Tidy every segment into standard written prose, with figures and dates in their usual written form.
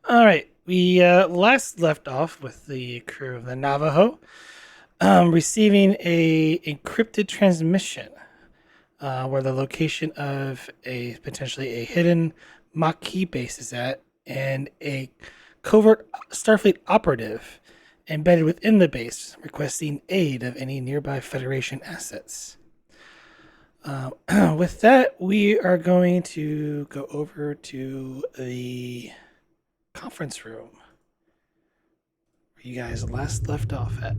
All right. We last left off with the crew of the Navajo receiving a encrypted transmission where the location of a potentially a hidden Maquis base is at, and a covert Starfleet operative embedded within the base requesting aid of any nearby Federation assets. With that, we are going to go over to the conference room where you guys last left off at.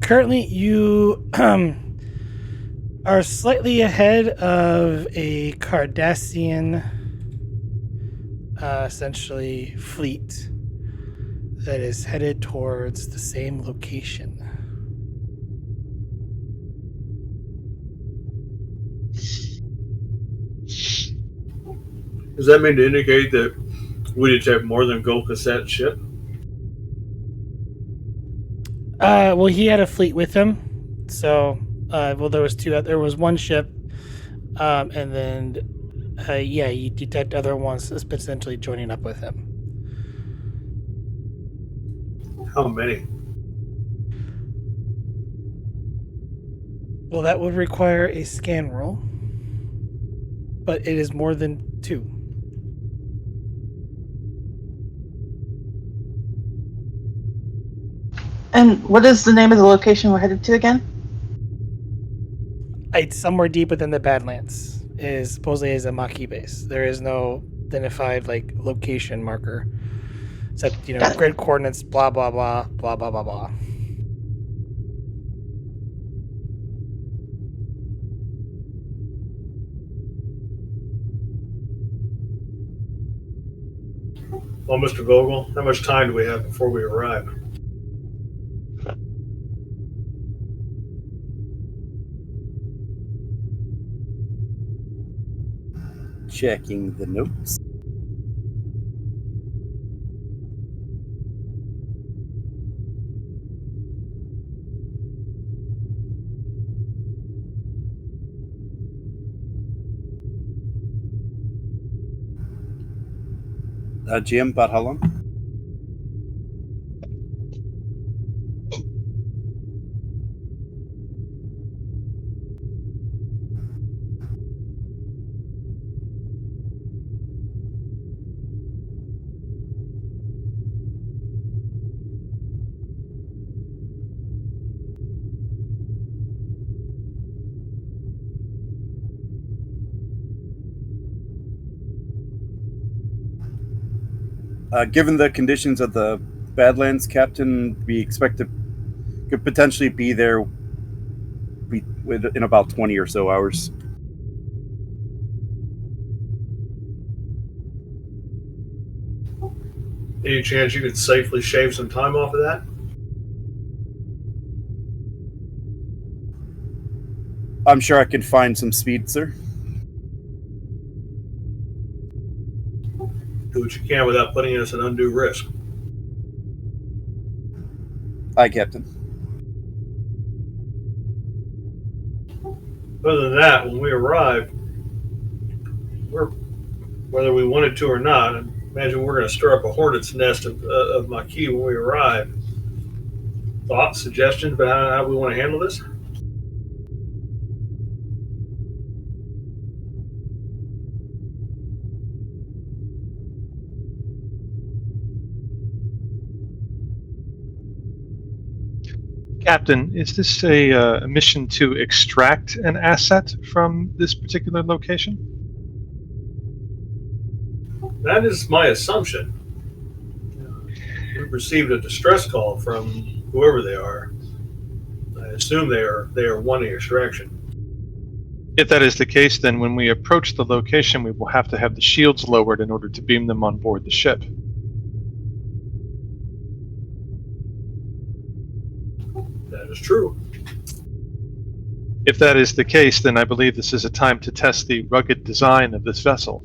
Currently, you are slightly ahead of a Cardassian, essentially, fleet that is headed towards the same location. Does that mean to indicate that we detect more than Gold Cassette ship? Well, he had a fleet with him, so there was two. There was one ship, and then you detect other ones potentially joining up with him. How many? Well, that would require a scan roll, but it is more than two. And what is the name of the location we're headed to again? It's somewhere deep within the Badlands. Is supposedly is a Maquis base. There is no identified location marker, except grid coordinates. Blah blah blah blah blah blah blah. Well, Mr. Vogel, how much time do we have before we arrive? Checking the notes. Jim, about how long? Given the conditions of the Badlands, Captain, we expect to could potentially be there in about 20 or so hours. Any chance you could safely shave some time off of that? I'm sure I could find some speed, sir. Do what you can without putting us at undue risk. Aye, Captain. Other than that, when we arrive, whether we wanted to or not, I imagine we're going to stir up a hornet's nest of Maquis when we arrive. Thoughts, suggestions about how we want to handle this? Captain, is this a mission to extract an asset from this particular location? That is my assumption. We've received a distress call from whoever they are. I assume they are wanting extraction. If that is the case, then when we approach the location, we will have to have the shields lowered in order to beam them on board the ship. That is true. If that is the case, then I believe this is a time to test the rugged design of this vessel.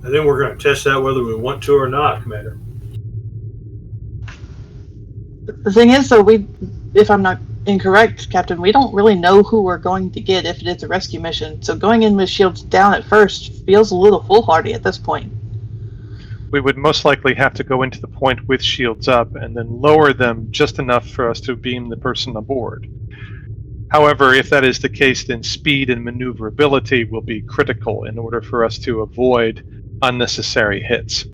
At then we're going to test that whether we want to or not, Commander. The thing is, though, if I'm not incorrect, Captain, we don't really know who we're going to get if it is a rescue mission. So going in with shields down at first feels a little foolhardy at this point. We would most likely have to go into the point with shields up and then lower them just enough for us to beam the person aboard. However, if that is the case, then speed and maneuverability will be critical in order for us to avoid unnecessary hits.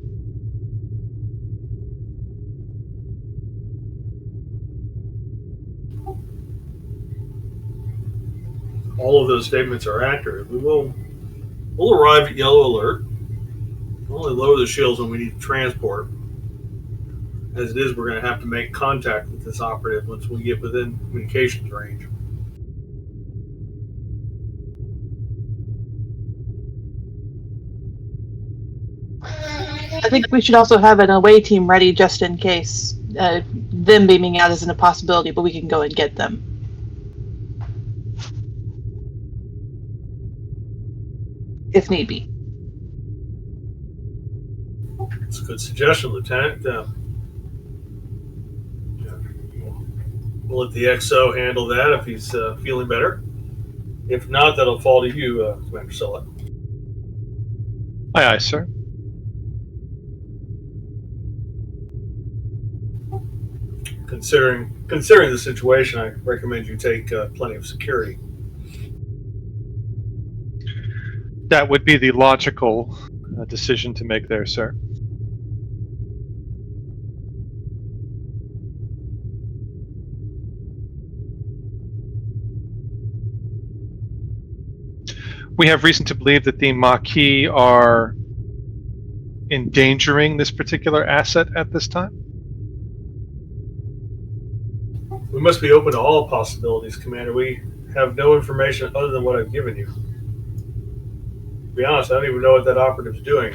All of those statements are accurate. We'll arrive at yellow alert. We'll only lower the shields when we need to transport. As it is, we're going to have to make contact with this operative once we get within communications range. I think we should also have an away team ready just in case. Them beaming out isn't a possibility, but we can go and get them. If need be. It's a good suggestion, Lieutenant. We'll let the XO handle that if he's feeling better. If not, that'll fall to you, Commander Sulla. Aye, aye, sir. Considering the situation, I recommend you take plenty of security. That would be the logical decision to make there, sir. We have reason to believe that the Maquis are endangering this particular asset at this time. We must be open to all possibilities, Commander. We have no information other than what I've given you. To be honest, I don't even know what that operative's doing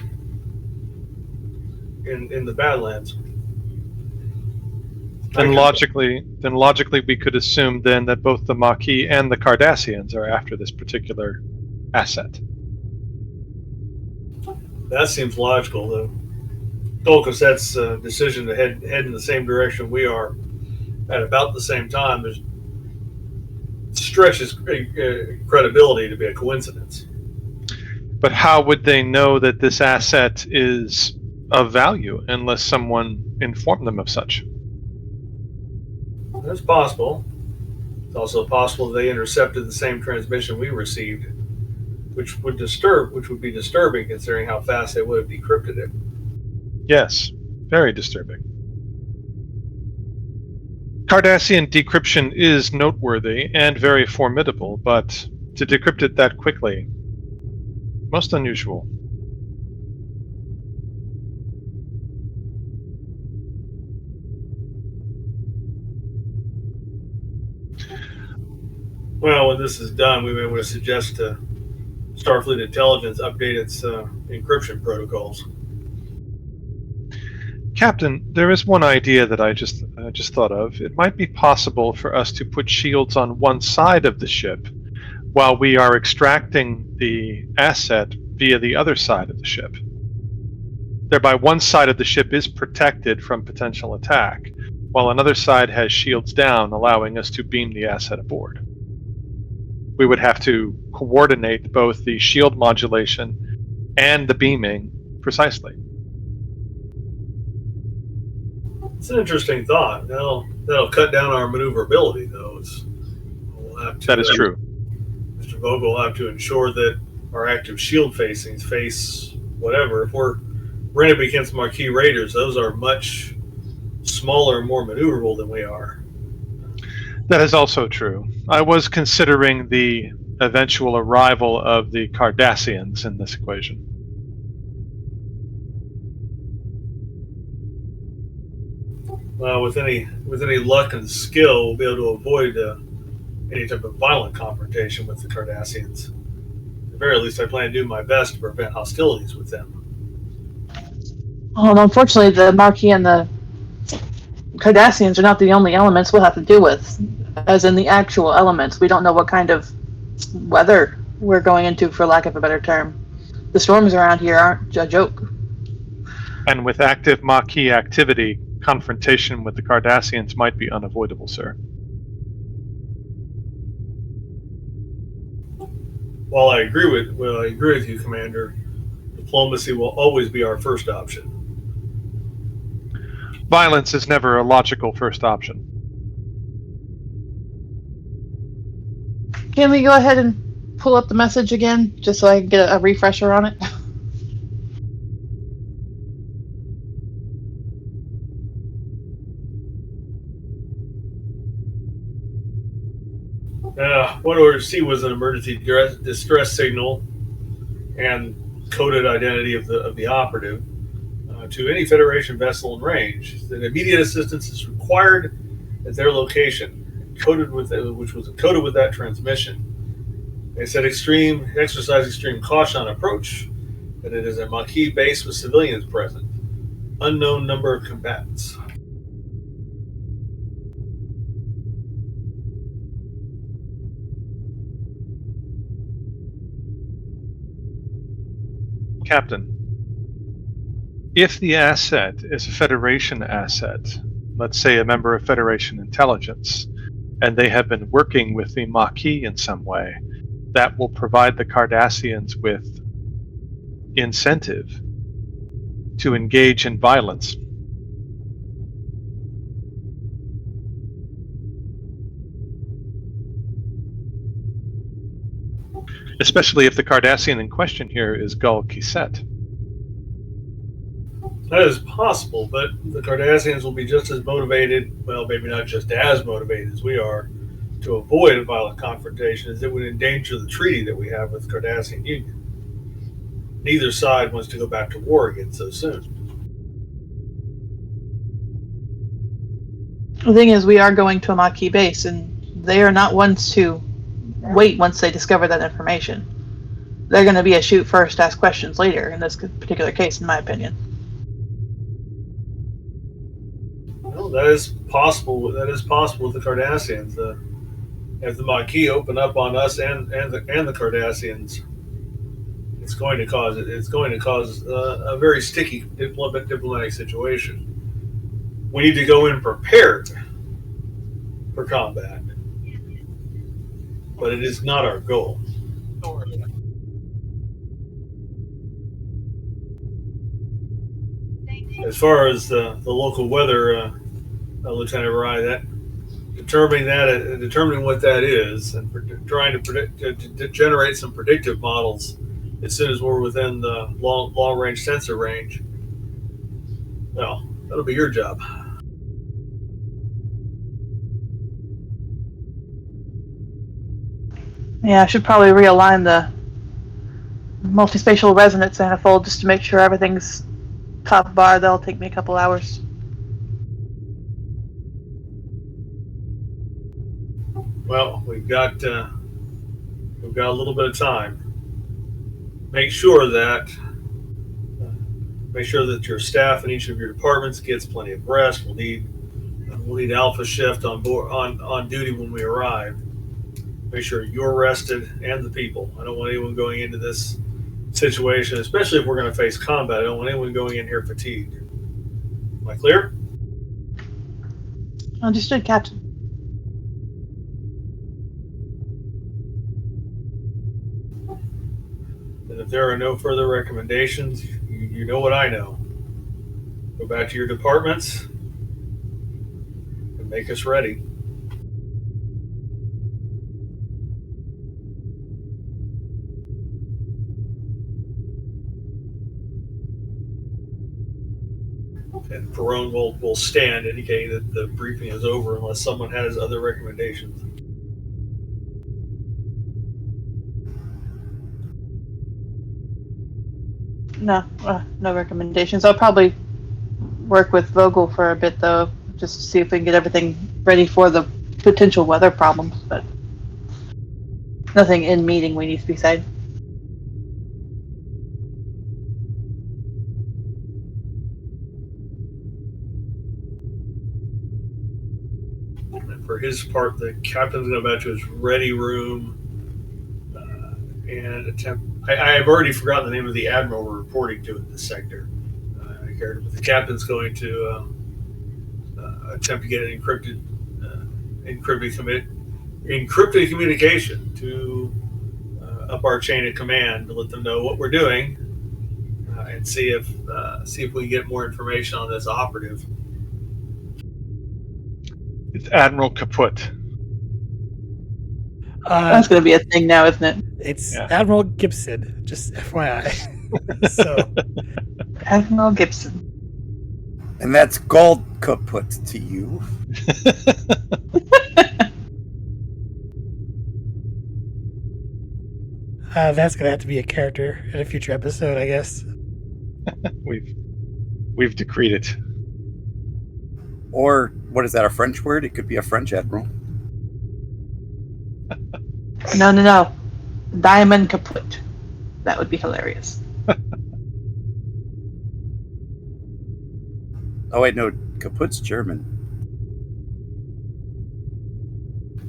in the Badlands. Then logically, we could assume then that both the Maquis and the Cardassians are after this particular asset. That seems logical, though. Dolcoset's decision to head in the same direction we are at about the same time stretches credibility to be a coincidence. But how would they know that this asset is of value unless someone informed them of such? That's possible. It's also possible they intercepted the same transmission we received, which would be disturbing considering how fast they would have decrypted it. Yes, very disturbing. Cardassian decryption is noteworthy and very formidable, but to decrypt it that quickly, most unusual. Well, when this is done, we may want to suggest to Starfleet Intelligence update its encryption protocols. Captain, there is one idea that I just thought of. It might be possible for us to put shields on one side of the ship while we are extracting the asset via the other side of the ship. Thereby, one side of the ship is protected from potential attack, while another side has shields down, allowing us to beam the asset aboard. We would have to coordinate both the shield modulation and the beaming precisely. It's an interesting thought. That'll cut down our maneuverability, though. That is true. Mr. Vogel will have to ensure that our active shield facings face whatever. If we're running up against Maquis Raiders, those are much smaller and more maneuverable than we are. That is also true. I was considering the eventual arrival of the Cardassians in this equation. Well, with any luck and skill, we'll be able to avoid any type of violent confrontation with the Cardassians. At the very least, I plan to do my best to prevent hostilities with them. Well, unfortunately, the Maquis and the Cardassians are not the only elements we'll have to deal with. As in the actual elements, we don't know what kind of weather we're going into, for lack of a better term. The storms around here aren't a joke. And with active Maquis activity, confrontation with the Cardassians might be unavoidable, sir. While I agree with you, Commander, diplomacy will always be our first option. Violence is never a logical first option. Can we go ahead and pull up the message again, just so I can get a refresher on it? What Order C was an emergency distress signal and coded identity of the operative to any Federation vessel in range. That immediate assistance is required at their location, which was encoded with that transmission. They said exercise extreme caution on approach, that it is a Maquis base with civilians present. Unknown number of combatants. Captain, if the asset is a Federation asset, let's say a member of Federation intelligence, and they have been working with the Maquis in some way, that will provide the Cardassians with incentive to engage in violence. Especially if the Cardassian in question here is Gul Kisset. That is possible, but the Cardassians will be just as motivated, well, maybe not just as motivated as we are, to avoid a violent confrontation, as it would endanger the treaty that we have with the Cardassian Union. Neither side wants to go back to war again so soon. The thing is, we are going to a Maquis base, and they are not ones to wait once they discover that information. They're going to be a shoot first, ask questions later in this particular case, in my opinion. Well, that is possible. That is possible with the Cardassians. If the Maquis open up on us and the Cardassians, it's going to cause a very sticky diplomatic situation. We need to go in prepared for combat, but it is not our goal. As far as the local weather, Lieutenant Rye, determining what that is, and trying to generate some predictive models as soon as we're within the long range sensor range. Well, that'll be your job. Yeah, I should probably realign the multispatial resonance manifold just to make sure everything's top bar. That'll take me a couple hours. Well, we've got a little bit of time. Make sure that your staff in each of your departments gets plenty of rest. We'll need Alpha Shift on board on duty when we arrive. Make sure you're rested and the people. I don't want anyone going into this situation, especially if we're going to face combat. I don't want anyone going in here fatigued. Am I clear? Understood, Captain. And if there are no further recommendations, you know what I know. Go back to your departments and make us ready. And Peril will stand, indicating that the briefing is over unless someone has other recommendations. No recommendations. I'll probably work with Vogel for a bit, though, just to see if we can get everything ready for the potential weather problems, but nothing in meeting we need to be said. And for his part, the captain's going to go back to his ready room and attempt I've already forgotten the name of the admiral we're reporting to in this sector. But the captain's going to attempt to get an encrypted communication to up our chain of command to let them know what we're doing and see if we can get more information on this operative. It's Admiral Kaput. That's going to be a thing now, isn't it? It's Yeah. Admiral Gibson, just FYI. So, Admiral Gibson. And that's gold kaput to you. that's going to have to be a character in a future episode, I guess. We've decreed it. Or, what is that, a French word? It could be a French admiral. No. Diamond kaput. That would be hilarious. Oh, wait, no, kaput's German.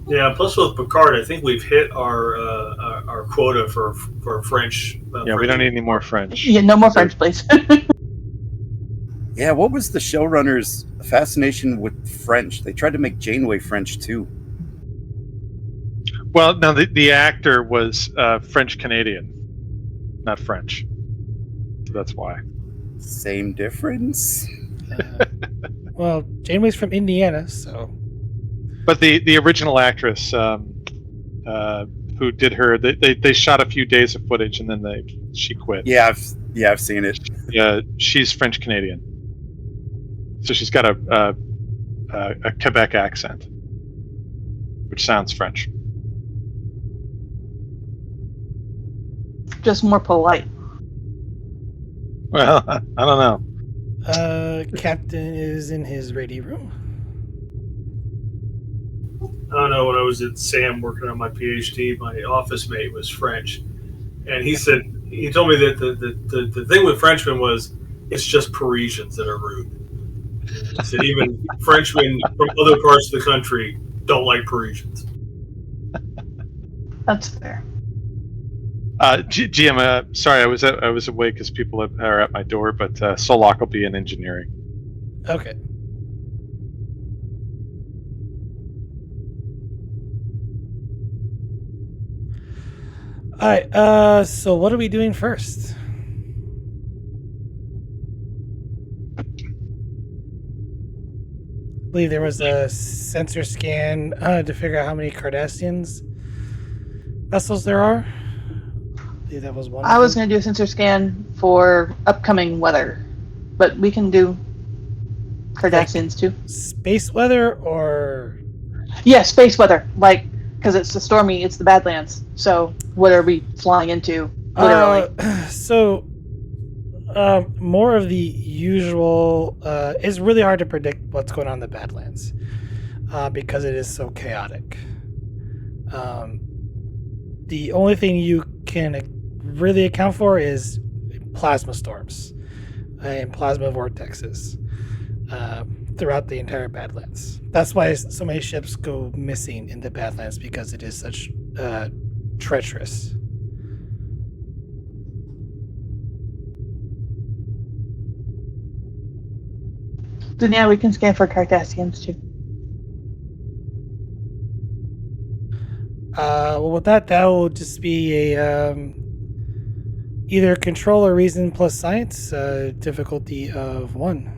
Yeah. Plus, with Picard, I think we've hit our quota for French. Yeah, we don't need any more French. Yeah, no more French, please. Yeah, what was the showrunner's fascination with French? They tried to make Janeway French, too. Well, no, the actor was French-Canadian, not French. So that's why. Same difference? Well, Janeway's from Indiana, so. But the original actress who did her, they shot a few days of footage and then she quit. Yeah, I've seen it. Yeah, she's French-Canadian. So she's got a Quebec accent, which sounds French. Just more polite. Well, I don't know. Captain is in his ready room. I don't know. When I was at SAM working on my PhD, my office mate was French, and he told me that the thing with Frenchmen was it's just Parisians that are rude. He said even Frenchmen from other parts of the country don't like Parisians. That's fair. GM, sorry, I was away because people are at my door, but Solok will be in engineering. Okay. All right. So what are we doing first? I believe there was a sensor scan to figure out how many Cardassians vessels there are. I believe that was one. I was going to do a sensor scan for upcoming weather, but we can do Cardassians too. Space weather or Yeah, space weather. Like, because it's the stormy, it's the Badlands. So, what are we flying into? Literally. More of the usual. It's really hard to predict what's going on in the Badlands because it is so chaotic. The only thing you can really account for is plasma storms and plasma vortexes throughout the entire Badlands. That's why so many ships go missing in the Badlands, because it is such treacherous. Then yeah, we can scan for Cardassians too. Well, with that will just be a either control or reason plus science, difficulty of 1.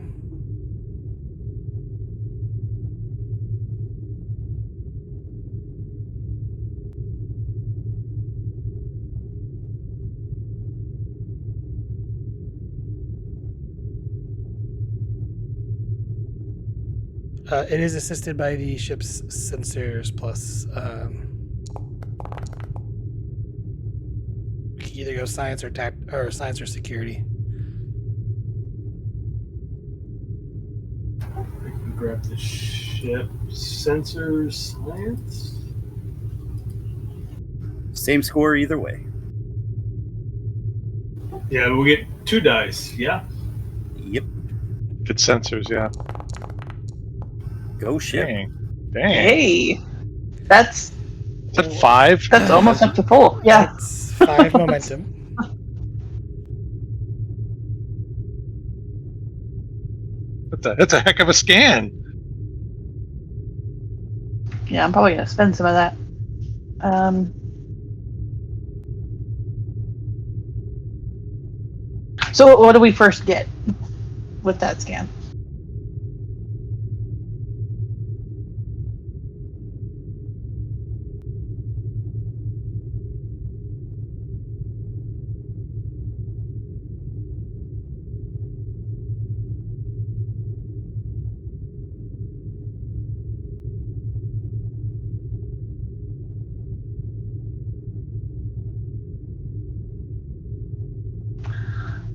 It is assisted by the ship's sensors plus. We can either go science or science or security. I can grab the ship sensors science. Same score either way. Yeah, we get 2 dice. Yeah. Yep. If it's sensors, yeah. Go ship. Dang. Hey, that's Is that 5? almost up to full. Yeah. That's 5 momentum. That's a heck of a scan. Yeah, I'm probably gonna spend some of that. So what do we first get with that scan?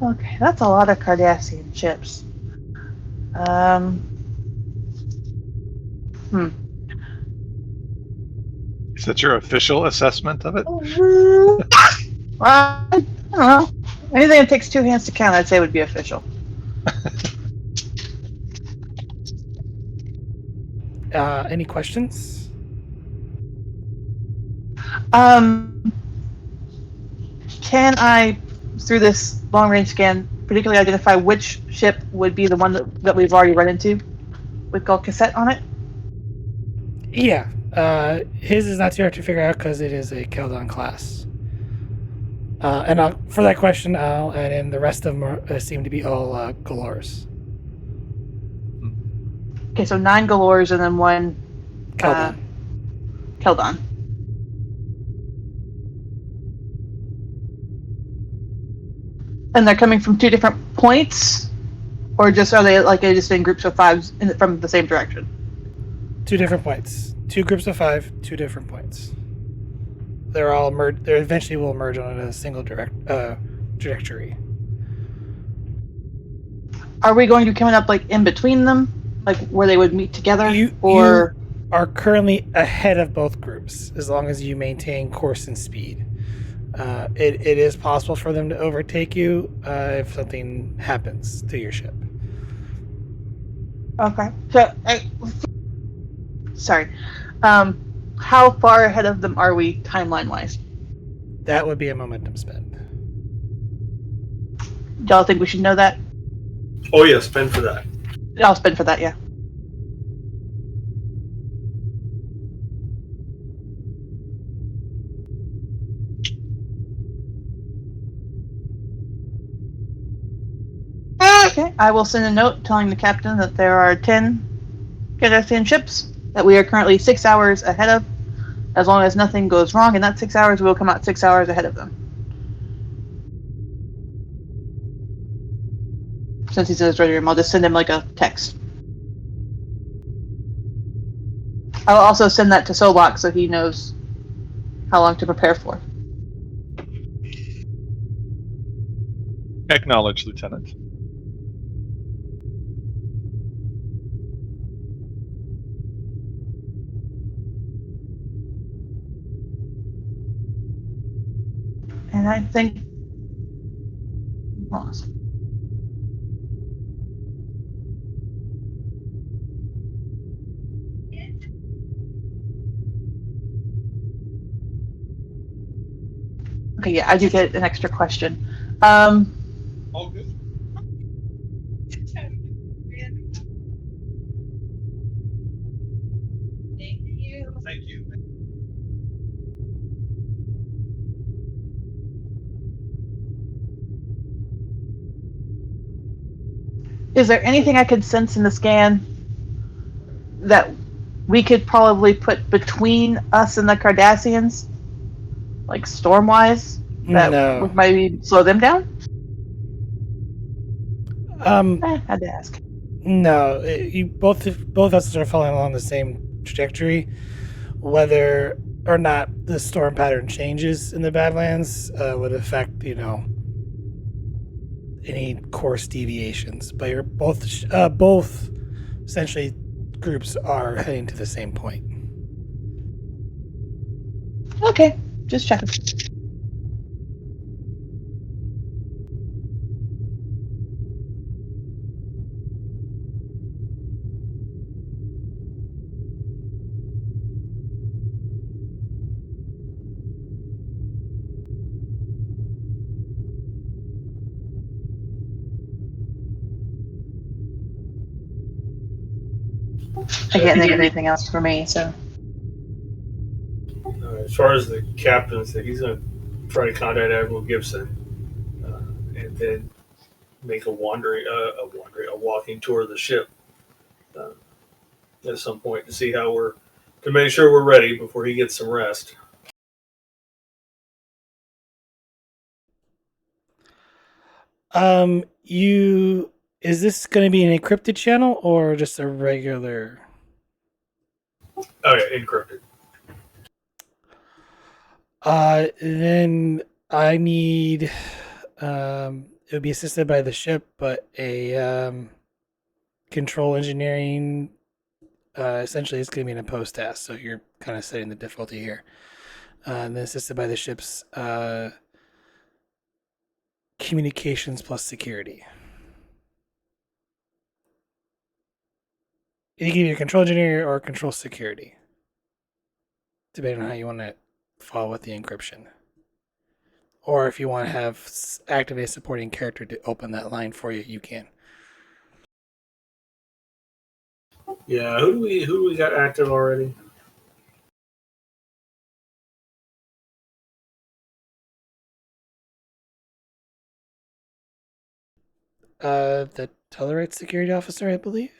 Okay, that's a lot of Cardassian ships. Hmm. Is that your official assessment of it? Well, I don't know. Anything that takes two hands to count, I'd say would be official. Any questions? Um, can I, through this long range scan, particularly identify which ship would be the one that we've already run into with Gulf Cassette on it? Yeah. His is not too hard to figure out because it is a Keldon class. And for that question, I'll add in the rest of them seem to be all Galores. Okay, so 9 Galores and then 1 Keldon. Keldon. And they're coming from 2 different points? Or just are they like just in groups of 5s from the same direction? 2 different points. 2 groups of 5, 2 different points. They're all merged. They eventually will merge on a single trajectory. Are we going to be coming up like in between them, like where they would meet together, You are currently ahead of both groups as long as you maintain course and speed. It is possible for them to overtake you if something happens to your ship. Okay. So, sorry. How far ahead of them are we timeline wise? That would be a momentum spend. Y'all think we should know that? Oh yeah, spend for that. I'll spend for that. Yeah. Okay. I will send a note telling the captain that there are 10 Cardassian ships that we are currently 6 hours ahead of. As long as nothing goes wrong in that 6 hours, we will come out 6 hours ahead of them. Since he's in his ready room, I'll just send him like a text. I'll also send that to Solok so he knows how long to prepare for. Acknowledge, Lieutenant. And I think. Lost. Okay, yeah, I do get an extra question. All good. Thank you. Is there anything I could sense in the scan that we could probably put between us and the Cardassians, like storm-wise, that No. would maybe slow them down? Had to ask. No. You both vessels are following along the same trajectory. Whether or not the storm pattern changes in the Badlands would affect, any course deviations. But you're both essentially groups are heading to the same point. Okay, just checking. I can't think of anything else for me. So As far as the captain, so he's going to try to contact Admiral Gibson, and then make a walking tour of the ship uh, at some point to see how to make sure we're ready before he gets some rest. You is this going to be an encrypted channel or just a regular? Oh yeah, encrypted. Then I need. It would be assisted by the ship, but a control engineering. Essentially, it's going to be in a post task, so you're kind of setting the difficulty here. And then assisted by the ship's communications plus security. You can either control engineer or control security, depending on how you want to follow with the encryption. Or if you want to have activate a supporting character to open that line for you, you can. Yeah, who do we got active already? The Tellarite security officer, I believe.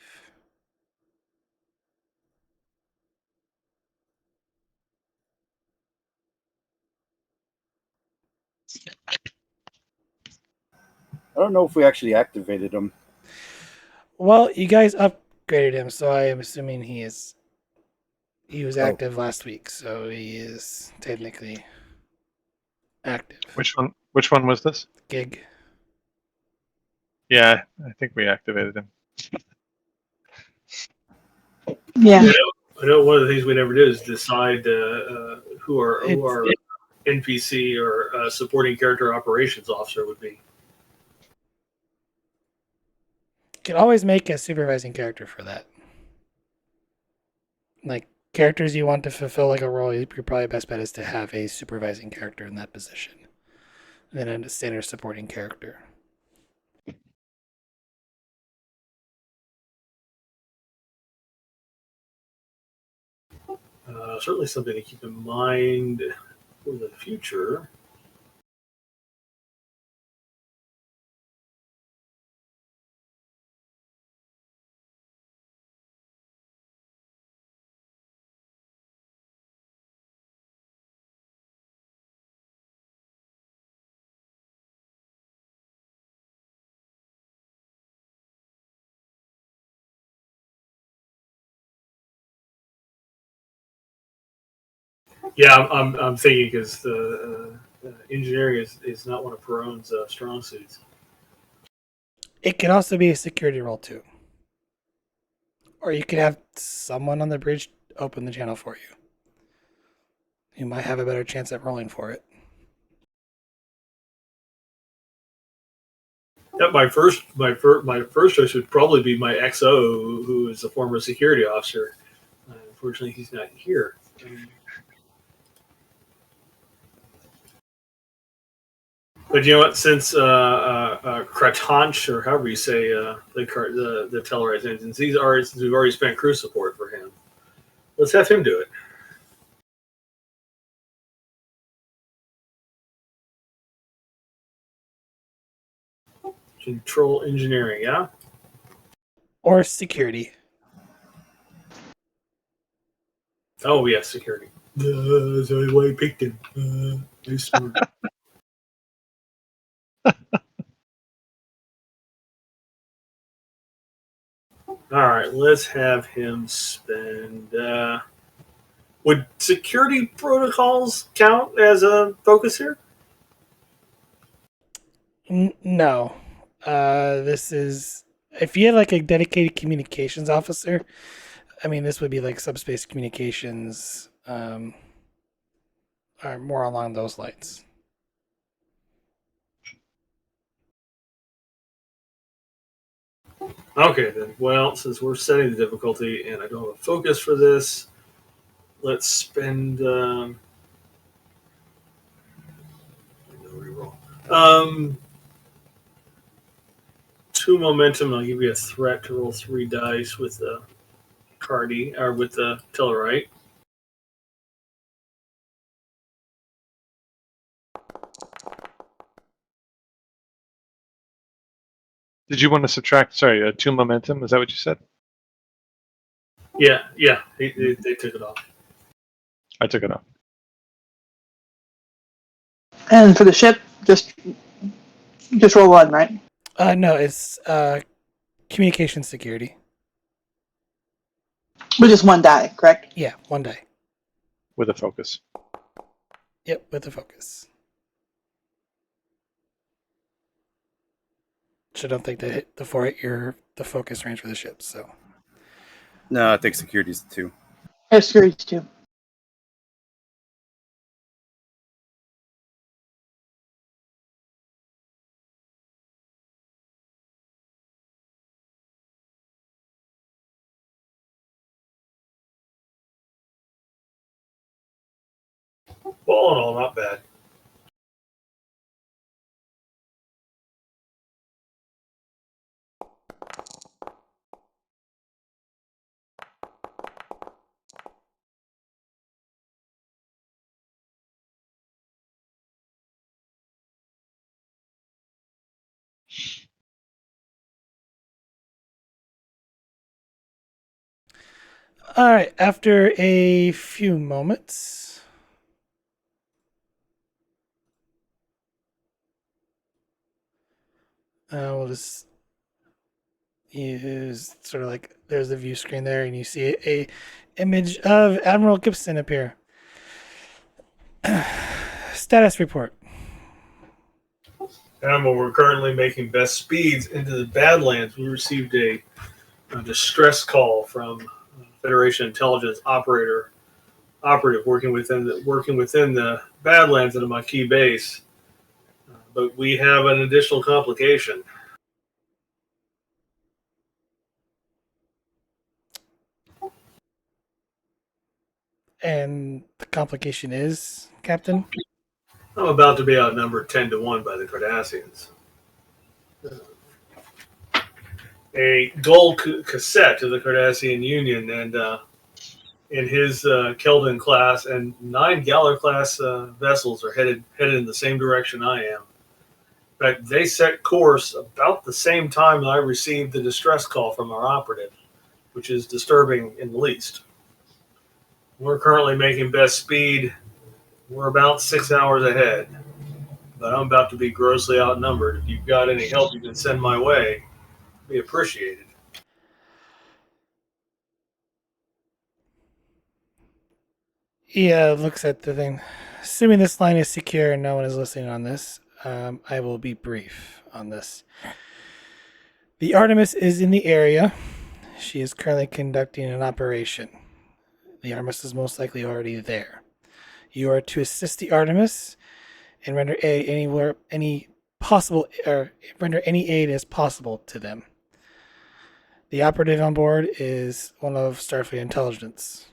I don't know if we actually activated them. Well, you guys upgraded him, so I am assuming he was active last week, so he is technically active. Which one was this? Gig. Yeah, I think we activated him. yeah, I know one of the things we never did is decide who our NPC or supporting character operations officer would be. You can always make a supervising character for that. Like characters you want to fulfill like a role, your probably best bet is to have a supervising character in that position, and then a standard supporting character. Certainly something to keep in mind for the future. Yeah, I'm thinking because the engineering is not one of Peron's strong suits. It can also be a security role too, or you could have someone on the bridge open the channel for you. You might have a better chance at rolling for it. Yeah, my first choice would probably be my XO, who is a former security officer. Unfortunately, he's not here. But you know what? Since Kratanch, or however you say the Tellurize engines, we've already spent crew support for him. Let's have him do it. Control engineering, yeah. Or security. Oh yeah, security. That's why I picked him. He's smart. All right, let's have him spend. Would security protocols count as a focus here? No. This is if you had like a dedicated communications officer. I mean, this would be like subspace communications, or more along those lines. Okay, then. Well, since we're setting the difficulty and I don't have a focus for this, let's spend. Um, 2 momentum. I'll give you a threat to roll 3 dice with the Cardi or with the Tillerite. Did you want to subtract? Sorry, 2 momentum. Is that what you said? Yeah, they took it off. I took it off. And for the ship, just roll one, right? No, it's communication security. With just one die, correct? Yeah, one die. With a focus. Yep, with the focus. So I don't think that hit the focus range for the ship. So No, I think security's 2. There's series two. All in all, not bad. all right. After a few moments, we'll just use sort of like there's the view screen there, and you see a image of Admiral Gibson appear. Status report. Animal, we're currently making best speeds into the Badlands. We received a distress call from Federation intelligence operative working within the Badlands at a Maquis base. But we have an additional complication. And the complication is, Captain? I'm about to be outnumbered 10-1 by the Cardassians. A gold cassette of the Cardassian Union and in his Keldon class and 9 Galler class vessels are headed in the same direction I am. In fact, they set course about the same time that I received the distress call from our operative, which is disturbing in the least. We're currently making best speed. We're about 6 hours ahead, but I'm about to be grossly outnumbered. If you've got any help you can send my way, it'd be appreciated. Yeah, looks at the thing. Assuming this line is secure and no one is listening on this, I will be brief on this. The Artemis is in the area. She is currently conducting an operation. The Artemis is most likely already there. You are to assist the Artemis and render aid anywhere, any possible, or render any aid as possible to them. The operative on board is one of Starfleet intelligence.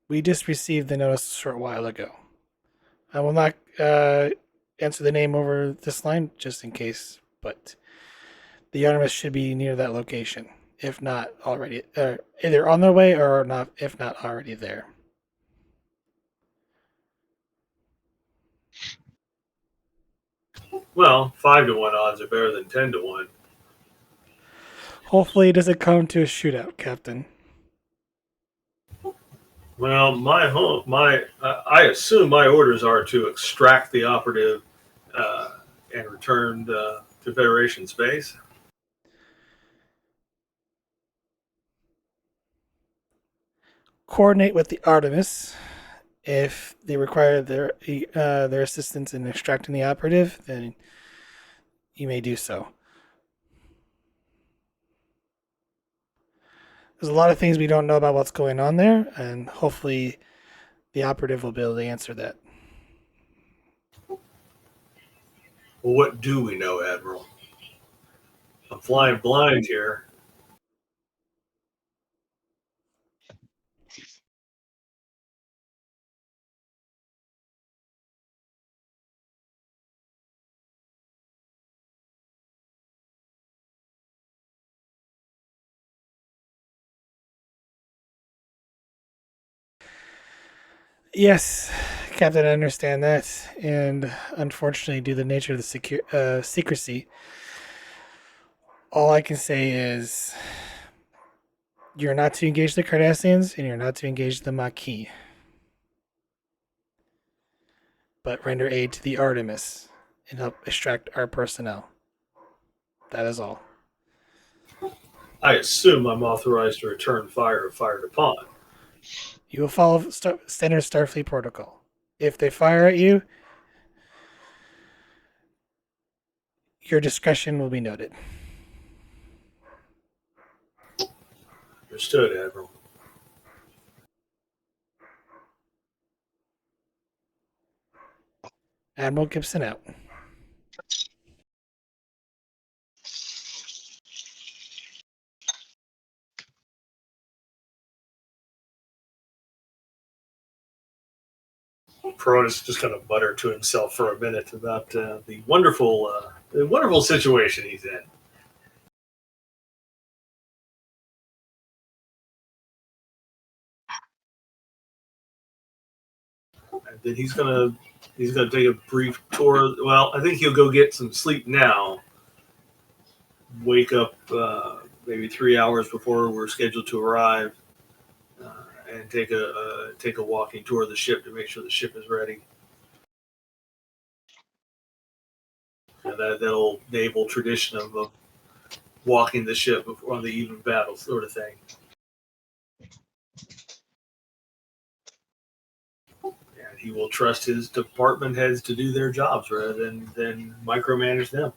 We just received the notice a short while ago. I will not answer the name over this line just in case, but the Artemis should be near that location, if not already, either on their way or not, if not already there. Well, 5-1 odds are better than 10-1. Hopefully, it doesn't come to a shootout, Captain. Well, I assume my orders are to extract the operative and return to Federation space. Coordinate with the Artemis. If they require their assistance in extracting the operative, then you may do so. There's a lot of things we don't know about what's going on there, and hopefully the operative will be able to answer that. Well, what do we know, Admiral? I'm flying blind here. Yes, Captain, I understand that, and unfortunately, due to the nature of the secrecy, all I can say is you're not to engage the Cardassians and you're not to engage the Maquis, but render aid to the Artemis and help extract our personnel. That is all. I assume I'm authorized to return fire if fired upon. You will follow standard Starfleet protocol. If they fire at you, your discretion will be noted. Understood, Admiral. Admiral Gibson out. Cronus just kind of muttered to himself for a minute about the wonderful situation he's in. And then he's gonna take a brief tour. Well, I think he'll go get some sleep now. Wake up maybe 3 hours before we're scheduled to arrive, and take a walking tour of the ship to make sure the ship is ready. And that old naval tradition of walking the ship on the eve of battle, sort of thing. And he will trust his department heads to do their jobs rather than micromanage them.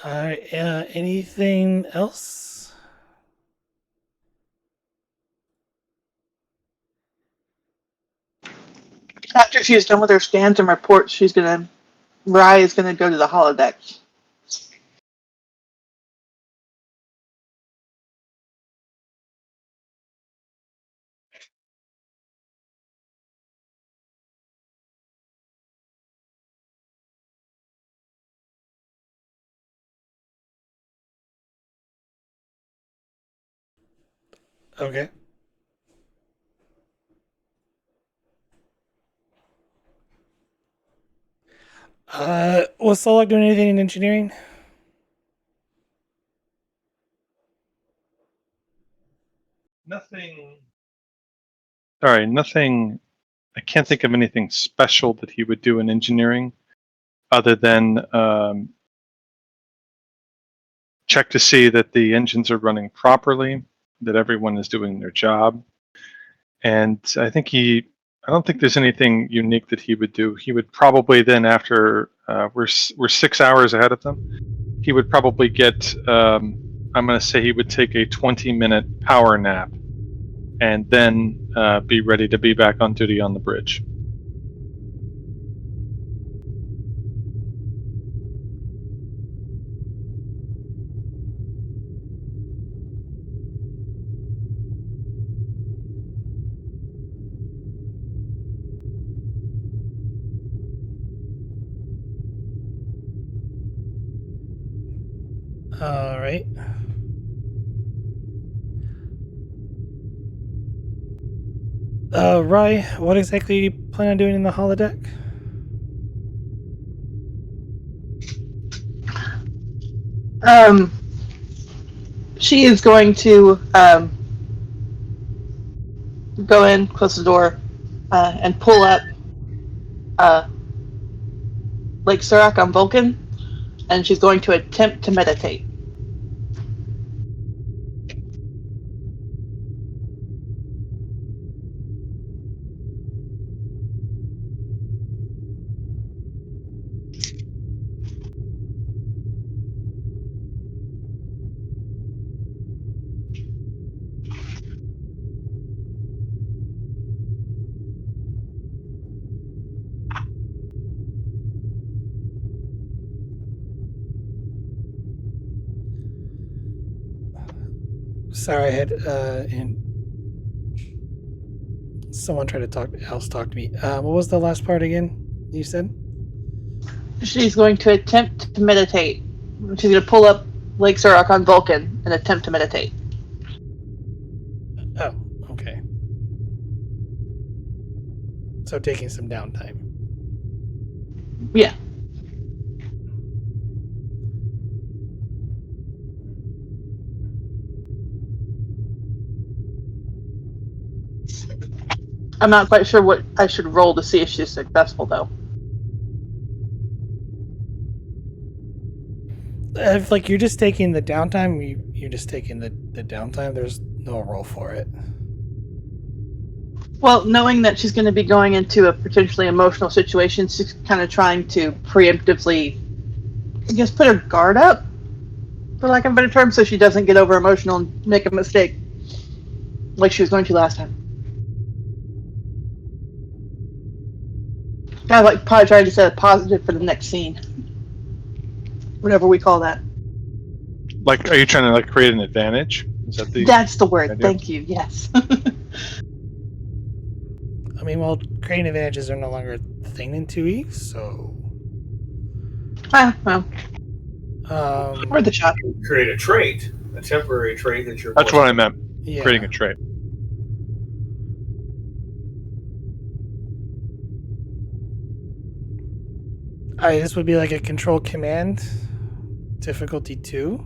All right. Anything else? After she's done with her scans and reports, Rye is gonna go to the holodeck. Okay. Was Solak doing anything in engineering? Nothing. Sorry, nothing. I can't think of anything special that he would do in engineering, other than check to see that the engines are running properly, that everyone is doing their job, and I don't think there's anything unique that he would do. He would probably then, after we're 6 hours ahead of them, he would probably get. I'm going to say he would take a 20-minute power nap, and then be ready to be back on duty on the bridge. All right. Rye, what exactly do you plan on doing in the holodeck? Um, she is going to go in, close the door, and pull up uh, Lake Surak on Vulcan, and she's going to attempt to meditate. Sorry, I had and someone tried to talk to me. What was the last part again? You said She's going to attempt to meditate. She's going to pull up Lake Surak on Vulcan and attempt to meditate. Oh, okay. So taking some downtime. Yeah. I'm not quite sure what I should roll to see if she's successful, though. If like you're just taking the downtime, you're just taking the downtime. There's no roll for it. Well, knowing that she's going to be going into a potentially emotional situation, she's kind of trying to preemptively, I guess, put her guard up, for lack of a better term, so she doesn't get over emotional and make a mistake like she was going to last time. Kind of like probably trying to set a positive for the next scene. Whatever we call that. Like, are you trying to like create an advantage? Is that the? That's the word. idea? Thank you. Yes. I mean, well, creating advantages are no longer a thing in 2E, so. Well, worth a shot. Create a trait, a temporary trait that you're. That's what I meant. Yeah. Creating a trait. Alright, this would be like a control command. Difficulty 2.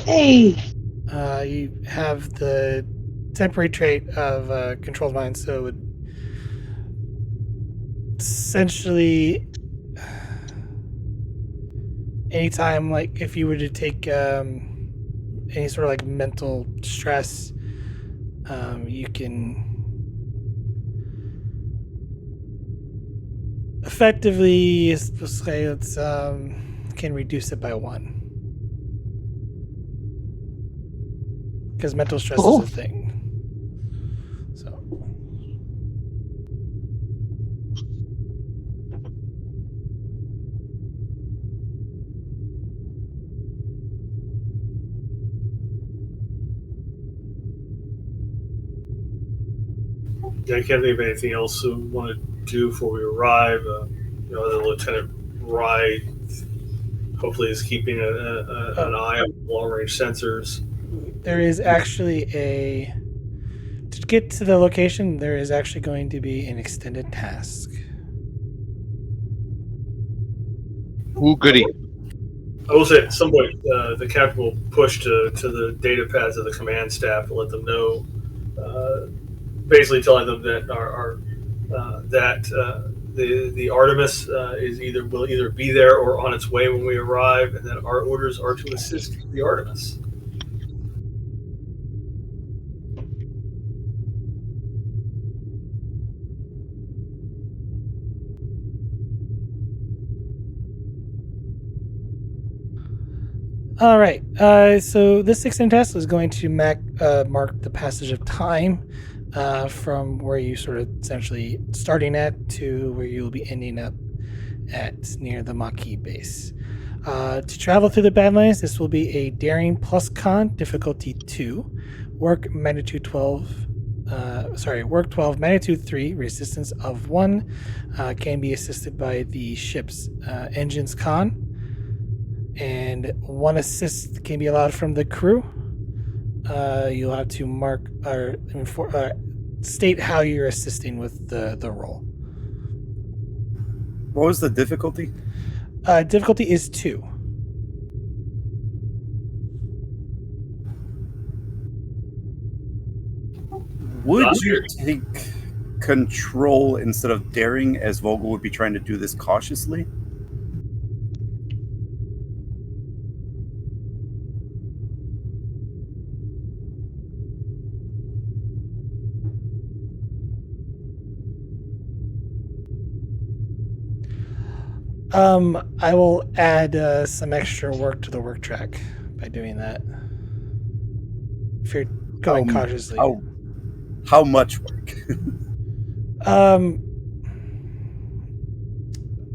Hey. You have the temporary trait of controlled mind, so it would essentially anytime, like if you were to take any sort of like mental stress, you can effectively say it's can reduce it by 1 because mental stress Cool. is a thing. So Yeah, I can't think of anything else we want to do before we arrive. The Lieutenant Rye hopefully is keeping an eye on long-range sensors. there is actually to get to the location, there is actually going to be an extended task. Ooh, goody. I will say at some point the captain will push to the data pads of the command staff to let them know, basically telling them that the Artemis will either be there or on its way when we arrive, and that our orders are to assist the Artemis. All right. So this extended task is going to mark the passage of time from where you sort of essentially starting at to where you'll be ending up at near the Maquis base. To travel through the Badlands, this will be a daring plus con difficulty 2, work magnitude 12. Work 12, magnitude 3, resistance of 1, can be assisted by the ship's engines con, and 1 assist can be allowed from the crew. You'll have to mark or state how you're assisting with the roll. What was the difficulty? Difficulty is 2. Would you take control instead of daring, as Vogel would be trying to do this cautiously? I will add some extra work to the work track by doing that. If you're going cautiously. How much work?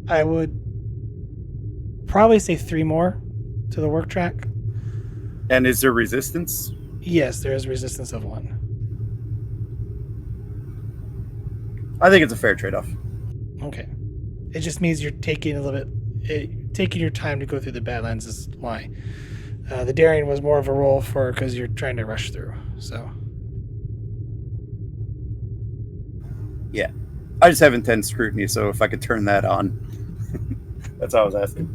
I would probably say 3 more to the work track. And is there resistance? Yes, there is resistance of 1. I think it's a fair trade-off. Okay. It just means you're taking a little bit, taking your time to go through the Badlands is why. The daring was more of a roll for because you're trying to rush through. So Yeah. I just have intense scrutiny, so if I could turn that on. That's all I was asking.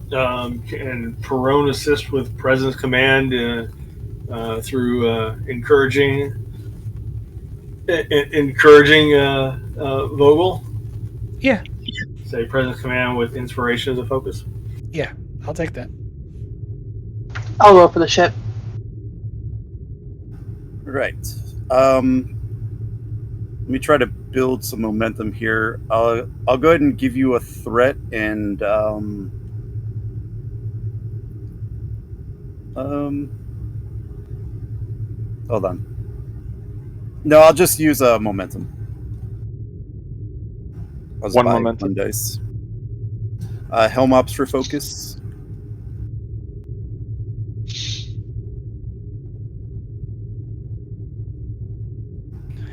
Can Perone assist with Presence Command through encouraging Vogel? yeah, Say Presence Command with inspiration as a focus. yeah, I'll take that. I'll roll for the ship. Right. Let me try to build some momentum here. I'll go ahead and give you a threat and hold on. No, I'll just use a momentum. I'll just One buy momentum. 1 dice. Helm ops for focus.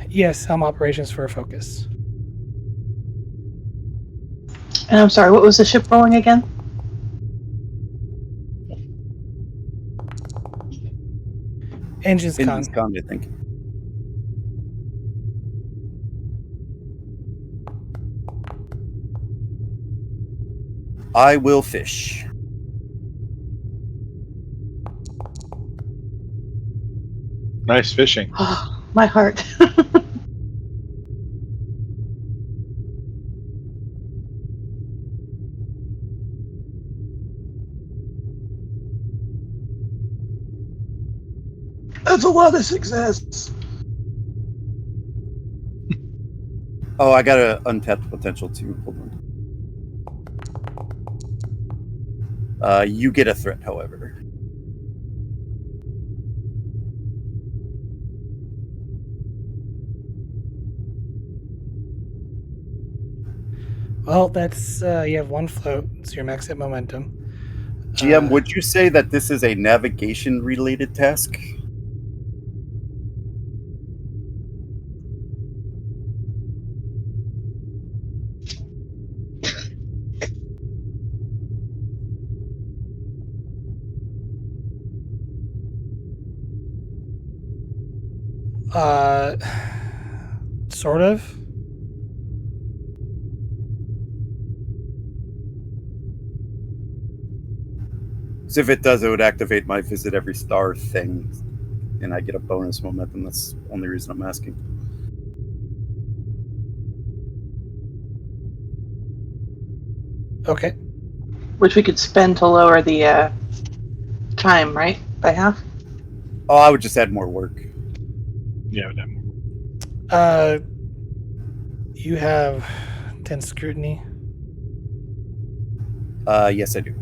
Yes, helm operations for a focus. And I'm sorry, what was the ship rolling again? Engines Engines con. con, I think. I will fish. Nice fishing. Oh, my heart. That's a lot of success. Oh, I got to untap the potential too. Hold on. You get a threat, however. Well, that's you have 1 float, so you're max at momentum. GM, would you say that this is a navigation-related task? Uh, sort of. So if it does, it would activate my visit every star thing, and I get a bonus momentum. That's the only reason I'm asking. Okay. Which we could spend to lower the time, right? By half? Oh, I would just add more work. Yeah. You have 10 scrutiny. Yes, I do.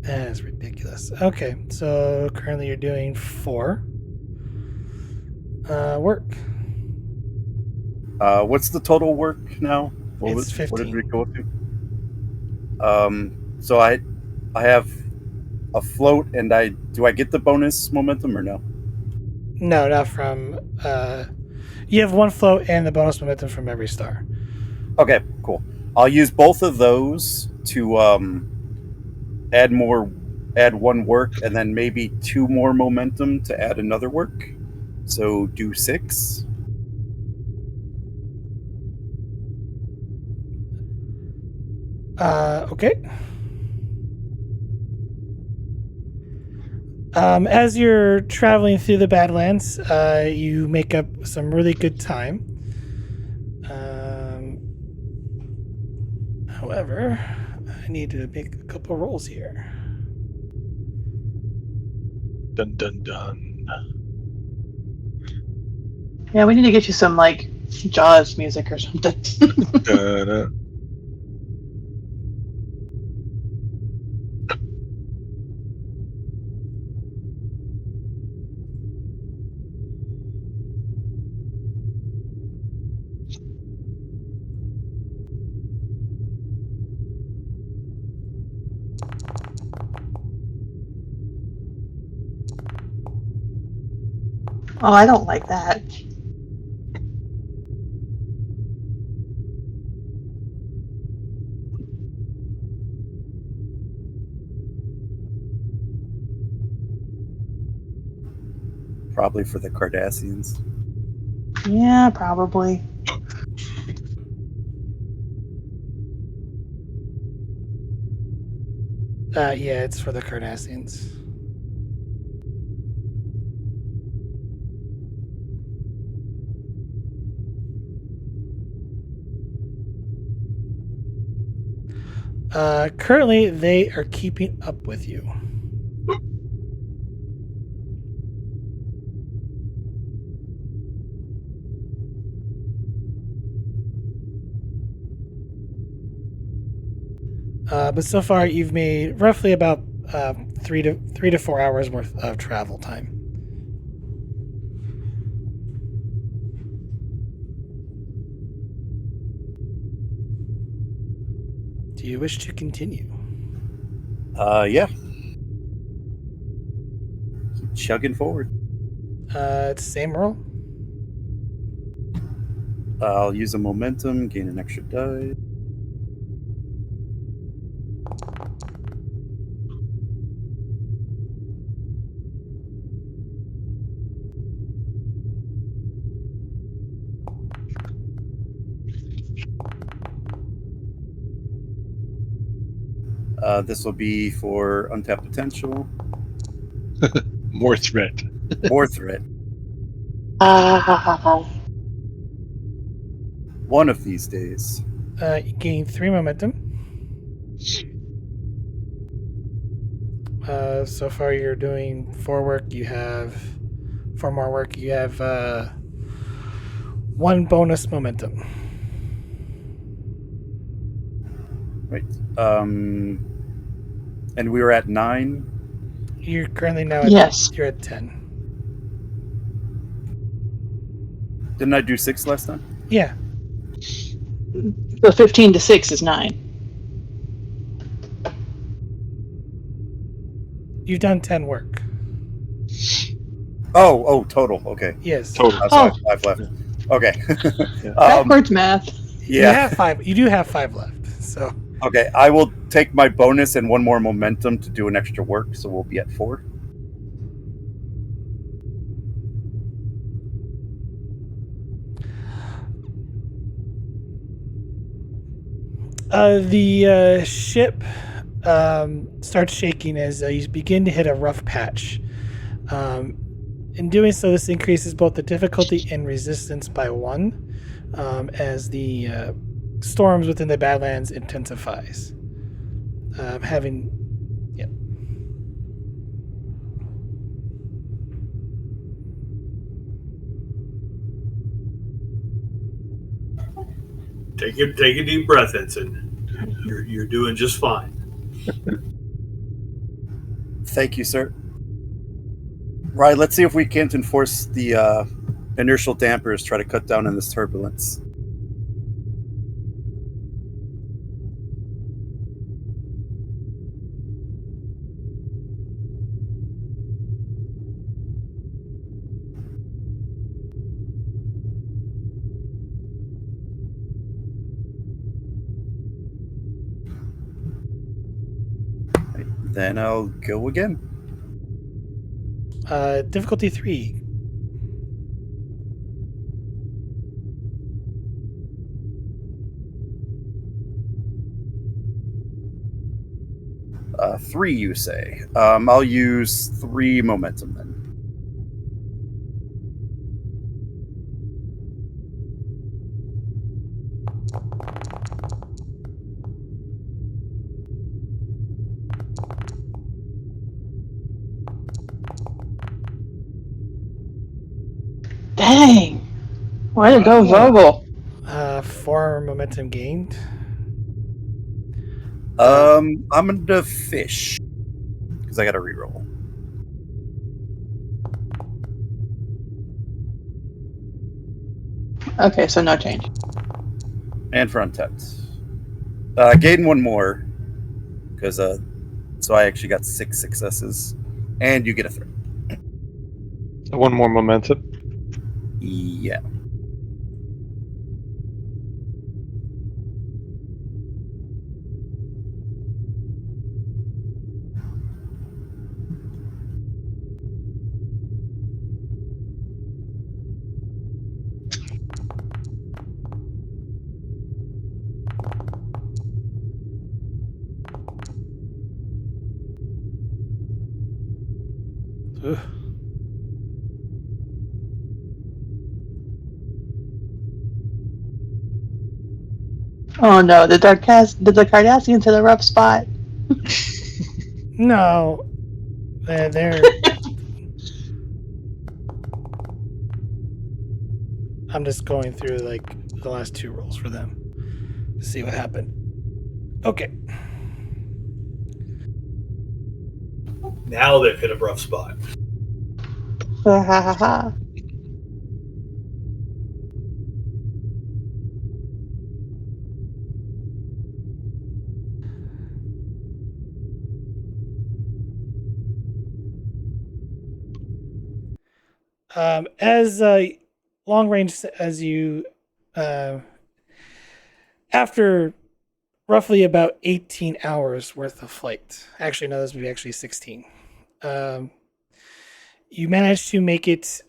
That is ridiculous. Okay, so currently you're doing 4 work. What's the total work now? It's What did 15. we go up to? So I have a float, and do I get the bonus momentum or no? No, not from. You have 1 float and the bonus momentum from every star. Okay, cool. I'll use both of those to add 1 work, and then maybe 2 more momentum to add another work. So do 6. Okay. As you're traveling through the Badlands, you make up some really good time. However, I need to make a couple rolls here. Dun dun dun. Yeah, we need to get you some, like, Jaws music or something. Da-da. Oh, I don't like that. Probably for the Cardassians. Yeah, probably. Yeah, it's for the Cardassians. Currently, they are keeping up with you. But so far, you've made roughly about 3 to 4 hours worth of travel time. Do you wish to continue? Yeah. Keep chugging forward. It's the same roll. I'll use a momentum, gain an extra die. This will be for untapped potential. More threat. More threat. Ah, One of these days. You gain 3 momentum. So far, you're doing 4 work. You have 4 more work. You have 1 bonus momentum. Right. And we were at 9. You're currently now at yes. you're at 10. Didn't I do 6 last time? Yeah. So 15 to 6 is 9. You've done 10 work. Oh, total. Okay. Yes. Total. So I have Oh. 5 left. Okay. Backwards math. You yeah. have 5. You do have 5 left. So Okay. I will take my bonus and 1 more momentum to do an extra work, so we'll be at 4. the ship starts shaking as you begin to hit a rough patch. In doing so, this increases both the difficulty and resistance by 1 as the storms within the Badlands intensifies. Take a deep breath, Ensign. You're doing just fine. Thank you, sir. Right, let's see if we can't enforce the inertial dampers, try to cut down on this turbulence. Right, then I'll go again. Difficulty 3. Three, you say. I'll use 3 momentum then. Dang. Way to go, Vogel. 4 momentum gained. I'm gonna fish because I got to reroll. Okay, so no change. And for untapped. Gain 1 more because so I actually got 6 successes, and you get a threat. 1 more momentum. Yeah. Ugh. Oh no, the Cardassians hit a rough spot. No, they're. I'm just going through like the last two rolls for them to see what happened. Okay. Now they've hit a rough spot. Ha ha ha ha. As long range as you, uh, after roughly about 18 hours worth of flight. Actually, no, this would be actually 16. Um, you manage to make it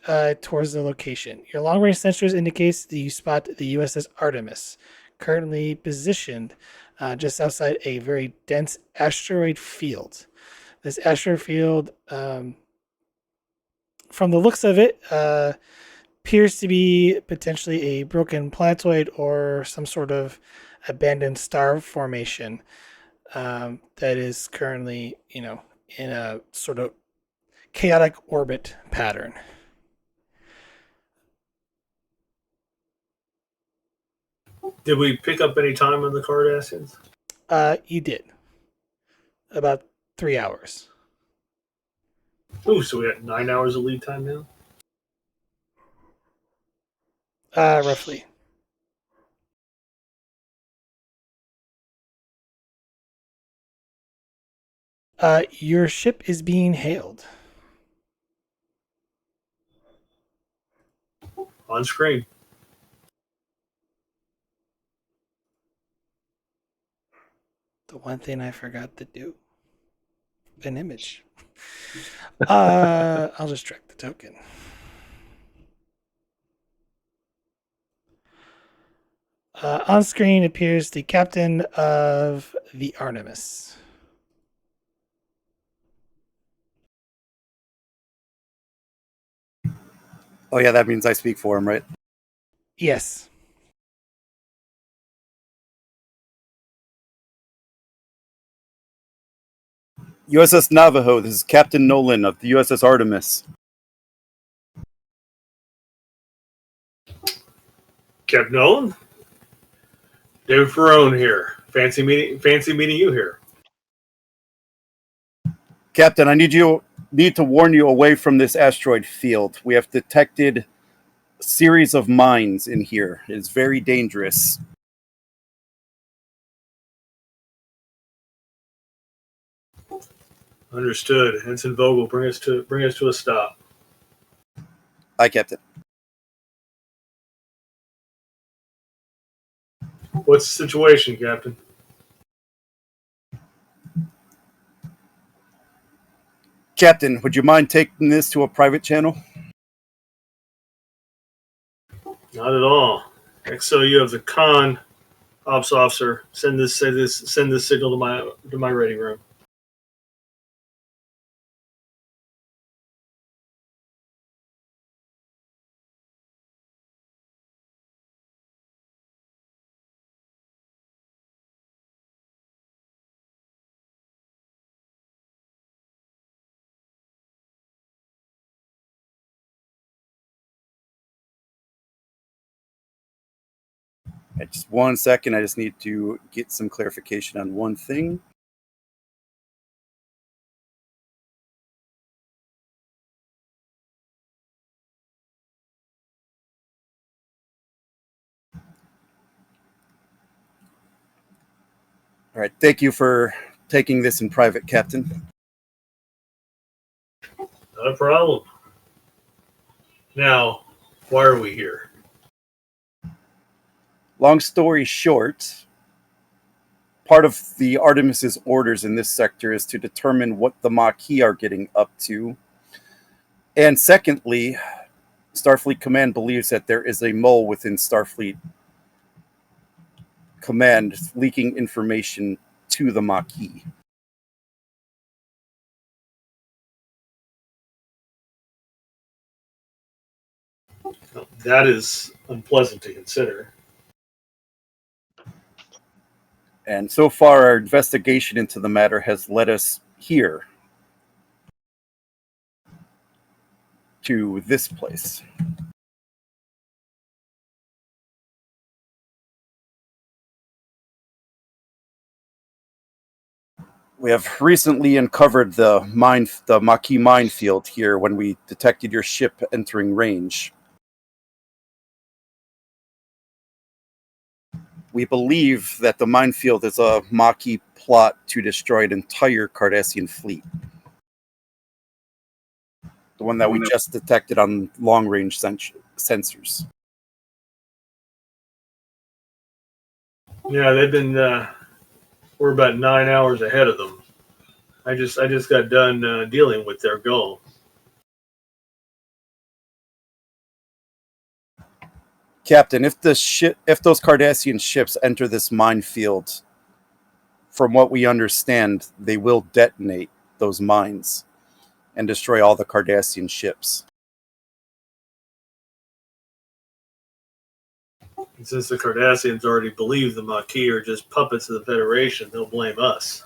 towards the location. Your long range sensors indicates that you spot the USS Artemis, currently positioned just outside a very dense asteroid field. This asteroid field, from the looks of it, appears to be potentially a broken planetoid or some sort of abandoned star formation that is currently, in a sort of chaotic orbit pattern. Did we pick up any time on the Cardassians? You did about 3 hours. Ooh, so we got 9 hours of lead time now? Roughly. Your ship is being hailed. On screen. The one thing I forgot to do. An image. I'll just track the token. On screen appears the captain of the Artemis. Oh yeah, that means I speak for him, right? Yes. USS Navajo, this is Captain Nolan of the USS Artemis. Captain Nolan? David Ferrone here. Fancy meeting you here. Captain, I need to warn you away from this asteroid field. We have detected a series of mines in here. It's very dangerous. Understood. Ensign Vogel, bring us to a stop. Aye, Captain. What's the situation, Captain? Captain, would you mind taking this to a private channel? Not at all. XOU of the Con Ops officer. Send this signal to my ready room. Just 1 second. I just need to get some clarification on one thing. All right. Thank you for taking this in private, Captain. Not a problem. Now, Why are we here? Long story short, part of the Artemis's orders in this sector is to determine what the Maquis are getting up to. And secondly, Starfleet Command believes that there is a mole within Starfleet Command leaking information to the Maquis. Well, that is unpleasant to consider. And so far, our investigation into the matter has led us here, to this place. We have recently uncovered the Maquis minefield here when we detected your ship entering range. We believe that the minefield is a Maquis plot to destroy an entire Cardassian fleet. The one that we just detected on long-range sensors. Yeah, they've been. We're about 9 hours ahead of them. I just got done dealing with their goal. Captain, if those Cardassian ships enter this minefield, from what we understand, they will detonate those mines and destroy all the Cardassian ships. And since the Cardassians already believe the Maquis are just puppets of the Federation, they'll blame us.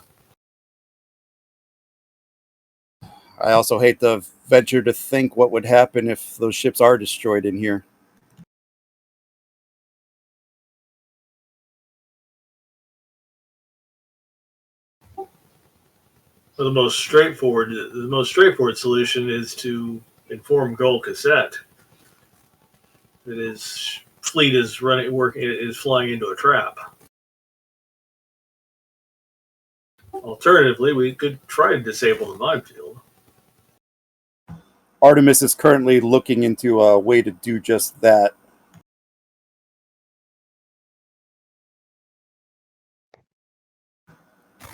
I also hate to venture to think what would happen if those ships are destroyed in here. So the most straightforward solution is to inform Gul Cassette that his fleet is flying into a trap. Alternatively, we could try to disable the minefield. Artemis is currently looking into a way to do just that.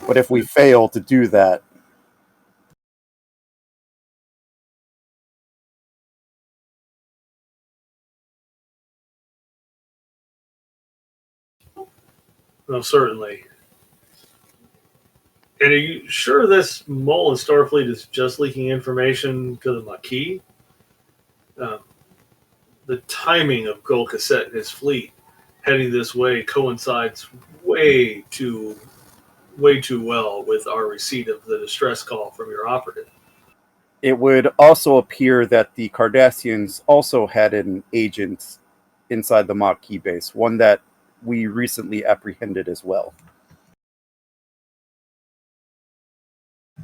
But if we fail to do that, Well, certainly. And are you sure this mole in Starfleet is just leaking information to the Maquis? The timing of Gul Cassette and his fleet heading this way coincides way too well with our receipt of the distress call from your operative. it would also appear that the Cardassians also had an agent inside the Maquis base, one that we recently apprehended as well.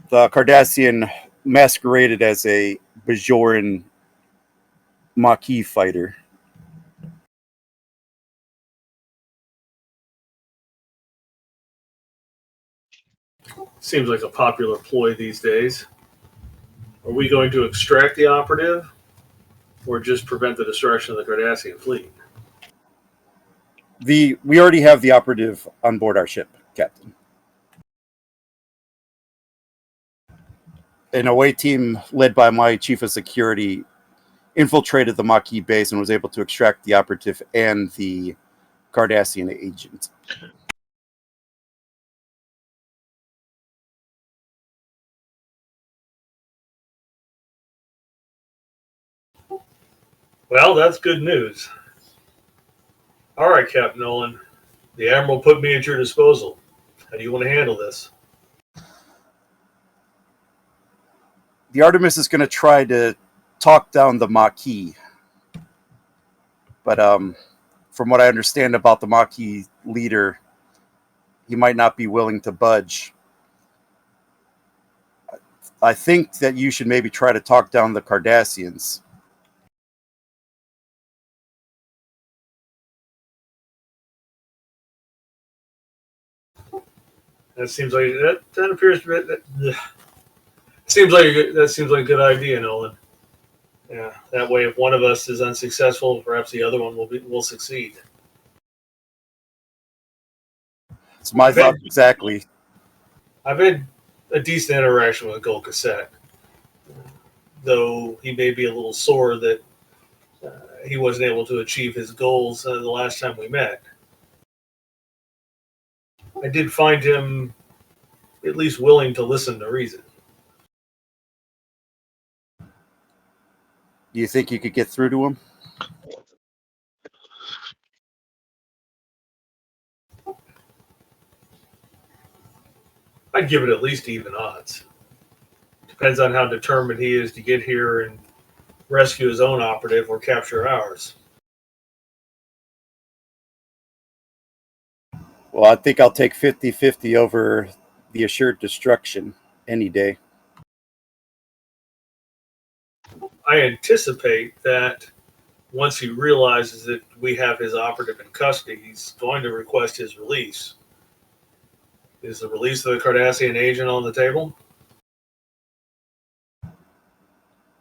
The Cardassian masqueraded as a Bajoran Maquis fighter. Seems like a popular ploy these days. Are we going to extract the operative or just prevent the destruction of the Cardassian fleet? We already have the operative on board our ship, Captain. An away team led by my chief of security infiltrated the Maquis base and was able to extract the operative and the Cardassian agent. Well, that's good news. All right, Captain Nolan. The Admiral put me at your disposal. How do you want to handle this? The Artemis is going to try to talk down the Maquis, but from what I understand about the Maquis leader, he might not be willing to budge. I think that you should maybe try to talk down the Cardassians. That seems like that appears to be, that seems like a good idea, Nolan. Yeah, that way, if one of us is unsuccessful, perhaps the other one will succeed. It's my I've had, thoughts exactly. I've had a decent interaction with Gold Cassette, though he may be a little sore that he wasn't able to achieve his goals the last time we met. I did find him at least willing to listen to reason. Do you think you could get through to him? I'd give it at least even odds. Depends on how determined he is to get here and rescue his own operative or capture ours. Well, I think I'll take 50-50 over the assured destruction any day. I anticipate that once he realizes that we have his operative in custody, he's going to request his release. Is the release of the Cardassian agent on the table?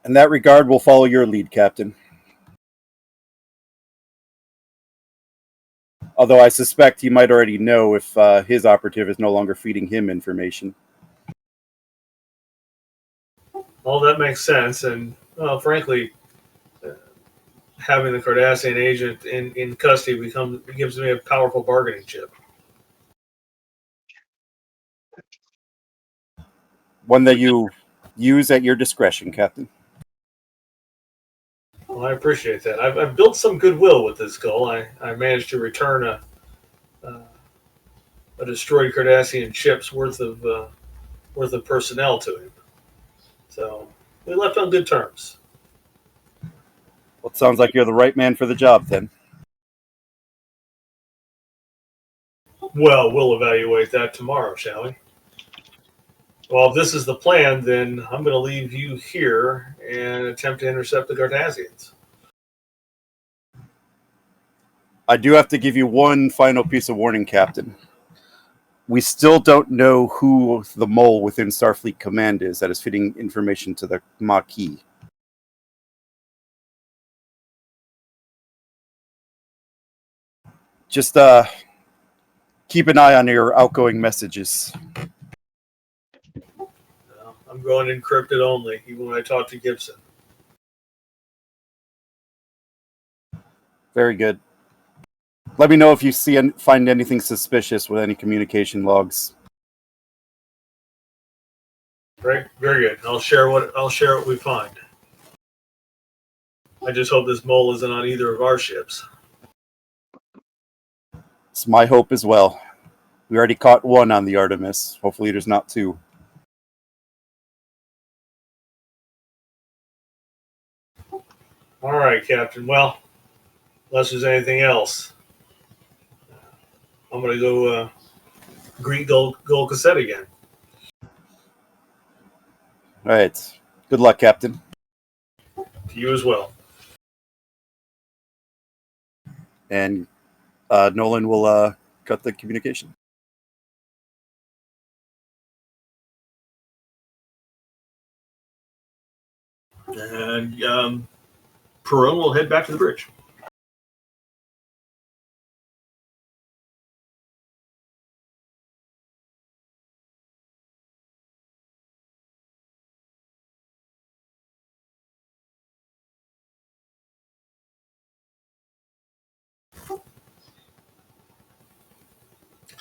In that regard, we'll follow your lead, Captain. Although I suspect he might already know if his operative is no longer feeding him information. All that makes sense, and well, frankly, having the Cardassian agent in custody gives me a powerful bargaining chip. One that you use at your discretion, Captain. Well, I appreciate that. I've built some goodwill with this goal. I managed to return a destroyed Cardassian ship's worth of personnel to him. So we left on good terms. Well, it sounds like you're the right man for the job, then. Well, we'll evaluate that tomorrow, shall we? Well, if this is the plan, then I'm going to leave you here and attempt to intercept the Cardassians. I do have to give you one final piece of warning, Captain. We still don't know who the mole within Starfleet Command is that is feeding information to the Maquis. Just keep an eye on your outgoing messages. I'm going encrypted only, even when I talk to Gibson. Very good. Let me know if you find anything suspicious with any communication logs. Right, very good. I'll share what we find. I just hope this mole isn't on either of our ships. It's my hope as well. We already caught one on the Artemis. Hopefully there's not two. All right, Captain. Well, unless there's anything else, I'm going to go greet Gold Cassette again. All right. Good luck, Captain. To you as well. And Nolan will cut the communication. And Peril will head back to the bridge.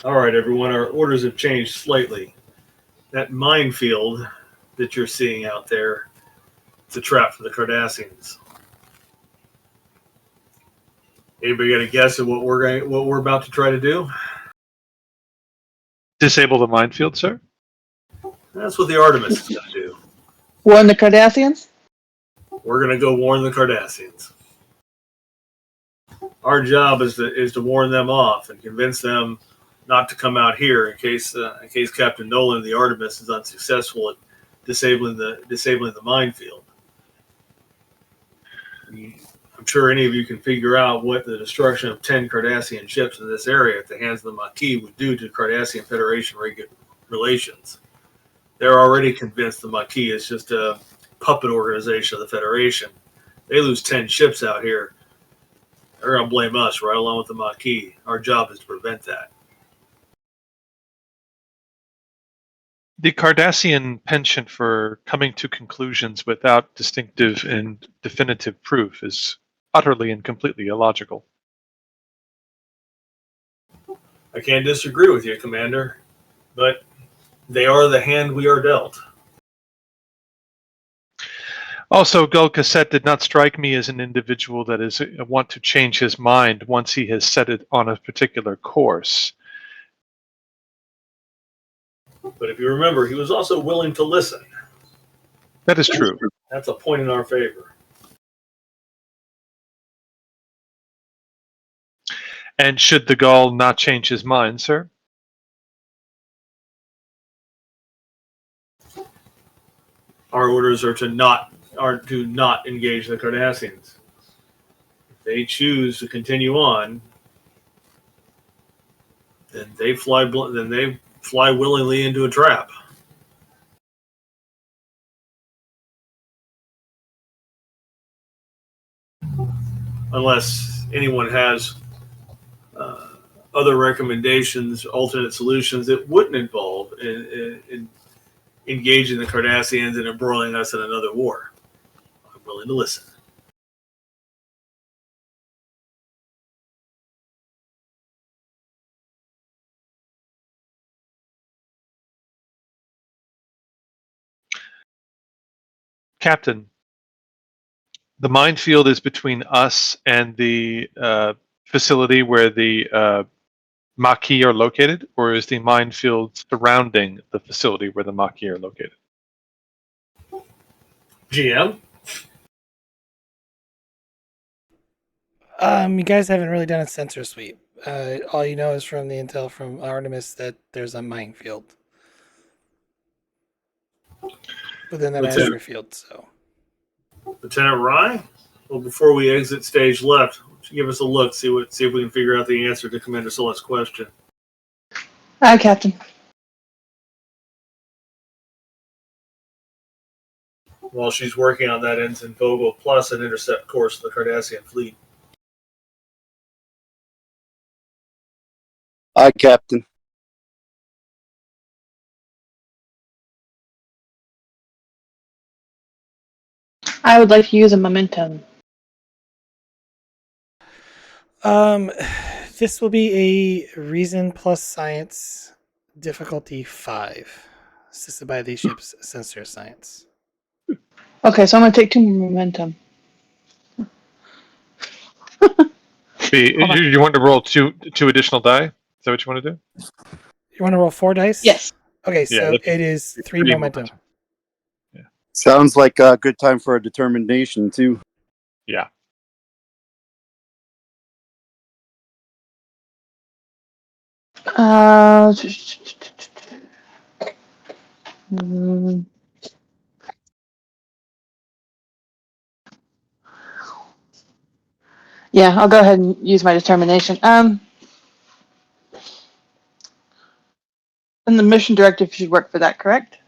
All right, everyone. Our orders have changed slightly. That minefield that you're seeing out there, it's a trap for the Cardassians. Anybody got a guess at what we're about to try to do? Disable the minefield, sir? That's what the Artemis is going to do. Warn the Cardassians? We're going to go warn the Cardassians. Our job is to warn them off and convince them not to come out here in case Captain Nolan of the Artemis is unsuccessful at disabling the minefield. I'm sure any of you can figure out what the destruction of 10 Cardassian ships in this area at the hands of the Maquis would do to Cardassian Federation relations. They're already convinced the Maquis is just a puppet organization of the Federation, They lose 10 ships out here. They're going to blame us right along with the Maquis. Our job is to prevent that. The Cardassian penchant for coming to conclusions without distinctive and definitive proof is utterly and completely illogical. I can't disagree with you, Commander, but they are the hand we are dealt. Also, Gul Cassette did not strike me as an individual that is want to change his mind once he has set it on a particular course. But if you remember, he was also willing to listen. That is true. That's a point in our favor. And should the Gul not change his mind, sir? Our orders are to not engage the Cardassians. If they choose to continue on, then they fly willingly into a trap. Unless anyone has other recommendations, alternate solutions that wouldn't involve in engaging the Cardassians and embroiling us in another war. I'm willing to listen. Captain, the minefield is between us and the facility where the Maquis are located, or is the minefield surrounding the facility where the Maquis are located? GM? You guys haven't really done a sensor sweep. All you know is from the intel from Artemis that there's a minefield within that Lieutenant- asteroid field. So, Lieutenant Rye? Well, before we exit stage left, give us a look, see if we can figure out the answer to Commander Solet's question. Aye, Captain. While she's working on that, Ensign Vogel plus an intercept course of the Cardassian Fleet. Aye, Captain. I would like to use a momentum. this will be a reason plus science difficulty 5, assisted by the ship's sensor science. Okay, so I'm going to take 2 momentum. You want to roll two additional die? Is that what you want to do? You want to roll 4 dice? Yes. Okay, so Yeah, it is 3 momentum. Sounds like a good time for a determination, too. Yeah. Mm, yeah, I'll go ahead and use my determination. And the mission directive should work for that, correct?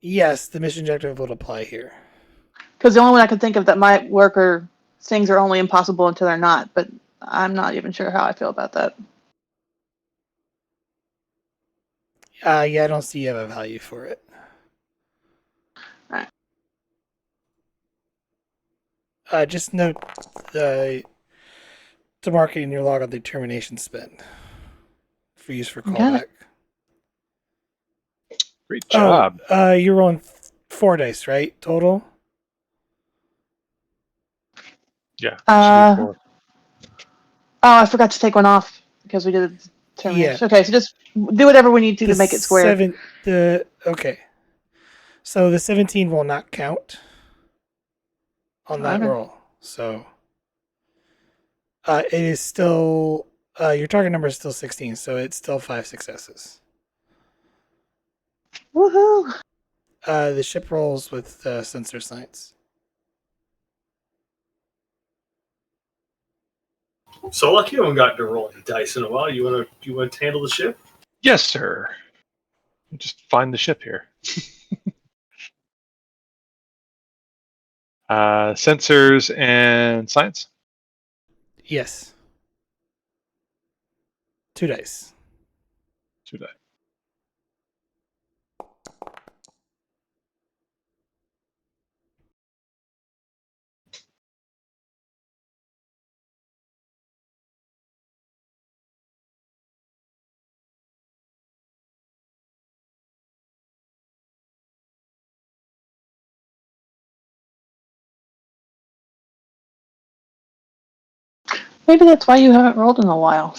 Yes, the mission objective would apply here. Because the only one I could think of that might work are things are only impossible until they're not, but I'm not even sure how I feel about that. Yeah, I don't see you have a value for it. Alright. Just note to mark it in your log on the termination spend for use for callback. Great job. You're rolling 4 dice, right? Total? Yeah. Oh, I forgot to take one off because we did the termination. Yeah. Okay, so just do whatever we need to make it square. Okay. So the 17 will not count on that Okay. roll. So it is still your target number is still 16, so it's still 5 successes. Woohoo! The ship rolls with sensor science. Solak, you haven't gotten to roll any dice in a while. You want to handle the ship? Yes, sir. Just find the ship here. Sensors and science. Yes. 2 dice. 2 die. Maybe that's why you haven't rolled in a while.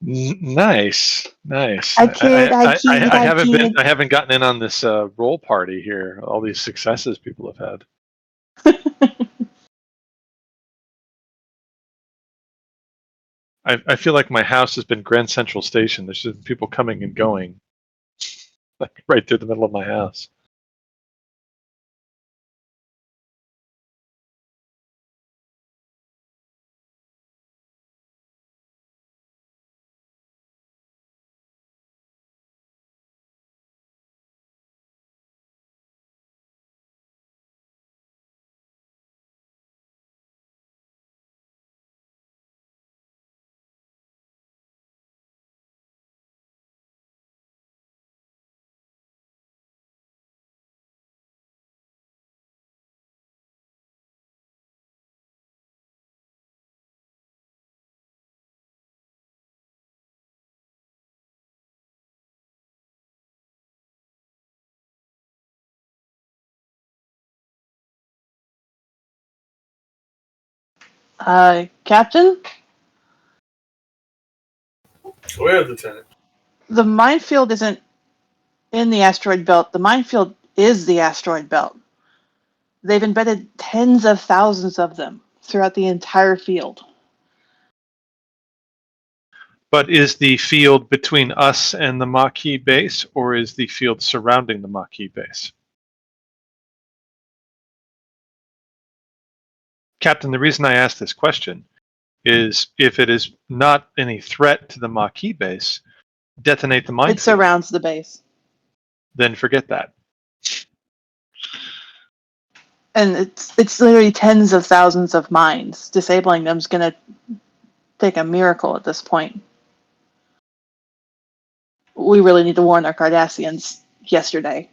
Nice. I kid. I haven't gotten in on this roll party here. All these successes people have had. I feel like my house has been Grand Central Station. There's just people coming and going, like right through the middle of my house. Captain, Go ahead, Lieutenant. the minefield isn't in the asteroid belt. The minefield is the asteroid belt. They've embedded tens of thousands of them throughout the entire field. But is the field between us and the Maquis base, or is the field surrounding the Maquis base? Captain, the reason I ask this question is if it is not any threat to the Maquis base, detonate the It minefield. surrounds the base. Then forget that. And it's literally tens of thousands of mines. Disabling them is going to take a miracle at this point. We really need to warn our Cardassians yesterday.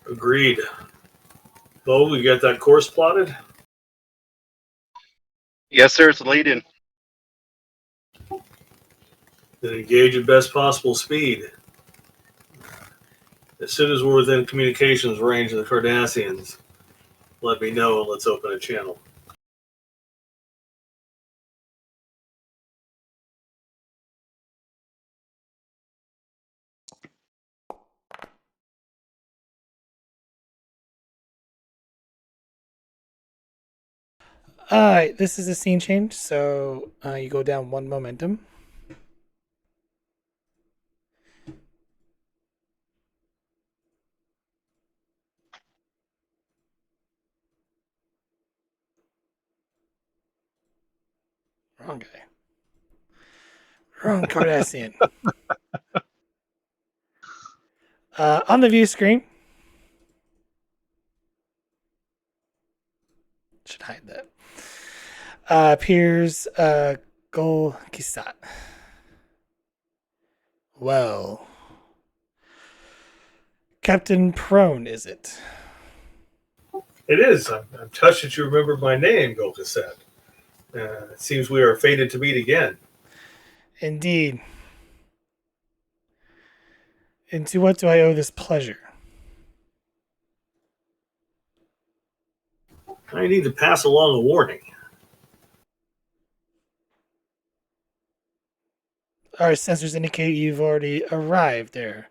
Agreed. Bo, we got that course plotted? Yes, sir. It's a lead in. Then engage at best possible speed. As soon as we're within communications range of the Cardassians, let me know and let's open a channel. All right, this is a scene change, so you go down 1 momentum. Wrong guy. Wrong Cardassian. On the view screen, should hide that. Appears Gol Kisat. Well, Captain Prone, is it? It is. I'm touched that you remembered my name, Golkasset. It seems we are fated to meet again. Indeed. And to what do I owe this pleasure? I need to pass along a warning. Our sensors indicate you've already arrived there.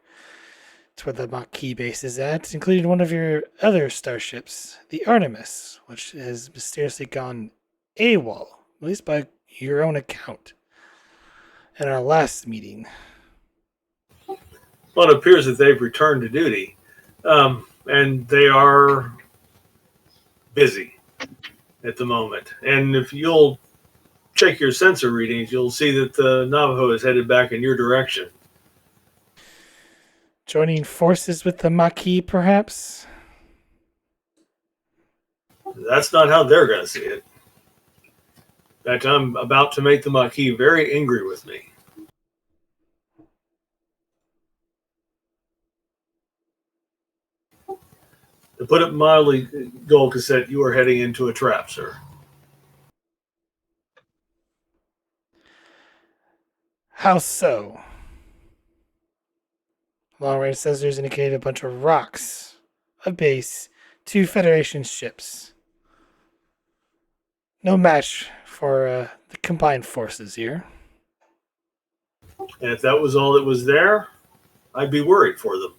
It's where the Maquis base is at, including one of your other starships, the Artemis, which has mysteriously gone AWOL, at least by your own account, in our last meeting. Well, it appears that they've returned to duty, and they are busy at the moment. And if you'll check your sensor readings, you'll see that the Navajo is headed back in your direction. Joining forces with the Maquis, perhaps? That's not how they're going to see it. In fact, I'm about to make the Maquis very angry with me. To put it mildly, Gold Cassette, you are heading into a trap, sir. How so? Long range sensors indicate a bunch of rocks, a base, 2 Federation ships. No match for the combined forces here. And if that was all that was there, I'd be worried for them.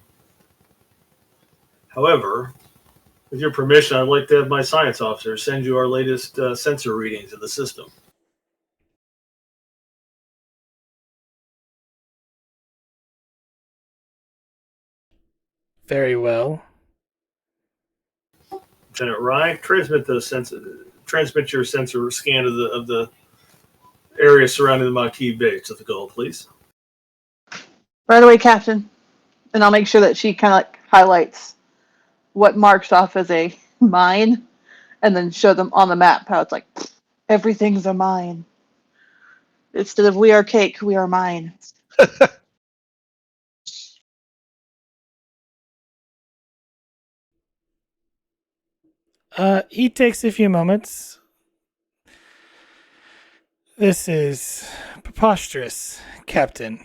However, with your permission, I'd like to have my science officer send you our latest sensor readings of the system. Very well. Lieutenant Rye, transmit your sensor scan of the area surrounding the Maquis base to the goal, please. Right away, Captain. And I'll make sure that she kind of like highlights what marks off as a mine, and then show them on the map how it's like everything's a mine. Instead of we are cake, we are mine. He takes a few moments. This is preposterous, Captain.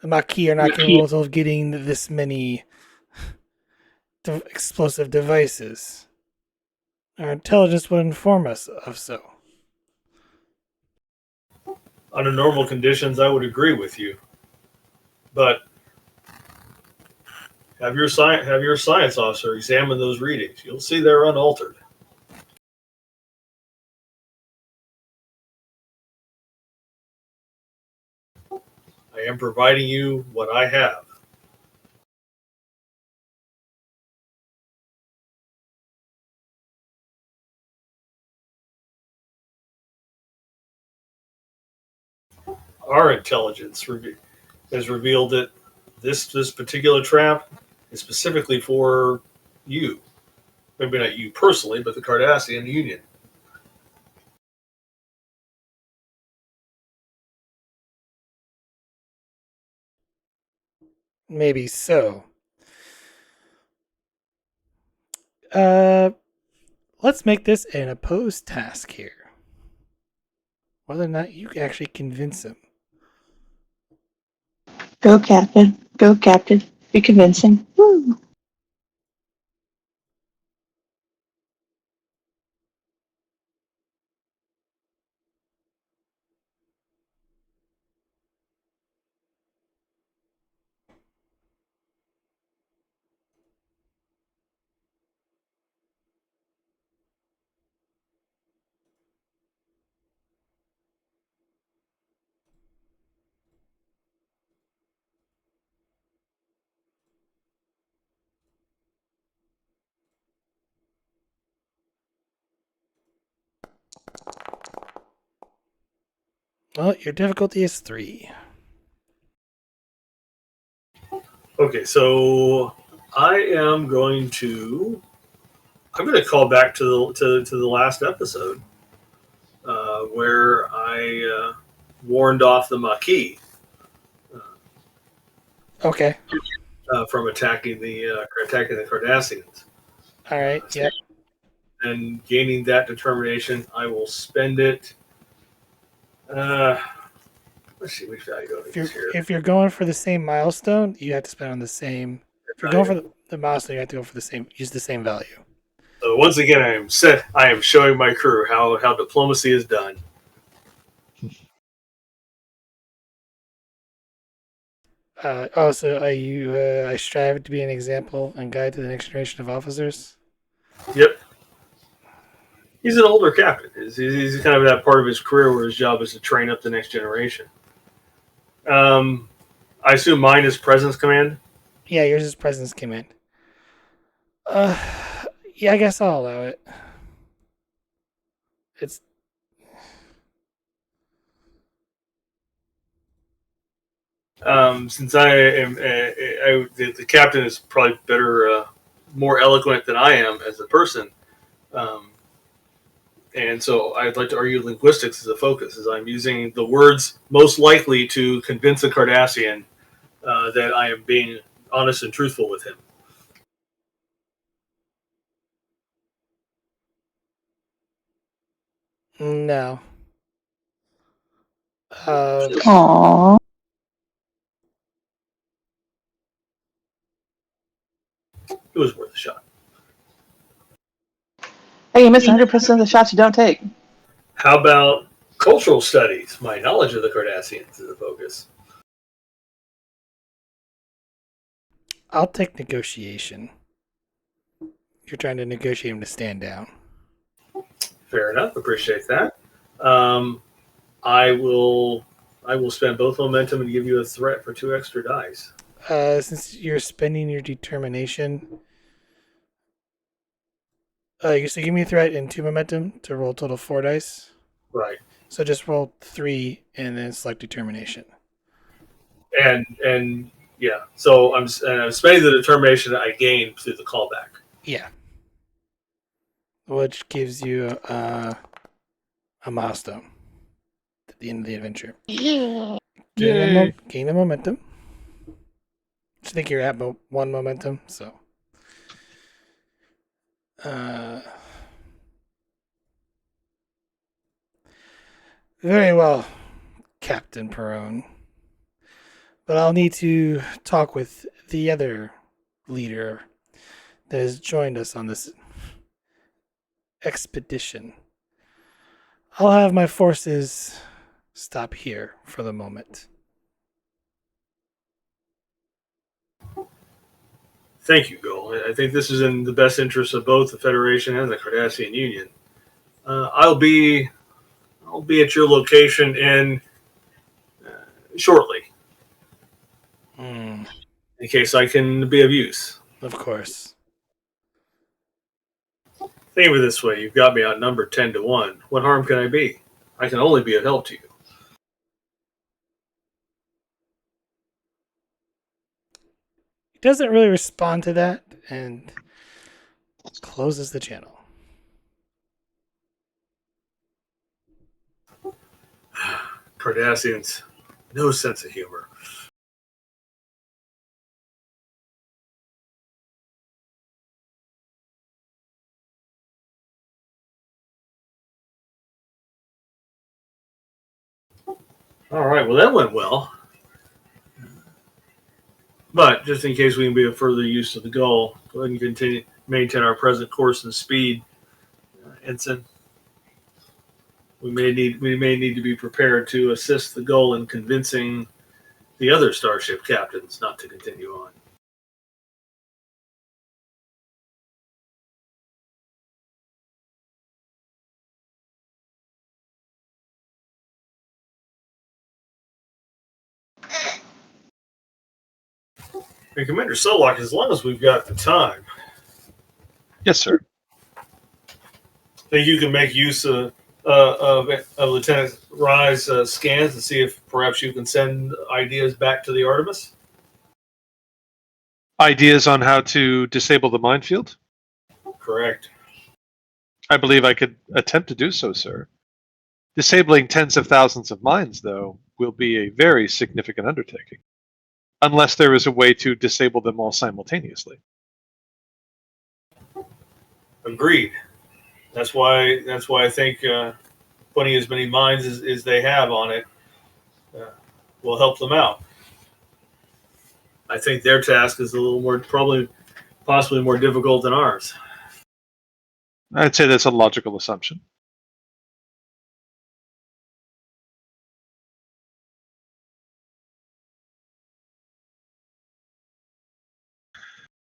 The Maquis are not capable of getting this many explosive devices. Our intelligence would inform us of so. Under normal conditions, I would agree with you, but have your science officer examine those readings. You'll see they're unaltered. I am providing you what I have. Our intelligence has revealed that this particular trap is specifically for you. Maybe not you personally, but the Cardassian Union. Maybe so. Uh, let's make this an opposed task here. Whether or not you actually convince him. Go, Captain. Go, Captain. Be convincing. Woo. Well, your difficulty is 3. Okay, so I'm going to call back to the last episode where I warned off the Maquis Okay. from attacking the Cardassians. All right. Yep. And gaining that determination, I will spend it. Let's see which value here. If you're going for the same milestone, you have to spend on the same. If you're going for the milestone, you have to go for the same. Use the same value. So once again, I am showing my crew how diplomacy is done. So are you? I strive to be an example and guide to the next generation of officers. Yep. He's an older captain. He's kind of that part of his career where his job is to train up the next generation. I assume mine is presence command. Yeah, yours is presence command. Yeah, I guess I'll allow it. It's Since I am, the captain is probably better, more eloquent than I am as a person, um, and so I'd like to argue linguistics is a focus, as I'm using the words most likely to convince a Cardassian that I am being honest and truthful with him. No. Uh, Aww. It was worth a shot. Hey, you miss 100% of the shots you don't take. How about cultural studies? My knowledge of the Cardassians is a focus. I'll take negotiation. You're trying to negotiate him to stand down. Fair enough. Appreciate that. Um, I will. I will spend both momentum and give you a threat for 2 extra dice. Since you're spending your determination, so give me a threat and 2 momentum to roll total 4 dice. Right. So just roll 3 and then select determination. And yeah. So I'm spending the determination that I gained through the callback. Yeah. Which gives you a milestone at the end of the adventure. Yeah. Gain a momentum. I think you're at 1 momentum, so. Uh, very well, Captain Perone. But I'll need to talk with the other leader that has joined us on this expedition. I'll have my forces stop here for the moment. Thank you, Goal. I think this is in the best interest of both the Federation and the Cardassian Union. I'll be at your location in shortly, Hmm, in case I can be of use. of course. Think of it this way: you've got me outnumbered 10 to 1. What harm can I be? I can only be of help to you. He doesn't really respond to that and closes the channel. Cardassians, no sense of humor. All right, well that went well. But just in case we can be of further use to the goal, go ahead and continue maintain our present course and speed, Ensign. We may need to be prepared to assist the goal in convincing the other starship captains not to continue on. And Commander Solak, as long as we've got the time, Yes, sir. think you can make use of Lieutenant Rye's scans and see if perhaps you can send ideas back to the Artemis? Ideas on how to disable the minefield? Correct. I believe I could attempt to do so, sir. Disabling tens of thousands of mines, though, will be a very significant undertaking, unless there is a way to disable them all simultaneously. Agreed. That's why I think putting as many mines as they have on it uh, will help them out. I think their task is a little more, probably, possibly more difficult than ours. I'd say that's a logical assumption.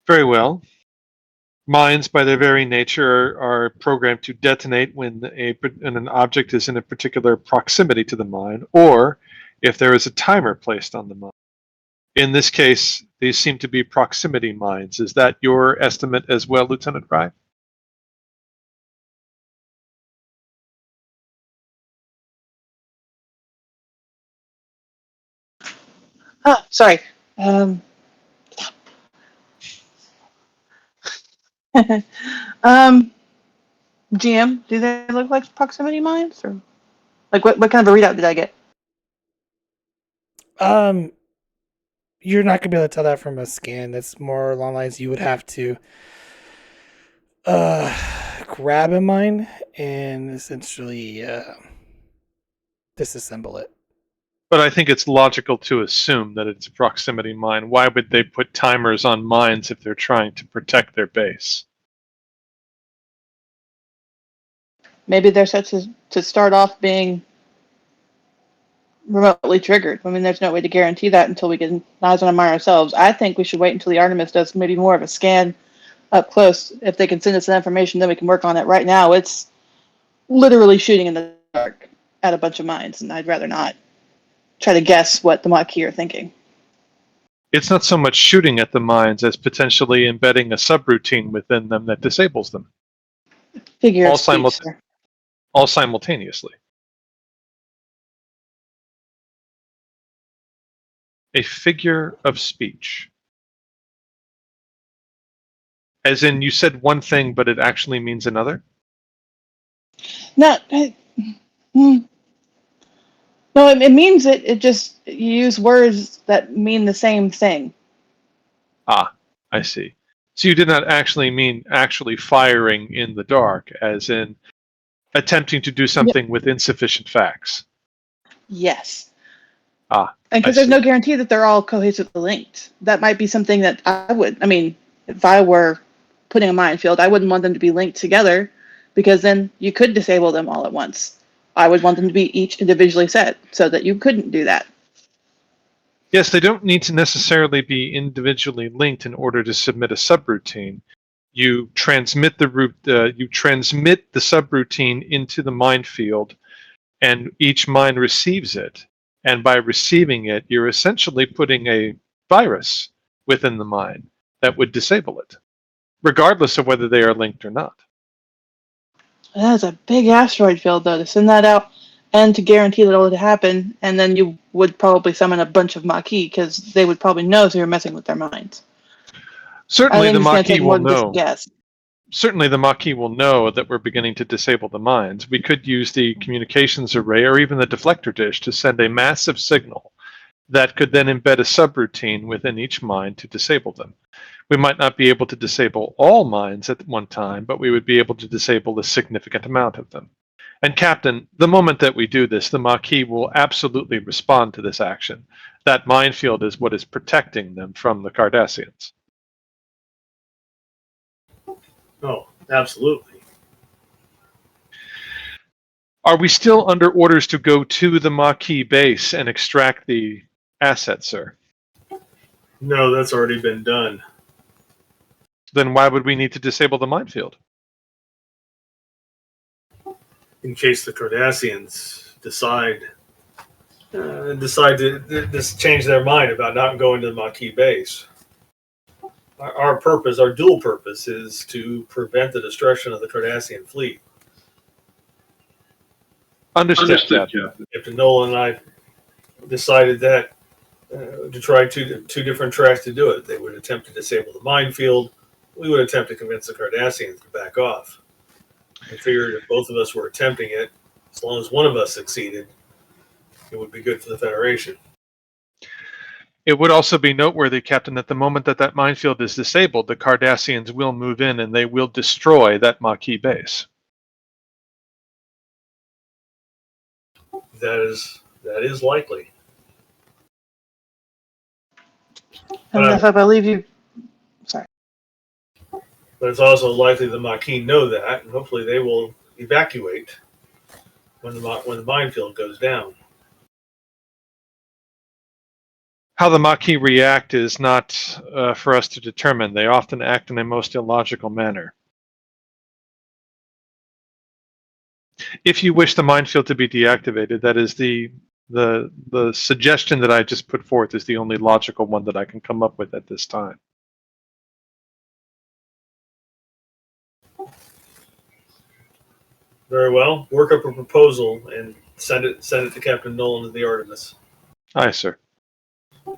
Very well. Mines, by their very nature, are programmed to detonate when an object is in a particular proximity to the mine, or if there is a timer placed on the mine. In this case, these seem to be proximity mines. Is that your estimate as well, Lieutenant Fry? Sorry. Um, GM, do they look like proximity mines, or like what kind of a readout did I get? Um, you're not gonna be able to tell that from a scan. That's more along the lines you would have to grab a mine and essentially disassemble it. But I think it's logical to assume that it's a proximity mine. Why would they put timers on mines if they're trying to protect their base? Maybe they're set to start off being remotely triggered. I mean, there's no way to guarantee that until we get eyes on a mine ourselves. I think we should wait until the Artemis does maybe more of a scan up close. If they can send us that information, then we can work on it. Right now, it's literally shooting in the dark at a bunch of mines, and I'd rather not try to guess what the Maquis are thinking. It's not so much shooting at the mines as potentially embedding a subroutine within them that disables them, Figure all, of speech, sir. all simultaneously. A figure of speech. As in, you said one thing, but it actually means another? No, no, it means it just you use words that mean the same thing. Ah, I see. So you did not actually mean actually firing in the dark, as in attempting to do something with insufficient facts. Yes. Ah, And I because there's see. no guarantee that they're all cohesively linked. That might be something that I mean, if I were putting a minefield, I wouldn't want them to be linked together because then you could disable them all at once. I would want them to be each individually set so that you couldn't do that. Yes, they don't need to necessarily be individually linked in order to submit a subroutine. You transmit the subroutine into the minefield, and each mine receives it. And by receiving it, you're essentially putting a virus within the mine that would disable it, regardless of whether they are linked or not. That is a big asteroid field, though, to send that out and to guarantee that it would happen. And then you would probably summon a bunch of Maquis because they would probably know if you were messing with their minds. I Certainly, think the it's going to Maquis take more will than just a know. guess. Certainly, the Maquis will know that we're beginning to disable the mines. We could use the communications array or even the deflector dish to send a massive signal that could then embed a subroutine within each mine to disable them. We might not be able to disable all mines at one time, but we would be able to disable a significant amount of them. And Captain, the moment that we do this, the Maquis will absolutely respond to this action. That minefield is what is protecting them from the Cardassians. Oh, absolutely. Are we still under orders to go to the Maquis base and extract the assets, sir? No, that's already been done. Then why would we need to disable the minefield? In case the Cardassians decide to change their mind about not going to the Maquis base. Our purpose, our dual purpose, is to prevent the destruction of the Cardassian fleet. Understood, Captain. Captain Nolan and I decided that to try two different tracks to do it. They would attempt to disable the minefield. We would attempt to convince the Cardassians to back off. I figured if both of us were attempting it, as long as one of us succeeded, it would be good for the Federation. It would also be noteworthy, Captain, that the moment that that minefield is disabled, the Cardassians will move in and they will destroy that Maquis base. That is likely. And if I believe you, sorry. But it's also likely the Maquis know that, and hopefully they will evacuate when the minefield goes down. How the Maquis react is not for us to determine. They often act in a most illogical manner. If you wish the minefield to be deactivated, that is the suggestion that I just put forth is the only logical one that I can come up with at this time. Very well. Work up a proposal and send it to Captain Nolan of the Artemis. Aye, sir.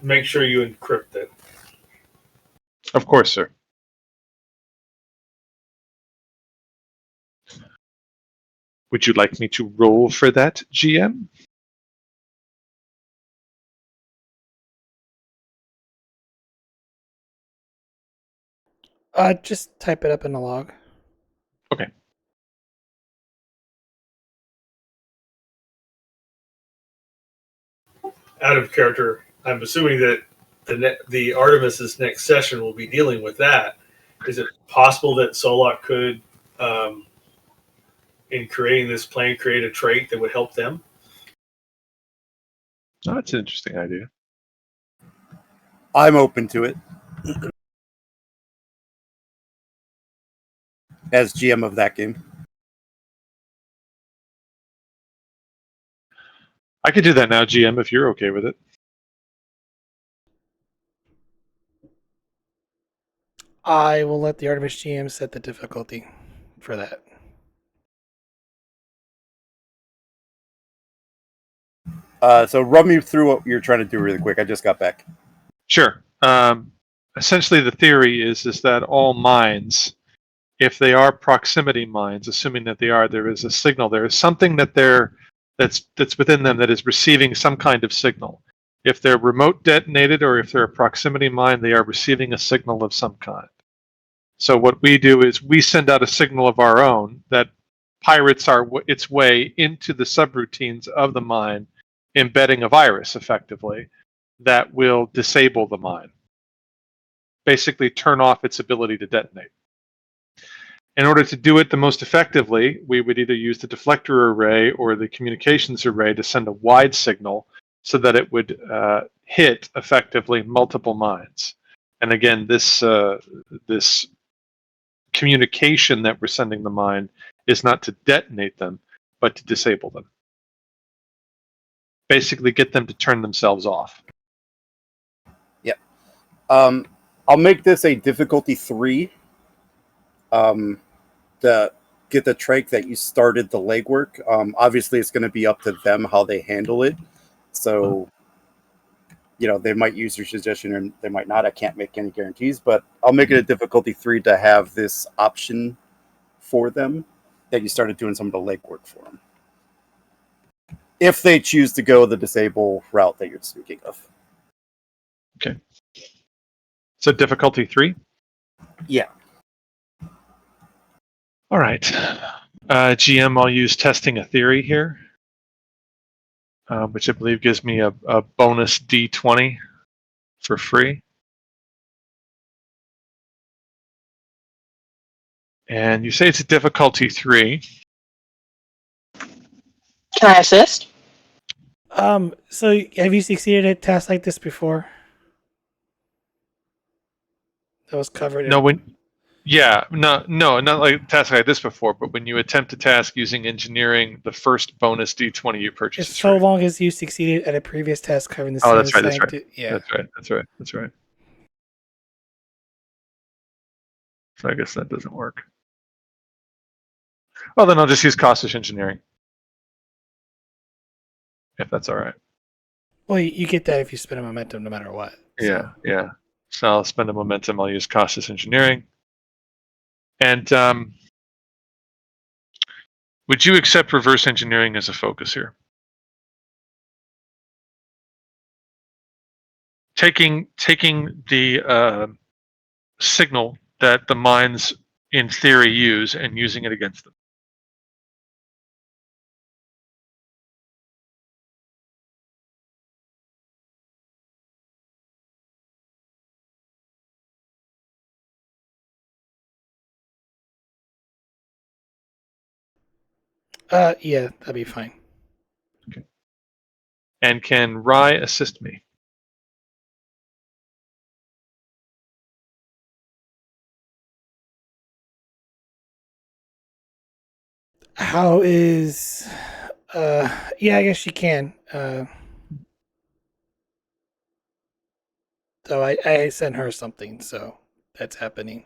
make sure you encrypt it. Of course, sir. Would you like me to roll for that, GM? Just type it up in the log. Okay. Out of character, I'm assuming that the Artemis's next session will be dealing with that. Is it possible that Solok could, in creating this plane, create a trait that would help them? Oh, that's an interesting idea. I'm open to it. As GM of that game. I could do that now, GM, if you're okay with it. I will let the Artemis GM set the difficulty for that. So run me through what you're trying to do really quick. I just got back. Sure. Essentially, the theory is that all mines, if they are proximity mines, assuming that they are, there is a signal. There is something that's within them that is receiving some kind of signal. If they're remote detonated or if they're a proximity mine, they are receiving a signal of some kind. So what we do is we send out a signal of our own that pirates its way into the subroutines of the mine, embedding a virus effectively that will disable the mine. Basically turn off its ability to detonate. In order to do it the most effectively, we would either use the deflector array or the communications array to send a wide signal so that it would hit effectively multiple mines. And again, this communication that we're sending the mine is not to detonate them, but to disable them. Basically get them to turn themselves off. Yep. I'll make this a difficulty 3. To get the trait that you started the legwork. Obviously, it's going to be up to them how they handle it. So, they might use your suggestion or they might not. I can't make any guarantees, but I'll make it a difficulty 3 to have this option for them that you started doing some of the legwork for them. If they choose to go the disable route that you're speaking of. Okay. So difficulty 3? Yeah. All right. GM, I'll use testing a theory here, which I believe gives me a bonus D20 for free. And you say it's a difficulty 3. Can I assist? So have you succeeded at tasks like this before? That was covered in... No, not like tasks like this before, but when you attempt a task using engineering, the first bonus D20 you purchase It's is so free. long as you succeeded at a previous task covering the same Oh, that's right. yeah. That's right. So I guess that doesn't work. Well, then I'll just use Cardassian engineering, if that's all right. Well, you get that if you spend a momentum no matter what. So. Yeah. So I'll spend a momentum. I'll use Cardassian engineering. And would you accept reverse engineering as a focus here? Taking the signal that the mines in theory use and using it against them. Yeah, that'd be fine. Okay. And can Rye assist me? How is... yeah, I guess she can. So I sent her something, so that's happening.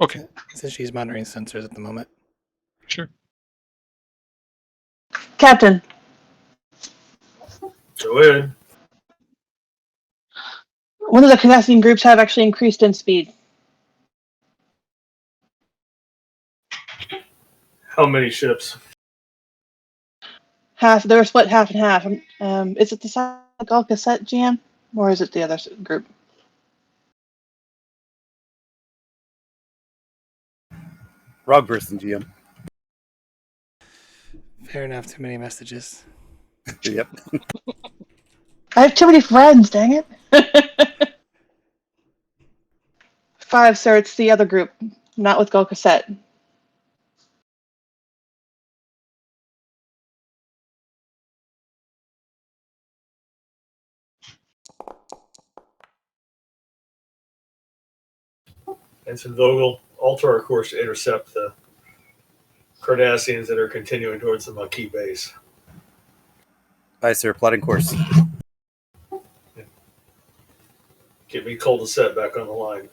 Okay. Since she's monitoring sensors at the moment. Sure. Captain, Go ahead. One of the Cardassian groups have actually increased in speed. How many ships? Half. They're split half and half. Is it the Psychical Cassette GM, or is it the other group? Rob Grissom, GM. Fair enough. Too many messages. Yep. I have too many friends. Dang it. 5, sir. It's the other group, not with Gul Cassette. Ensign Vogel, alter our course to intercept the Cardassians that are continuing towards the Maquis base. Aye, sir. Plotting course. Get me cul-de-sac back on the line.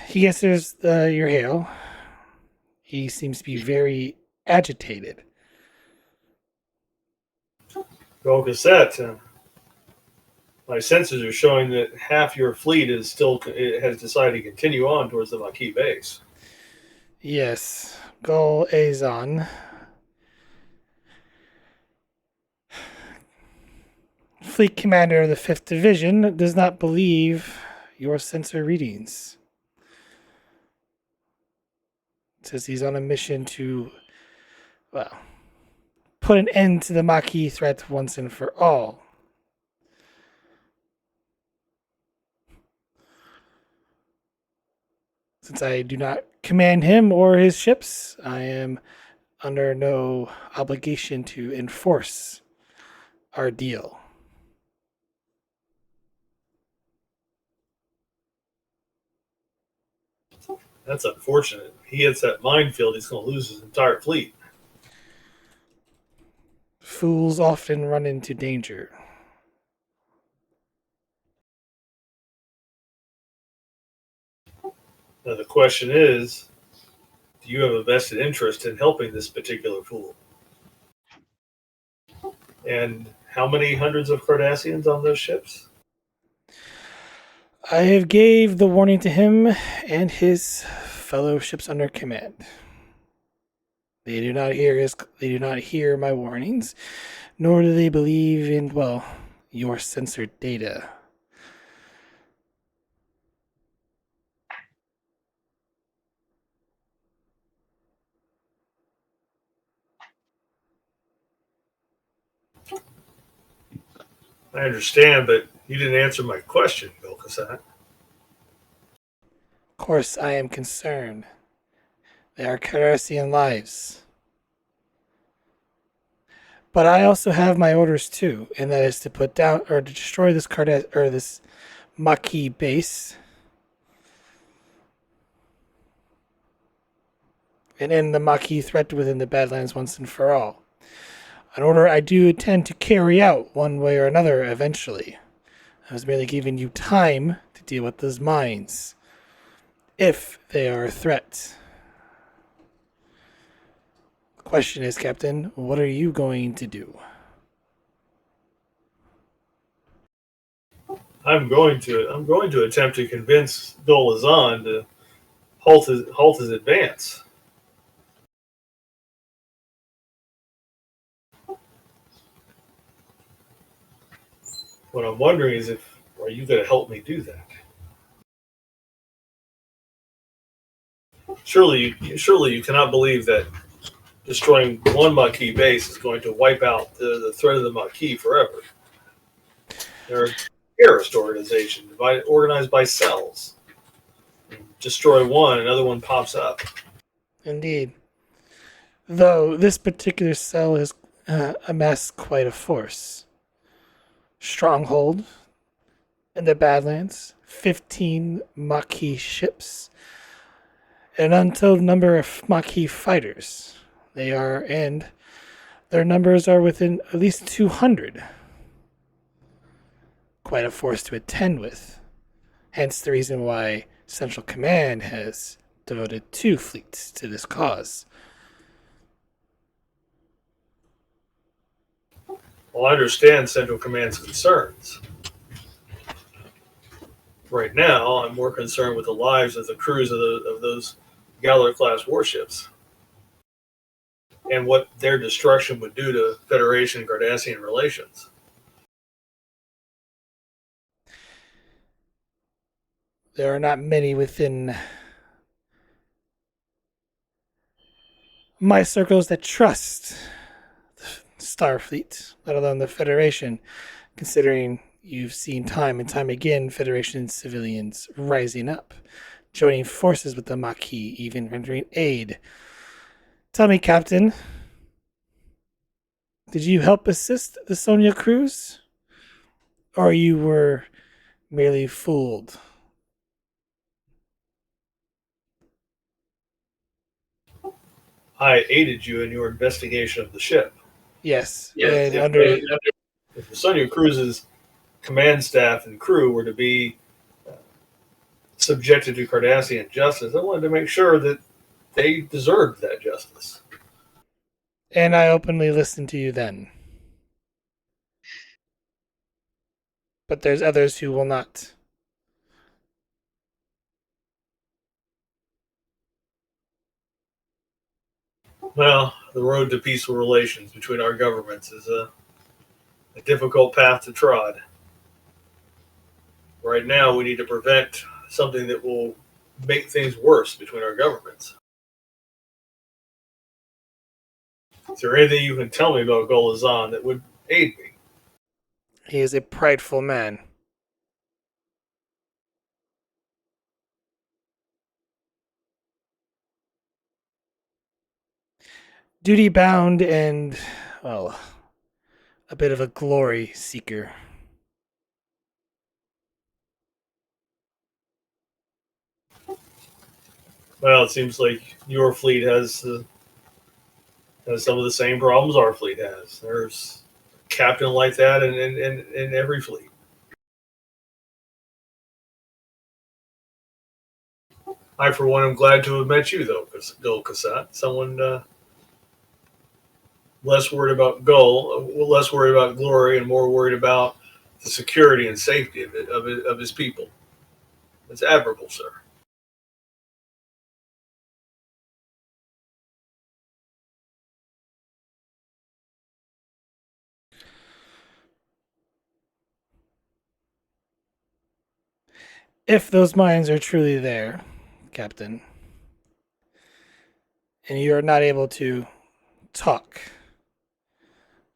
He answers your hail. He seems to be very agitated. Go cassette. My sensors are showing that half your fleet is still has decided to continue on towards the Maquis base. Yes, Gul Azon. Fleet commander of the 5th Division does not believe your sensor readings. Says he's on a mission to, well, put an end to the Maquis threat once and for all. Since I do not command him or his ships, I am under no obligation to enforce our deal. That's unfortunate. He hits that minefield, he's going to lose his entire fleet. Fools often run into danger. Now the question is, do you have a vested interest in helping this particular fool? And how many hundreds of Cardassians on those ships? I have gave the warning to him and his fellow ships under command. They do not hear my warnings, nor do they believe in, well, your censored data. I understand, but you didn't answer my question, Bilkasat. Of course, I am concerned. They are Cardassian lives. But I also have my orders too, and that is to put down or to destroy this this Maquis base, and end the Maquis threat within the Badlands once and for all. An order I do intend to carry out one way or another eventually. I was merely giving you time to deal with those mines, if they are a threat. The question is, Captain, what are you going to do? I'm going to attempt to convince Dolazan to halt his advance. What I'm wondering is, are you going to help me do that? Surely you cannot believe that destroying one Maquis base is going to wipe out the threat of the Maquis forever. They're a terrorist organization organized by cells. Destroy one, another one pops up. Indeed. Though this particular cell has amassed quite a force. Stronghold in the Badlands, 15 Maquis ships, an untold number of Maquis fighters. And their numbers are within at least 200. quite a force to attend with. Hence the reason why Central Command has devoted 2 fleets to this cause. Well, I understand Central Command's concerns. Right now, I'm more concerned with the lives of the crews of those Galler-class warships and what their destruction would do to Federation and Cardassian relations. There are not many within my circles that trust Starfleet, let alone the Federation, considering you've seen time and time again Federation civilians rising up, joining forces with the Maquis, even rendering aid. Tell me, Captain, did you help assist the Sonia crews? Or you were merely fooled? I aided you in your investigation of the ship. Yes. Yes. And under If the Sonia Cruz's command staff and crew were to be subjected to Cardassian justice, I wanted to make sure that they deserved that justice. and I openly listened to you then. But there's others who will not. Well, the road to peaceful relations between our governments is a difficult path to trod. Right now, we need to prevent something that will make things worse between our governments. Is there anything you can tell me about Golazan that would aid me? He is a prideful man. Duty bound and, well, a bit of a glory seeker. Well, it seems like your fleet has some of the same problems our fleet has. There's a captain like that in every fleet. I, for one, am glad to have met you, though, Gul Kassat. Someone less worried about less worried about glory, and more worried about the security and safety of his people. It's admirable, sir. If those mines are truly there, Captain, and you are not able to talk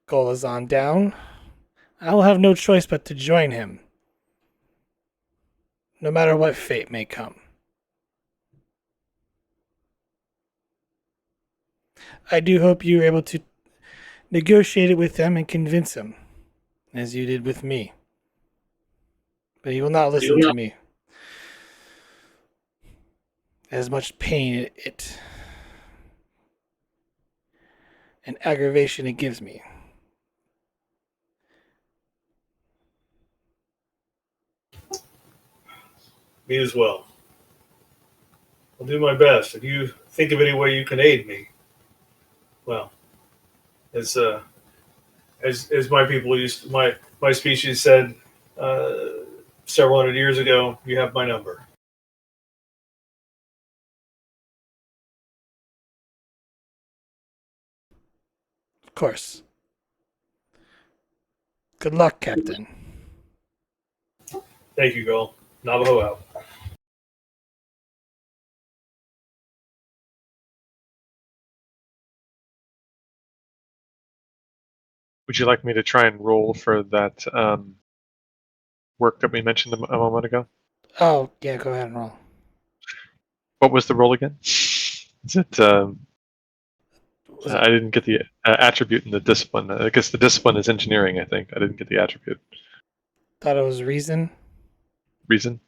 Golazan down, I will have no choice but to join him, no matter what fate may come. I do hope you are able to negotiate it with them and convince him, as you did with me. But he will not listen to me. As much pain it and aggravation it gives me. Me as well. I'll do my best. If you think of any way you can aid me, well, as my people used, my species said several hundred years ago, you have my number. Of course. Good luck, Captain. Thank you, Gul. Navajo out. Would you like me to try and roll for that work that we mentioned a moment ago? Oh, yeah, go ahead and roll. What was the roll again? Is it? I didn't get the attribute in the discipline. I guess the discipline is engineering. I think I didn't get the attribute. Thought it was reason. Reason.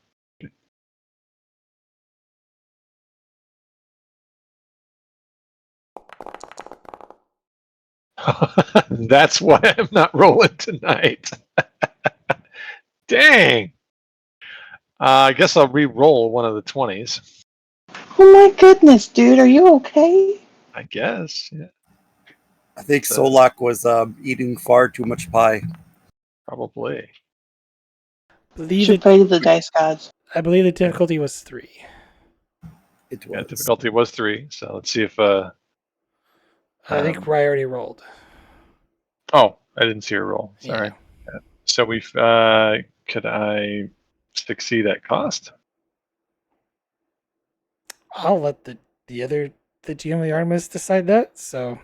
That's why I'm not rolling tonight. Dang! I guess I'll re-roll one of the 20s. Oh my goodness, dude, are you okay? I guess. Yeah, I think So- Solak was eating far too much pie. probably. Believe Should it. pray to the dice gods. I believe the difficulty was 3. It Yeah, was. difficulty was 3. So let's see if. I think Um, Rye already rolled. Oh, I didn't see a roll. Sorry. Yeah. Yeah. So we've. Could I succeed at cost? I'll let the GM of the Artemis decide that. So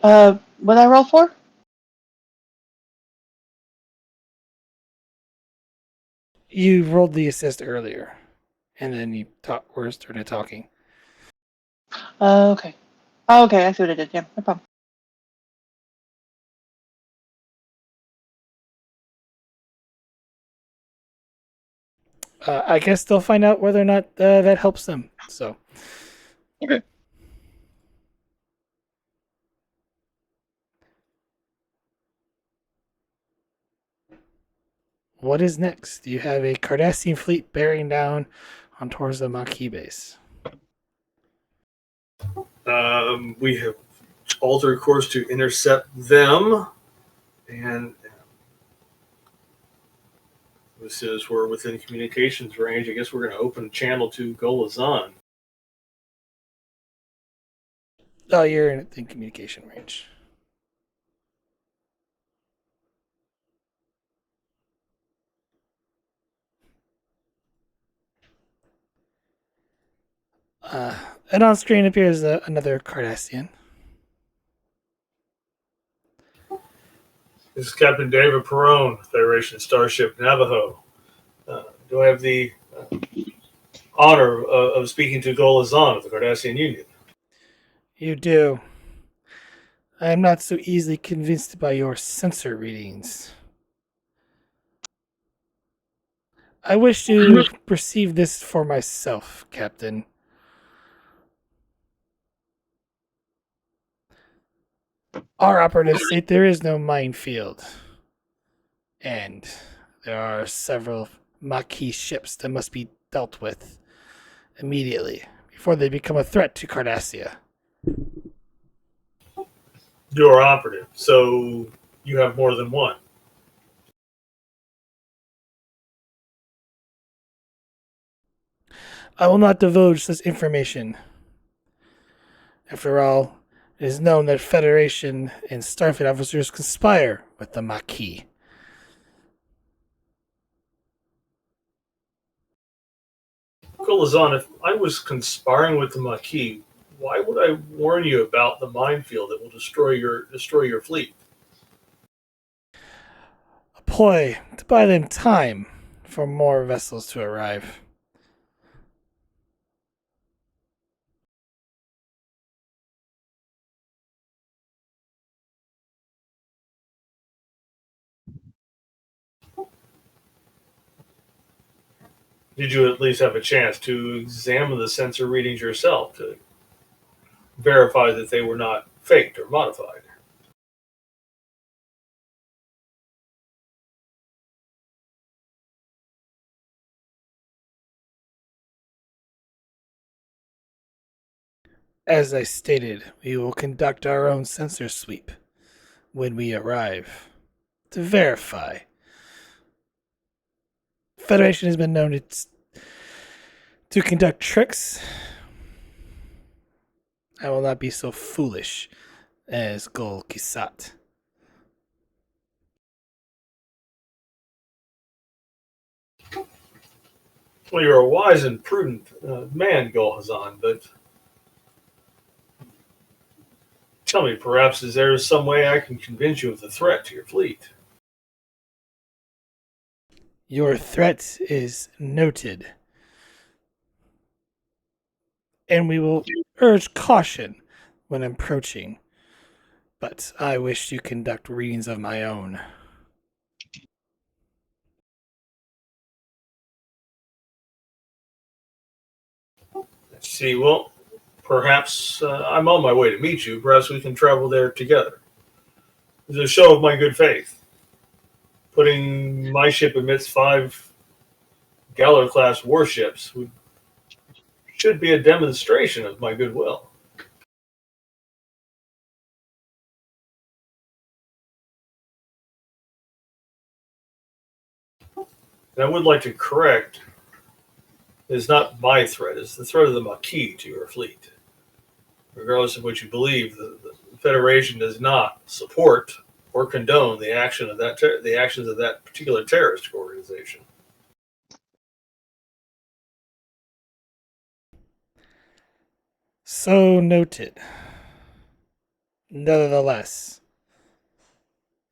What I roll for? you rolled the assist earlier, and then you started talking. Okay. Oh, okay, I see what I did. Yeah, no problem. I guess they'll find out whether or not that helps them. So Okay. what is next? You have a Cardassian fleet bearing down on towards the Maquis base. We have altered course to intercept them, and this is we're within communications range. I guess we're going to open channel to Golazan. Oh, you're in communication range. And on screen appears another Cardassian. This is Captain David Perone, Federation Starship Navajo. Do I have the honor of speaking to Golazan of the Cardassian Union? You do. I am not so easily convinced by your sensor readings. I wish to perceive this for myself, Captain. Our operatives state there is no minefield, and there are several Maquis ships that must be dealt with immediately before they become a threat to Cardassia. You're operative, so you have more than one. I will not divulge this information. After all, it is known that Federation and Starfleet officers conspire with the Maquis. Golazan, if I was conspiring with the Maquis, why would I warn you about the minefield that will destroy your fleet? A ploy to buy them time for more vessels to arrive. Did you at least have a chance to examine the sensor readings yourself to verify that they were not faked or modified? As I stated, we will conduct our own sensor sweep when we arrive to verify. Federation has been known to conduct tricks. I will not be so foolish as Gul Kisat. Well, you're a wise and prudent man, Golazan, but tell me, perhaps, is there some way I can convince you of the threat to your fleet? Your threat is noted, and we will urge caution when approaching. But I wish to conduct readings of my own. See, well, perhaps I'm on my way to meet you. Perhaps we can travel there together. It's a show of my good faith. putting my ship amidst 5 Galler-class warships should be a demonstration of my goodwill. And I would like to correct, it's not my threat, it's the threat of the Maquis to your fleet. Regardless of what you believe, the Federation does not support or condone the actions of that particular terrorist organization. So noted. Nevertheless,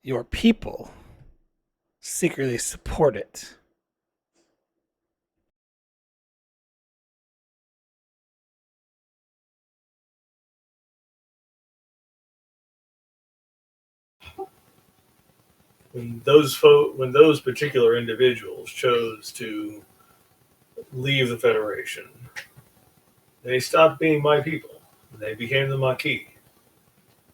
your people secretly support it. When those particular individuals chose to leave the Federation, they stopped being my people. They became the Maquis.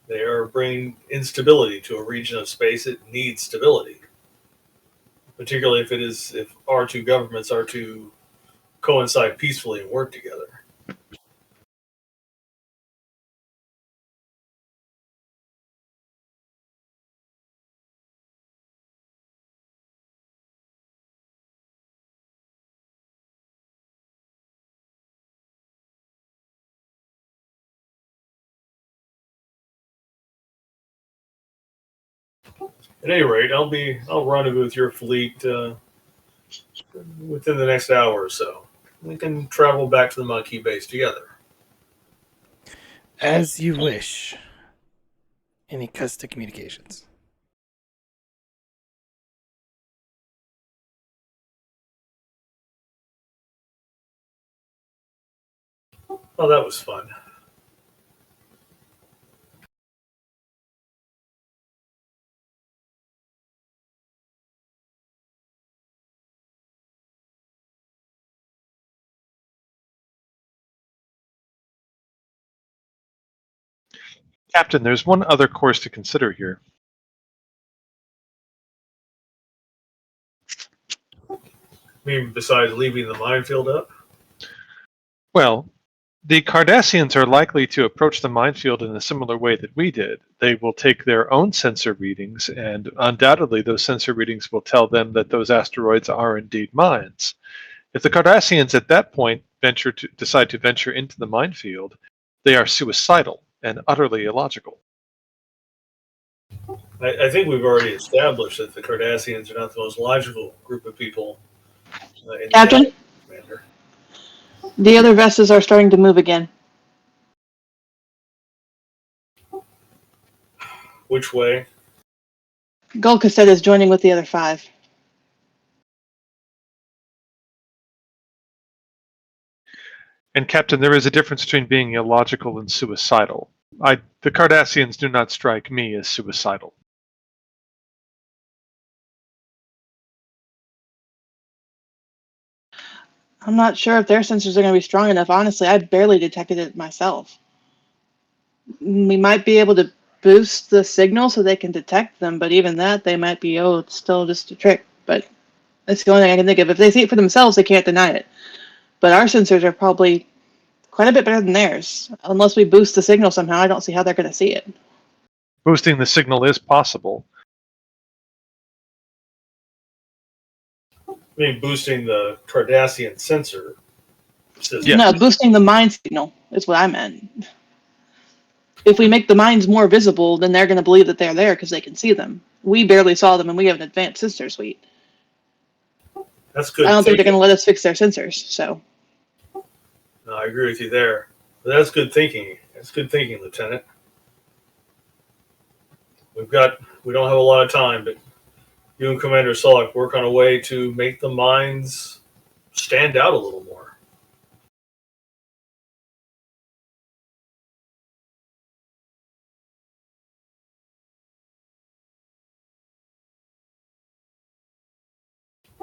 They are bringing instability to a region of space that needs stability, particularly if our two governments are to coincide peacefully and work together. At any rate, I'll rendezvous with your fleet within the next hour or so. We can travel back to the Maquis base together. As you wish. Any custom communications? Oh, that was fun. Captain, there's one other course to consider here. I mean, besides leaving the minefield up? Well, the Cardassians are likely to approach the minefield in a similar way that we did. They will take their own sensor readings, and undoubtedly those sensor readings will tell them that those asteroids are indeed mines. If the Cardassians at that point decide to venture into the minefield, they are suicidal and utterly illogical. I think we've already established that the Cardassians are not the most logical group of people in the Captain, Commander. the other vessels are starting to move again. Which way? Gul Cassette is joining with the other 5. And Captain, there is a difference between being illogical and suicidal. The Cardassians do not strike me as suicidal. I'm not sure if their sensors are going to be strong enough. Honestly, I barely detected it myself. We might be able to boost the signal so they can detect them, but even that, they might be, it's still just a trick. But that's the only thing I can think of. If they see it for themselves, they can't deny it. But our sensors are probably quite a bit better than theirs. Unless we boost the signal somehow, I don't see how they're going to see it. Boosting the signal is possible. I mean, boosting the Cardassian sensor system. Yeah. No, boosting the mind signal is what I meant. If we make the mines more visible, then they're going to believe that they're there because they can see them. We barely saw them, and we have an advanced sensor suite. That's good. I don't think they're thinking. going to let us fix their sensors. So No, I agree with you there. But that's good thinking. That's good thinking, Lieutenant. We don't have a lot of time, but you and Commander Sulek work on a way to make the mines stand out a little more.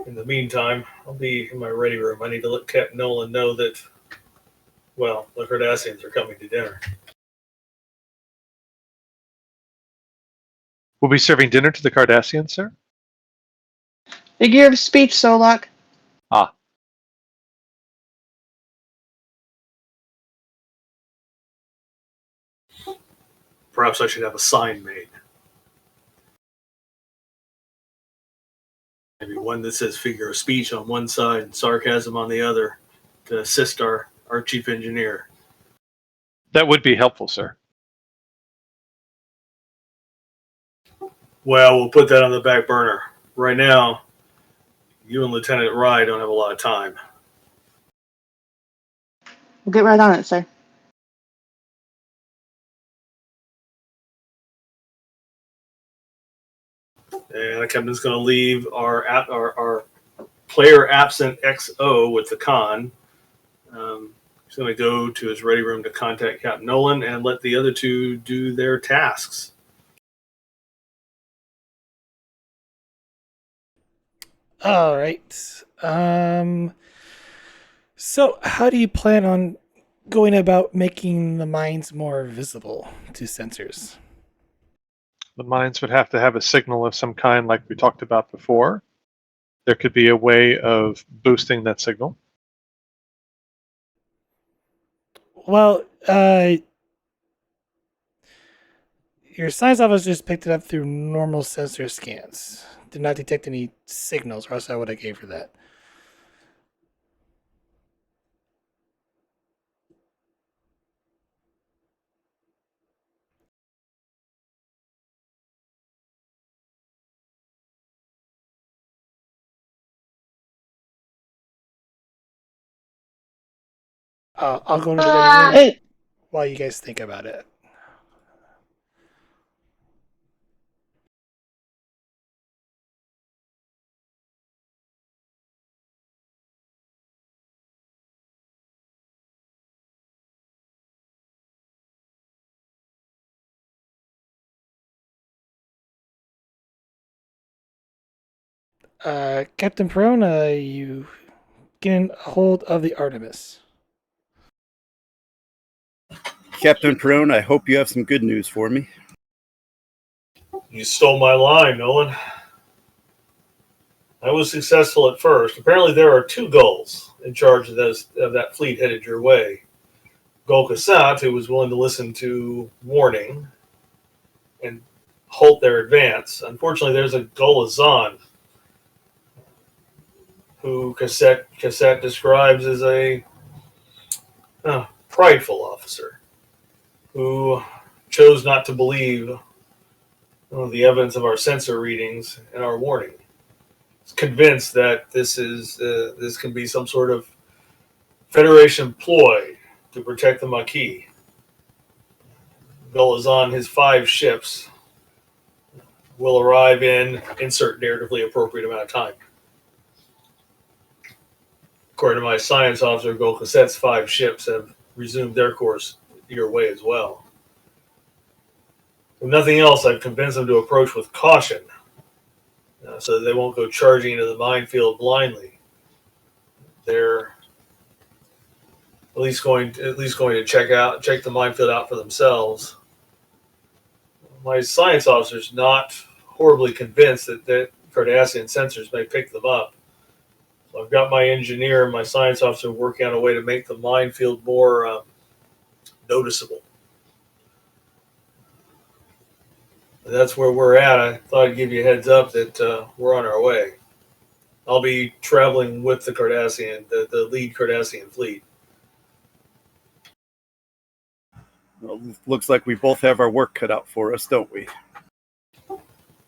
In the meantime, I'll be in my ready room. I need to let Captain Nolan know that, well, the Cardassians are coming to dinner. We'll be serving dinner to the Cardassians, sir? Figure of speech, Solak. Ah, Perhaps I should have a sign made. Maybe one that says figure of speech on one side and sarcasm on the other to assist our chief engineer. that would be helpful, sir. Well, we'll put that on the back burner. Right now, you and Lieutenant Rye don't have a lot of time. We'll get right on it, sir. And the captain's going to leave our player absent XO with the con. He's going to go to his ready room to contact Captain Nolan and let the other two do their tasks. All right. So, how do you plan on going about making the mines more visible to sensors? The mines would have to have a signal of some kind, like we talked about before. There could be a way of boosting that signal. Well, your science officer just picked it up through normal sensor scans. Did not detect any signals, or else I would have gave her that. I'll go into the ready room Hey, while you guys think about it. Captain Perona, you getting a hold of the Artemis. Captain Perone, I hope you have some good news for me. You stole my line, Nolan. I was successful at first. Apparently, there are two gulls in charge of that fleet headed your way. Gul Kassat, who was willing to listen to warning and halt their advance. Unfortunately, there's a Gul Azan, who Kassat describes as a prideful officer who chose not to believe the evidence of our sensor readings and our warning. He's convinced that this can be some sort of Federation ploy to protect the Maquis. Gul is on his 5 ships. Will arrive in insert narratively appropriate amount of time. According to my science officer, Gul Kassat's 5 ships have resumed their course your way as well. If nothing else, I've convinced them to approach with caution, so that they won't go charging into the minefield blindly. They're at least going to check the minefield out for themselves. My science officer is not horribly convinced that Cardassian sensors may pick them up. So I've got my engineer and my science officer working on a way to make the minefield more noticeable. And that's where we're at. I thought I'd give you a heads up that we're on our way. I'll be traveling with the lead Cardassian fleet. Well, looks like we both have our work cut out for us, don't we?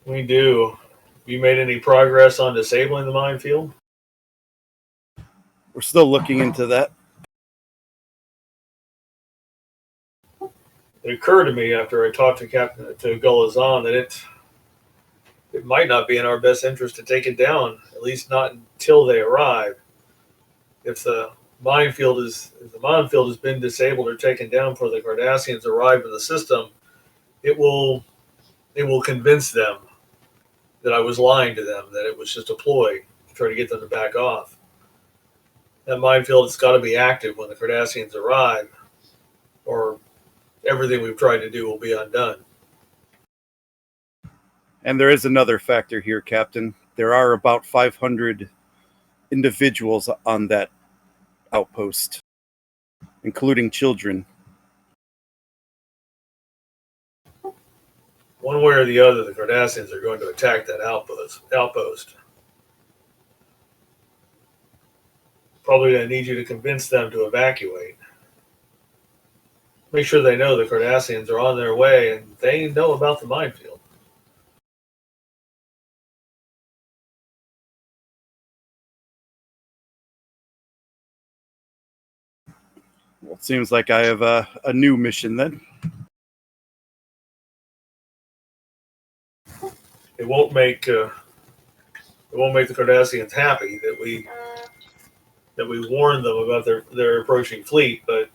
We do. Have you made any progress on disabling the minefield? We're still looking into that. It occurred to me after I talked to Gul Azan that it might not be in our best interest to take it down, at least not until they arrive. If the minefield has been disabled or taken down before the Cardassians arrive in the system, it will convince them that I was lying to them, that it was just a ploy to try to get them to back off. That minefield has got to be active when the Cardassians arrive, or everything we've tried to do will be undone. And there is another factor here, Captain. there are about 500 individuals on that outpost, including children. One way or the other, the Cardassians are going to attack that outpost. Probably going to need you to convince them to evacuate. Make sure they know the Cardassians are on their way and they know about the minefield. Well, it seems like I have a new mission then. It won't make the Cardassians happy that we warned them about their approaching fleet, but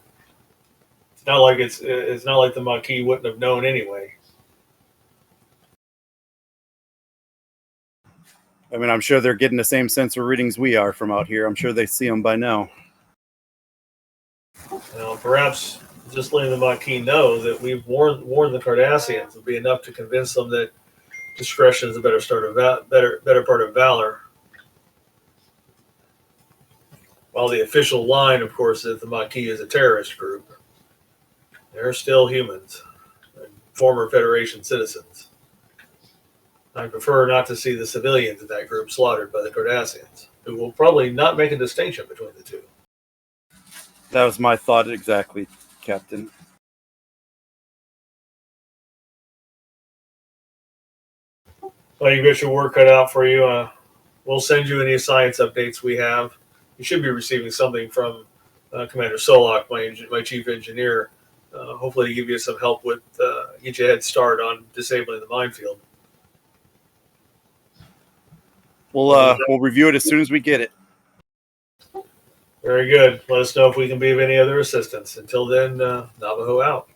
it's not like it's not like the Maquis wouldn't have known anyway. I mean, I'm sure they're getting the same sensor readings we are from out here. I'm sure they see them by now. Now, perhaps just letting the Maquis know that we've warned the Cardassians will be enough to convince them that discretion is a better part of valor. While the official line, of course, is that the Maquis is a terrorist group. They're still humans, and former Federation citizens. I prefer not to see the civilians in that group slaughtered by the Cardassians, who will probably not make a distinction between the two. That was my thought exactly, Captain. Well, you got your work cut out for you. We'll send you any science updates we have. You should be receiving something from Commander Solak, my chief engineer, hopefully to give you some help with, get you a head start on disabling the minefield. We'll review it as soon as we get it. Very good. Let us know if we can be of any other assistance. Until then, Navajo out.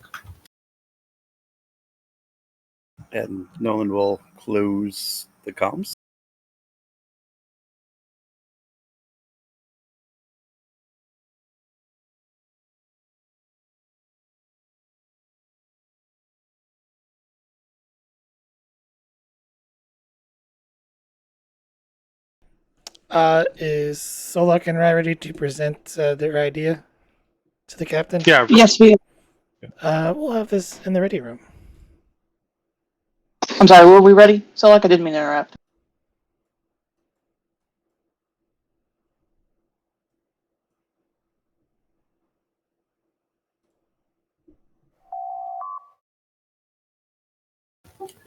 And Nolan will close the comms. Is Solak and Rai ready to present their idea to the captain? Yeah, Yes, We'll have this in the ready room. I'm sorry, were we ready? So, like, I didn't mean to interrupt.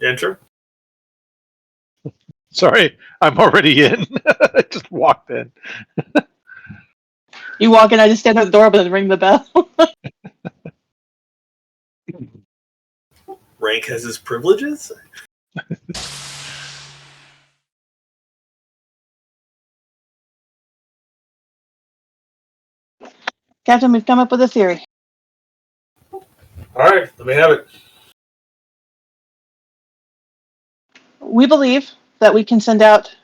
Enter. sorry, I'm already in. I just walked in. You walk in, I just stand at the door and ring the bell. Rank has his privileges? Captain, we've come up with a theory. All right, let me have it. We believe that we can send out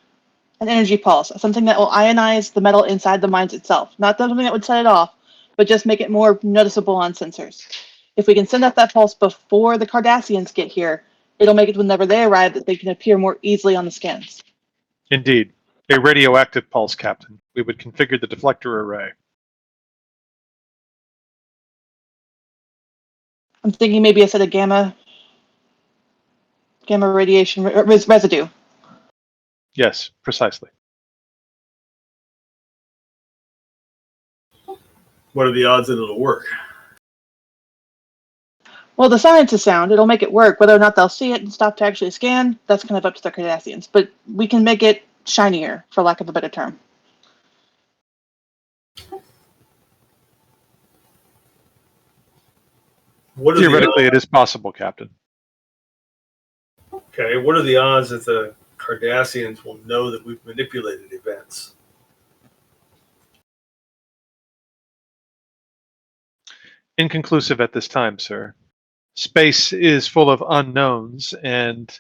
an energy pulse, something that will ionize the metal inside the mines itself. Not something that would set it off, but just make it more noticeable on sensors. If we can send out that pulse before the Cardassians get here, it'll make it whenever they arrive that they can appear more easily on the scans. Indeed. A radioactive pulse, Captain. We would configure the deflector array. I'm thinking maybe a set of gamma radiation residue. Yes, precisely. What are the odds that it'll work? Well, the science is sound. It'll make it work. Whether or not they'll see it and stop to actually scan, that's kind of up to the Cardassians. But we can make it shinier, for lack of a better term. Theoretically, it is possible, Captain. Okay, what are the odds that the Cardassians will know that we've manipulated events? Inconclusive at this time, sir. Space is full of unknowns, and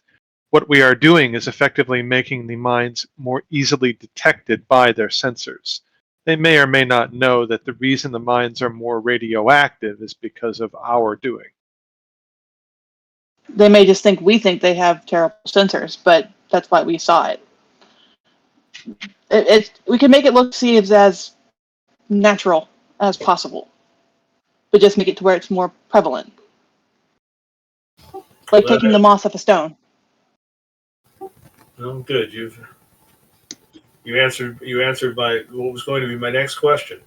what we are doing is effectively making the mines more easily detected by their sensors. They may or may not know that the reason the mines are more radioactive is because of our doing. They may just think we think they have terrible sensors, but that's why we saw it. we can make it look see as natural as possible, but just make it to where it's more prevalent, like Well, taking the moss off a stone. well, good. You answered my what was going to be my next question.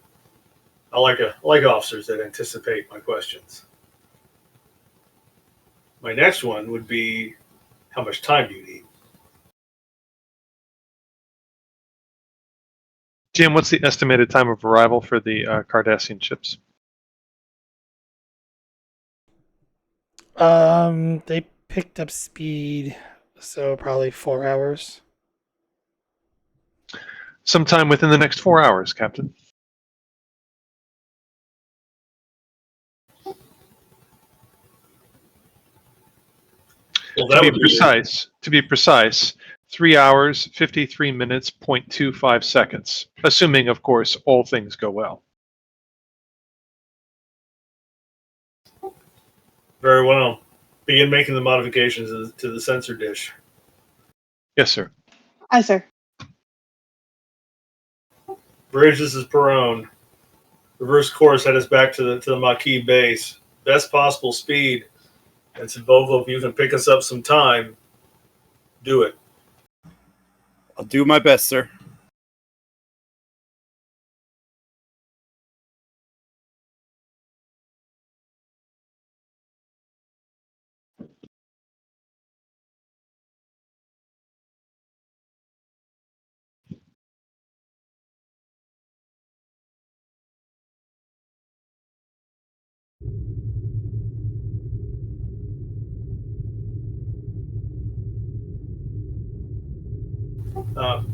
I like officers that anticipate my questions. My next one would be, how much time do you need? Jim, what's the estimated time of arrival for the Cardassian ships? They picked up speed, so probably 4 hours. Sometime within the next 4 hours, Captain. Well, To that be would precise, 3 hours, 53 minutes, 0.25 seconds, assuming, of course, all things go well. very well. Begin making the modifications to the sensor dish. Yes, sir. Aye, sir. Bridge, this is Perone. Reverse course, head us back to the Maquis base. Best possible speed. And said, Volvo, if you can pick us up some time, do it. I'll do my best, sir.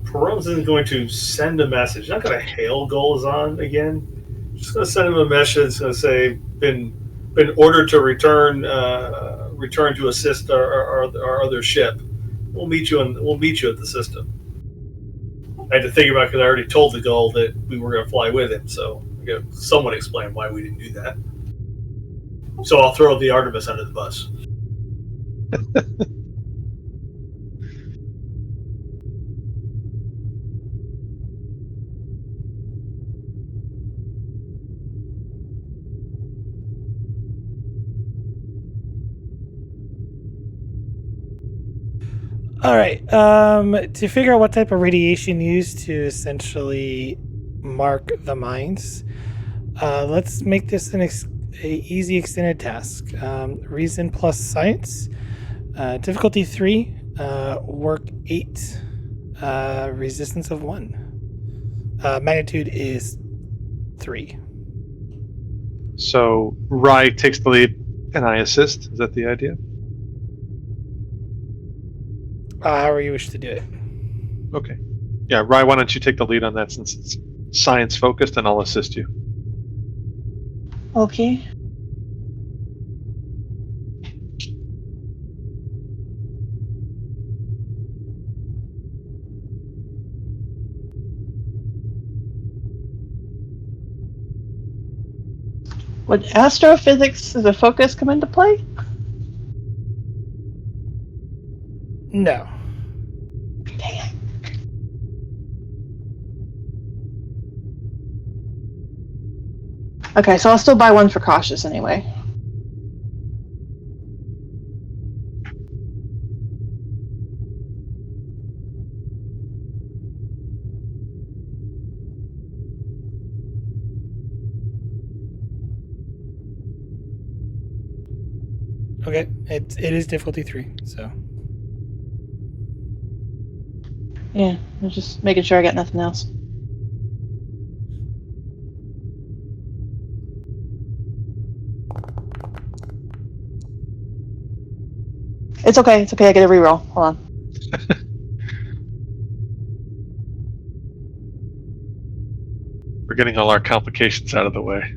Perone isn't going to send a message. He's not going to hail Golazon again. Just going to send him a message. It's going to say, been ordered to return to assist our other ship. We'll meet you at the system. I had to think about it because I already told the Gull that we were going to fly with him. So I got someone explain why we didn't do that. So I'll throw the Artemis under the bus. All right. To figure out what type of radiation used to essentially mark the mines, let's make this an easy extended task. Reason plus science. Difficulty 3. Work 8. Resistance of 1. Magnitude is 3. So Rye takes the lead and I assist. Is that the idea? However you wish to do it. Okay. Yeah, Rye, why don't you take the lead on that since it's science focused and I'll assist you. Okay. Would astrophysics as a focus come into play? No. Dang it. Okay, so I'll still buy one for cautious anyway. Okay. It is difficulty 3. So. Yeah, I'm just making sure I got nothing else. It's okay. It's okay. I get a reroll. Hold on. We're getting all our complications out of the way.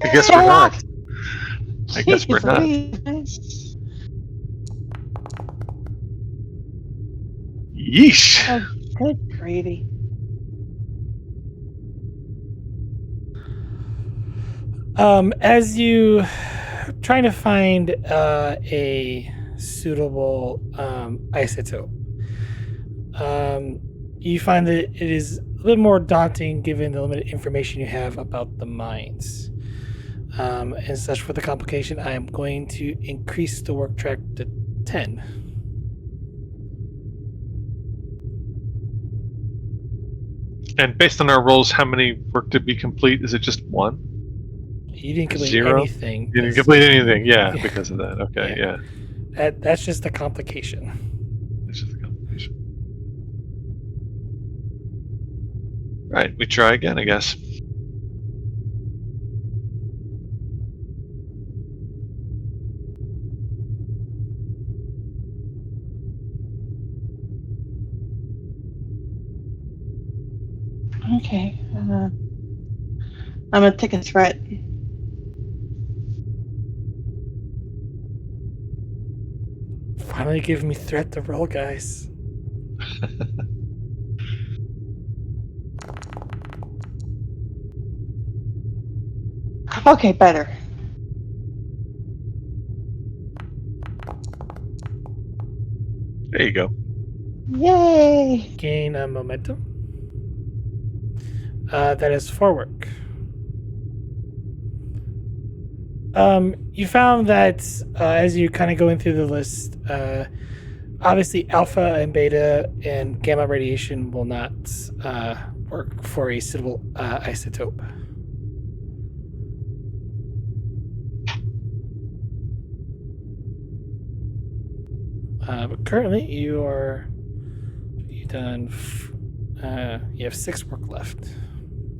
I guess we're not. I guess we're not. Yeesh. Oh, good gravy. As you trying to find a suitable isotope, you find that it is a little more daunting given the limited information you have about the mines. And such for the complication, I am going to increase the work track to 10. And based on our rolls, how many work did we complete? Is it just one? You didn't complete 0? anything. You didn't complete anything, yeah, Yeah. because of that. Okay, Yeah. yeah. That's just a complication. It's just a complication. Right, we try again, I guess. Okay. I'm gonna take a threat. Finally give me threat to roll, guys. Okay, better. There you go. Yay! Gain a momentum. That is 4 work. You found that as you kind of going through the list, obviously alpha and beta and gamma radiation will not work for a suitable isotope. But currently, you have 6 work left.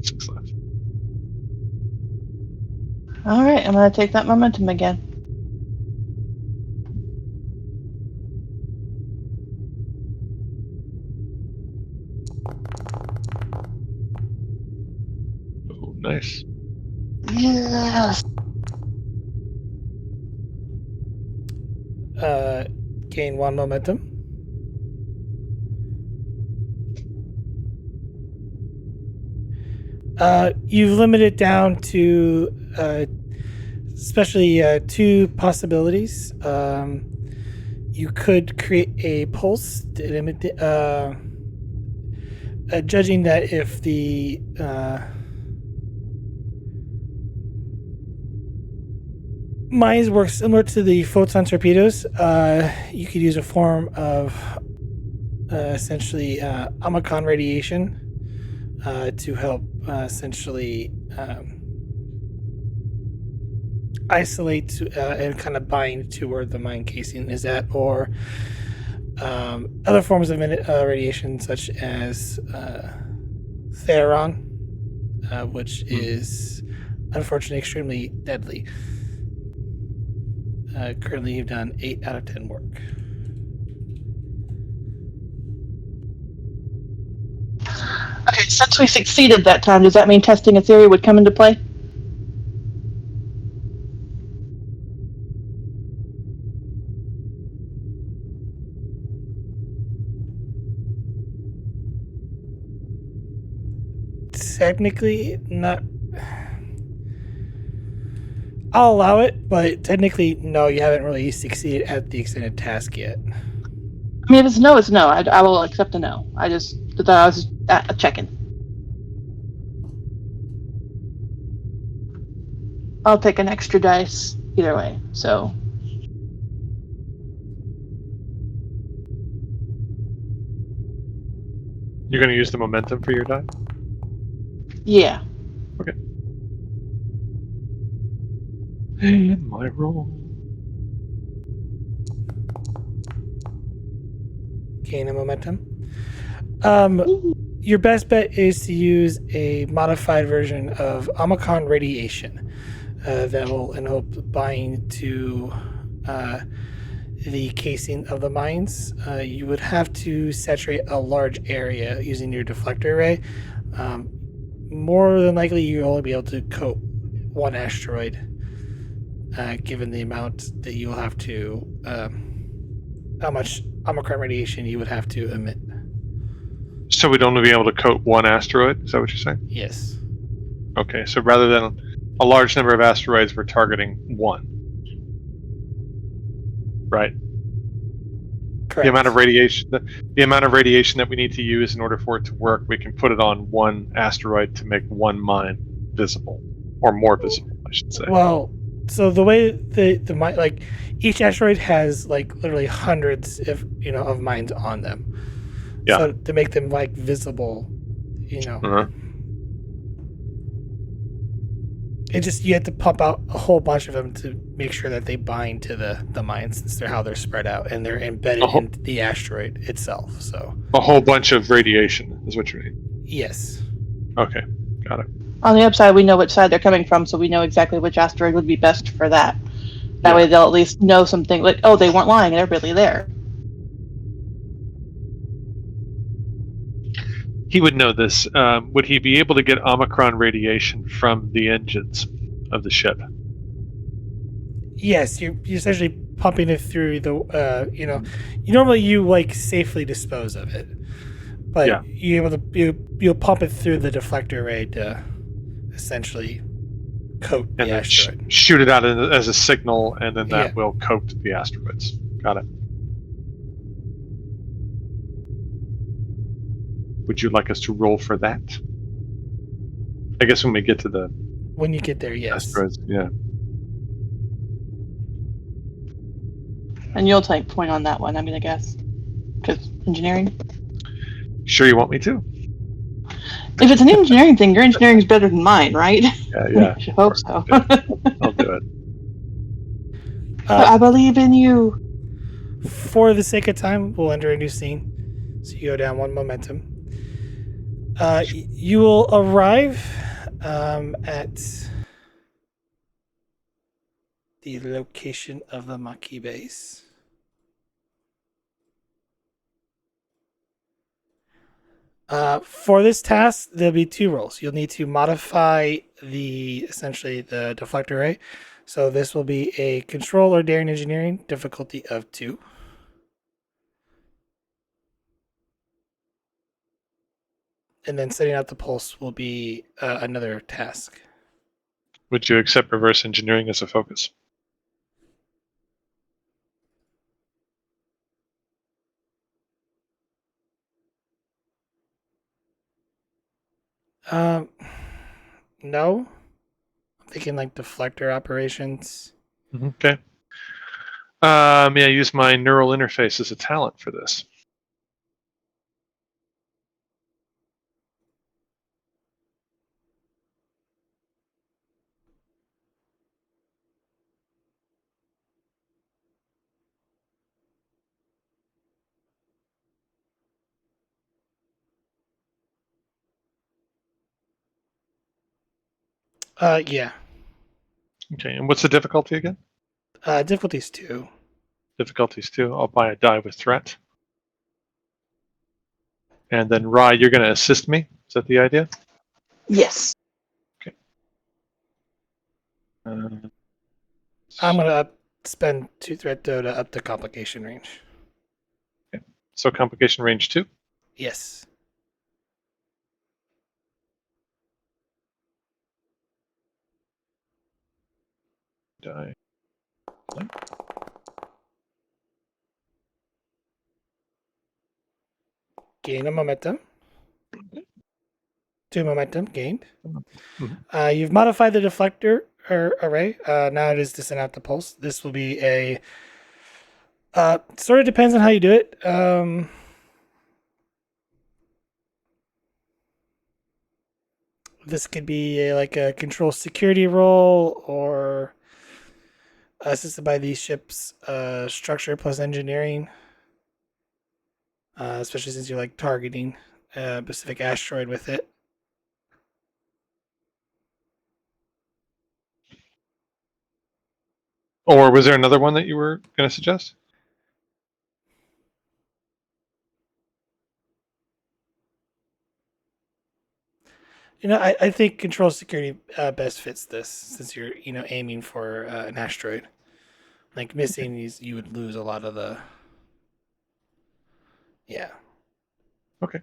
6 left. All right, I'm gonna take that momentum again. Oh, nice. Yes. Gain 1 momentum. You've limited down to especially 2 possibilities. You could create a pulse, judging that if the mines work similar to the photon torpedoes, you could use a form of essentially Omicron radiation to help essentially isolate and kind of bind to where the mine casing is at, or other forms of radiation such as Theron, which is unfortunately extremely deadly. Currently, you've done 8 out of 10 work. Okay, since we succeeded that time, does that mean testing a theory would come into play? Technically, not. I'll allow it, but technically, no, you haven't really succeeded at the extended task yet. I mean, if it's no, it's no. I will accept a no. I just thought I was checking. I'll take an extra dice either way. So You're going to use the momentum for your die? yeah. Okay. And my roll. Gain a momentum. Your best bet is to use a modified version of Omicron radiation that will help bind to the casing of the mines. You would have to saturate a large area using your deflector array. More than likely, you'll only be able to coat 1 asteroid, given the amount that you'll have to, how much Omicron radiation you would have to emit. So we'd only be able to coat 1 asteroid? Is that what you're saying? Yes. Okay, so rather than a large number of asteroids, we're targeting one. Right. Correct. The amount of radiation, the amount of radiation that we need to use in order for it to work, we can put it on one asteroid to make one mine visible, or more visible, I should say. Well, so the way the mine, like each asteroid has like literally hundreds of mines on them. Yeah. So to make them like visible, Uh-huh. it just you have to pump out a whole bunch of them to make sure that they bind to the mines since they're how they're spread out and they're embedded in the asteroid itself. So A whole bunch of radiation is what you mean. yes. Okay, got it. On the upside, we know which side they're coming from, so we know exactly which asteroid would be best for that. That Yeah. way they'll at least know something, like, oh, they weren't lying, they're really there. He would know this. Would he be able to get Omicron radiation from the engines of the ship? Yes, you're essentially pumping it through the you normally like safely dispose of it, but Yeah. you'll pump it through the deflector array to essentially coat And the then asteroid. shoot it out as a signal, and then that Yeah. will coat the asteroids. Got it. Would you like us to roll for that? I guess when we get to the When you get there, yes. asteroids, yeah. And you'll take point on that one, I'm gonna guess. Because engineering? Sure you want me to? If it's an engineering thing, your engineering is better than mine, right? Yeah. I should hope so. I'll do it. I believe in you. For the sake of time, we'll enter a new scene. So you go down one momentum. You will arrive at the location of the Maquis base. For this task, there'll be two roles. You'll need to modify essentially the deflector array. So this will be a control or daring engineering difficulty of 2. And then setting out the pulse will be another task. Would you accept reverse engineering as a focus? No. I'm thinking like deflector operations. Okay. May I use my neural interface as a talent for this? Yeah. Okay, and what's the difficulty again? Difficulties 2. Difficulties 2. I'll buy a die with threat. And then, Rye, you're going to assist me? Is that the idea? Yes. I'm gonna spend 2 threat dough to up the complication range. So complication range 2. Yes. Die. Gain a momentum. 2 momentum gained. Mhm. You've modified the deflector array. Now it is to send out the pulse. This will be a sort of depends on how you do it. This could be like a control security role or assisted by the ship's structure plus engineering. Especially since you're like targeting a specific asteroid with it. Or was there another one that you were going to suggest? I think control security best fits this since you're aiming for an asteroid. Like missing these, you would lose a lot of the. Yeah. Okay.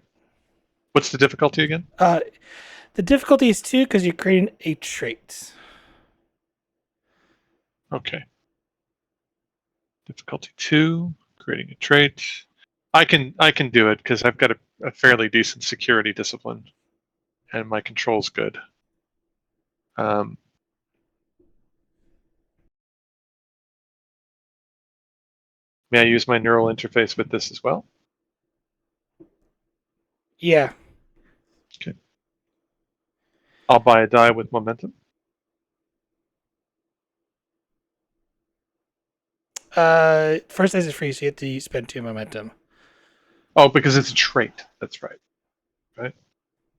What's the difficulty again? The difficulty is 2 because you're creating a trait. Okay. Difficulty 2, creating a trait. I can do it because I've got a fairly decent security discipline, and my control's good. May I use my neural interface with this as well? Yeah. Okay. I'll buy a die with momentum. First dice is free, so you have to spend 2 momentum. Oh, because it's a trait. That's right. Right.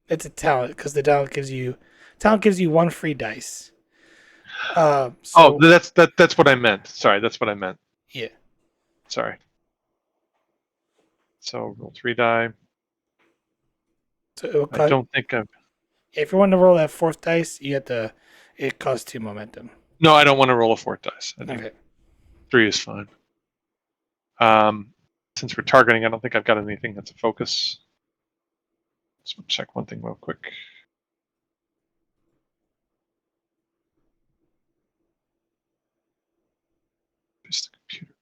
It's a talent because the talent gives you 1 free dice. Oh, So that's what I meant. Sorry, that's what I meant. yeah. Sorry. So roll 3 die. So it will I cost, don't think I'm. if you want to roll that 4th dice, you have to. It costs 2 momentum. No, I don't want to roll a 4th dice. I think Okay. 3 is fine. Since we're targeting, I don't think I've got anything that's a focus. Let's check one thing real quick. Just the computer.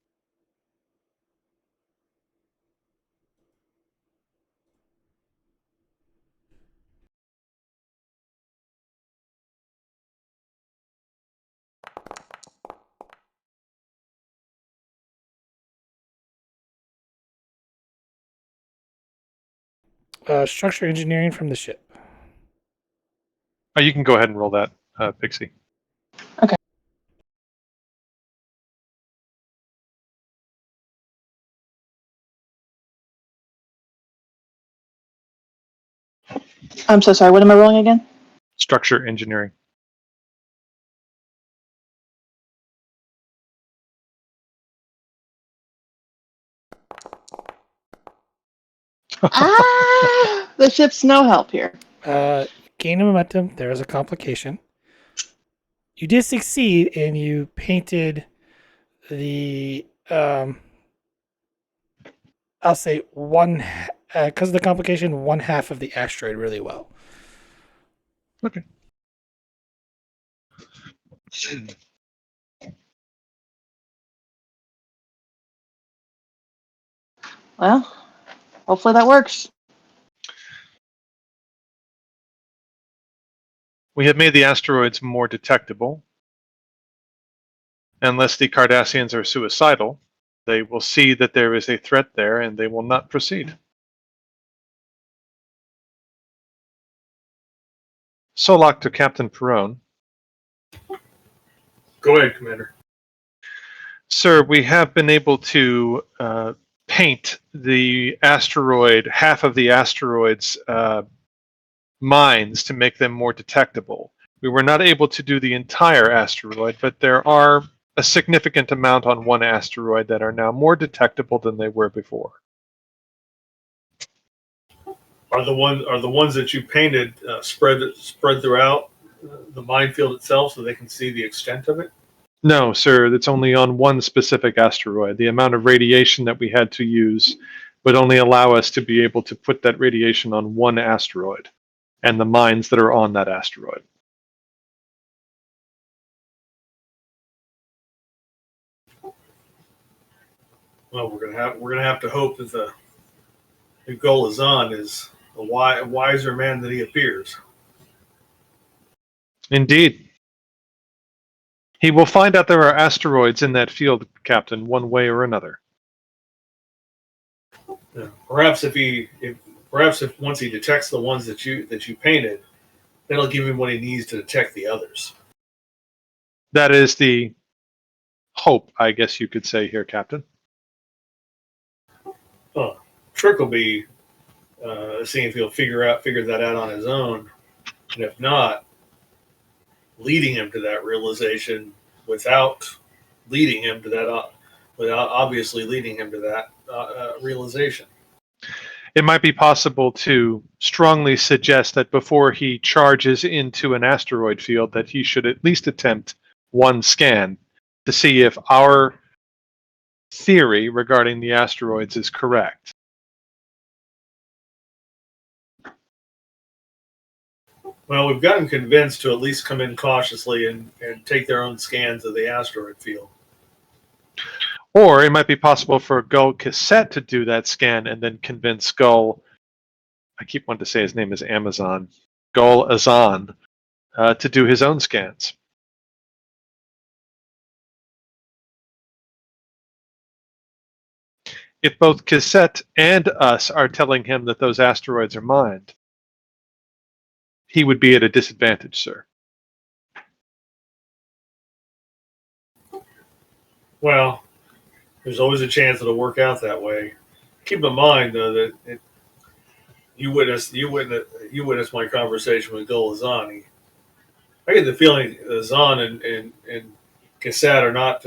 Structure engineering from the ship. Oh, you can go ahead and roll that, Pixie. Okay. I'm so sorry. What am I rolling again? Structure engineering. The ship's no help here. Gain momentum. There is a complication. You did succeed, and you painted the. I'll say one, because of the complication, 1/2 of the asteroid really well. Okay. Well, hopefully that works. We have made the asteroids more detectable. Unless the Cardassians are suicidal, they will see that there is a threat there and they will not proceed. Solak to Captain Perron. Go ahead, Commander. Sir, we have been able to paint the asteroid, half of the asteroid's mines to make them more detectable. We were not able to do the entire asteroid, but there are a significant amount on one asteroid that are now more detectable than they were before. Are the ones that you painted spread throughout the minefield itself, so they can see the extent of it? No, sir, it's only on one specific asteroid. The amount of radiation that we had to use would only allow us to be able to put that radiation on one asteroid and the mines that are on that asteroid. Well, we're gonna have to hope that the Golazan is a wiser man than he appears. Indeed. He will find out there are asteroids in that field, Captain, one way or another. Yeah. Perhaps if once he detects the ones that you painted, that'll give him what he needs to detect the others. That is the hope, I guess you could say here, Captain. Trick will be seeing if he'll figure that out on his own, and if not, leading him to that realization without leading him to that, without obviously leading him to that realization. It might be possible to strongly suggest that before he charges into an asteroid field that he should at least attempt one scan to see if our theory regarding the asteroids is correct. Well, we've got them convinced to at least come in cautiously and take their own scans of the asteroid field. Or it might be possible for Gull Cassette to do that scan and then convince Gull, I keep wanting to say his name is Amazon, Gull Azan, to do his own scans. If both Cassette and us are telling him that those asteroids are mined, he would be at a disadvantage, sir. Well, there's always a chance it'll work out that way. Keep in mind, though, that you witnessed my conversation with Gul Azani. I get the feeling Azan and Cassette are not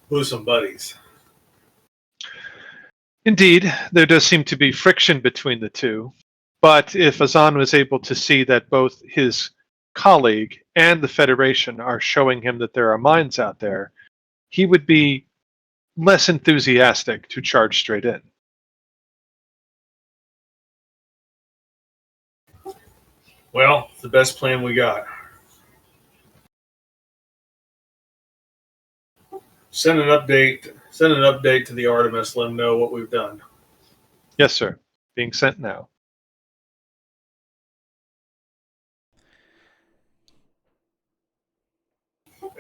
bosom buddies. Indeed, there does seem to be friction between the two. But if Azan was able to see that both his colleague and the Federation are showing him that there are mines out there, he would be less enthusiastic to charge straight in. Well, it's the best plan we got. Send an update to the Artemis. Let them know what we've done. Yes, sir. Being sent now.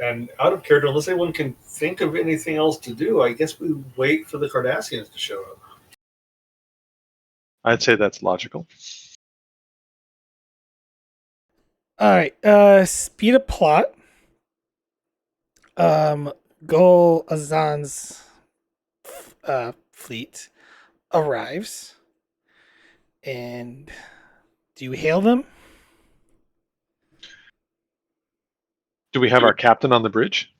And out of character, unless anyone can think of anything else to do, I guess we wait for the Cardassians to show up. I'd say that's logical. All right. Speed of plot. Gul Azan's fleet arrives, and do you hail them? Do we have our captain on the bridge?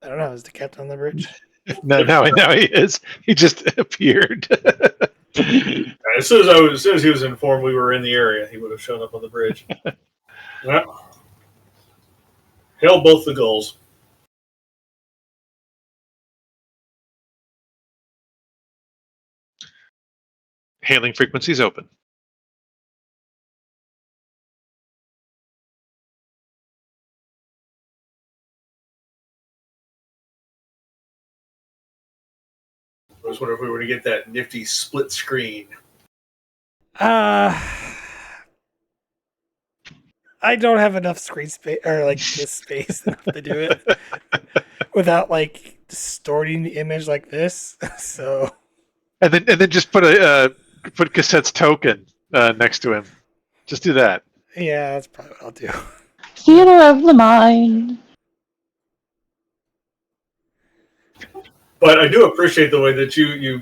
I don't know. Is the captain on the bridge? No, now he is. He just appeared. As soon as he was informed we were in the area, he would have shown up on the bridge. Well, hail both the Gulls. Hailing frequencies open. I was wondering if we were to get that nifty split screen. I don't have enough screen space or like this space enough to do it without like distorting the image like this. So, and then just put put Cassette's token next to him. Just do that. yeah, that's probably what I'll do. Theater of the mind. But I do appreciate the way that you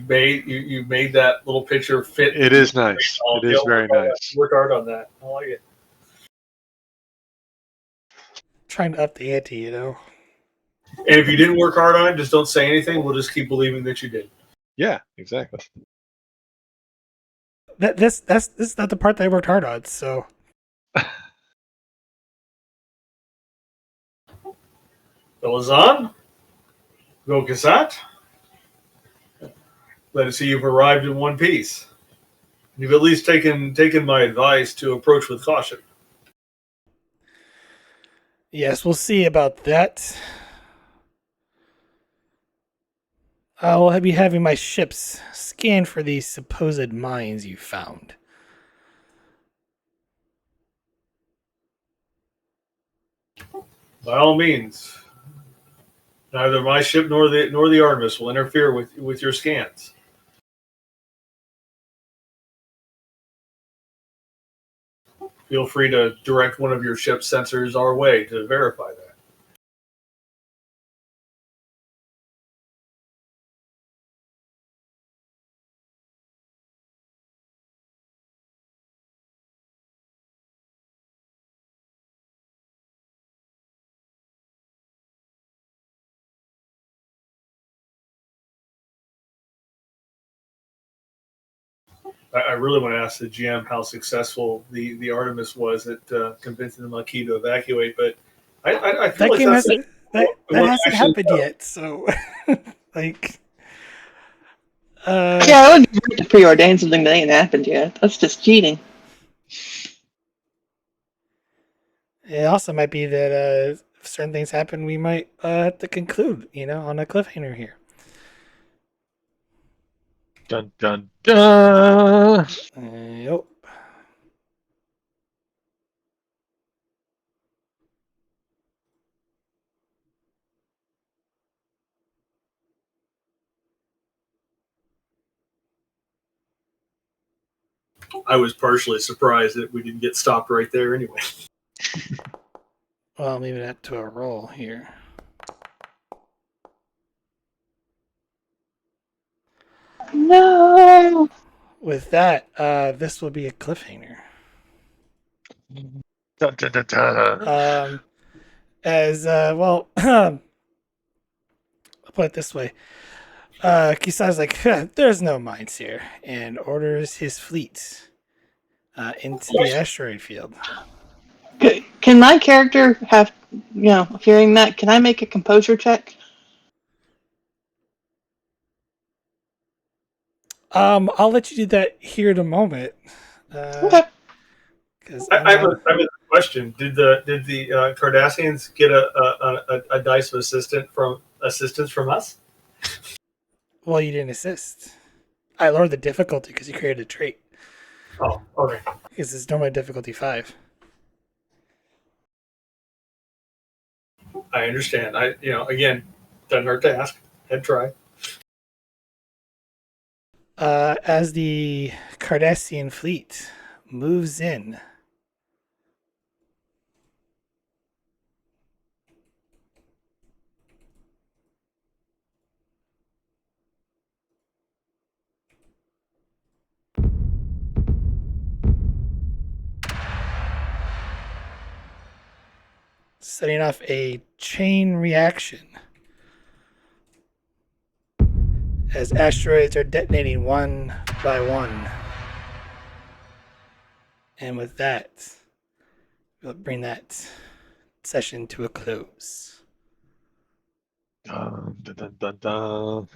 made that little picture fit. It is nice. It is very nice. Work hard on that. I like it. Trying to up the ante, you know. And if you didn't work hard on it, just don't say anything. We'll just keep believing that you did. Yeah, exactly. This is not the part that I worked hard on. So, Belazan, go Cassette. Let us see you've arrived in one piece. You've at least taken my advice to approach with caution. yes, we'll see about that. I'll be having my ships scan for these supposed mines you found. By all means, neither my ship nor the Artemis will interfere with your scans. Feel free to direct one of your ship's sensors our way to verify that. I really want to ask the GM how successful the Artemis was at convincing the Maquis to evacuate, but I feel That like game that's hasn't that what hasn't actually happened does. yet. So, like, Yeah, I wouldn't be right to preordain something that ain't happened yet. That's just cheating. It also might be that if certain things happen, we might have to conclude, on a cliffhanger here. Dun dun dun. Yep. I was partially surprised that we didn't get stopped right there anyway. Well, leave that to a roll here. No. With that, this will be a cliffhanger. Dun dun dun dun. As well, I'll put it this way. Kisai's like, there's no mines here, and orders his fleet into the asteroid field. Can my character have, hearing that, can I make a composure check? I'll let you do that here in a moment. Okay. Because I have a question. Did the Cardassians get a dice of assistance from us? Well, you didn't assist. I lowered the difficulty because you created a trait. Oh, okay. Because it's normally difficulty 5. I understand. Again, doesn't hurt to ask. Head try. As the Cardassian fleet moves in, setting off a chain reaction as asteroids are detonating one by one. And with that, we'll bring that session to a close. Dun dun dun dun.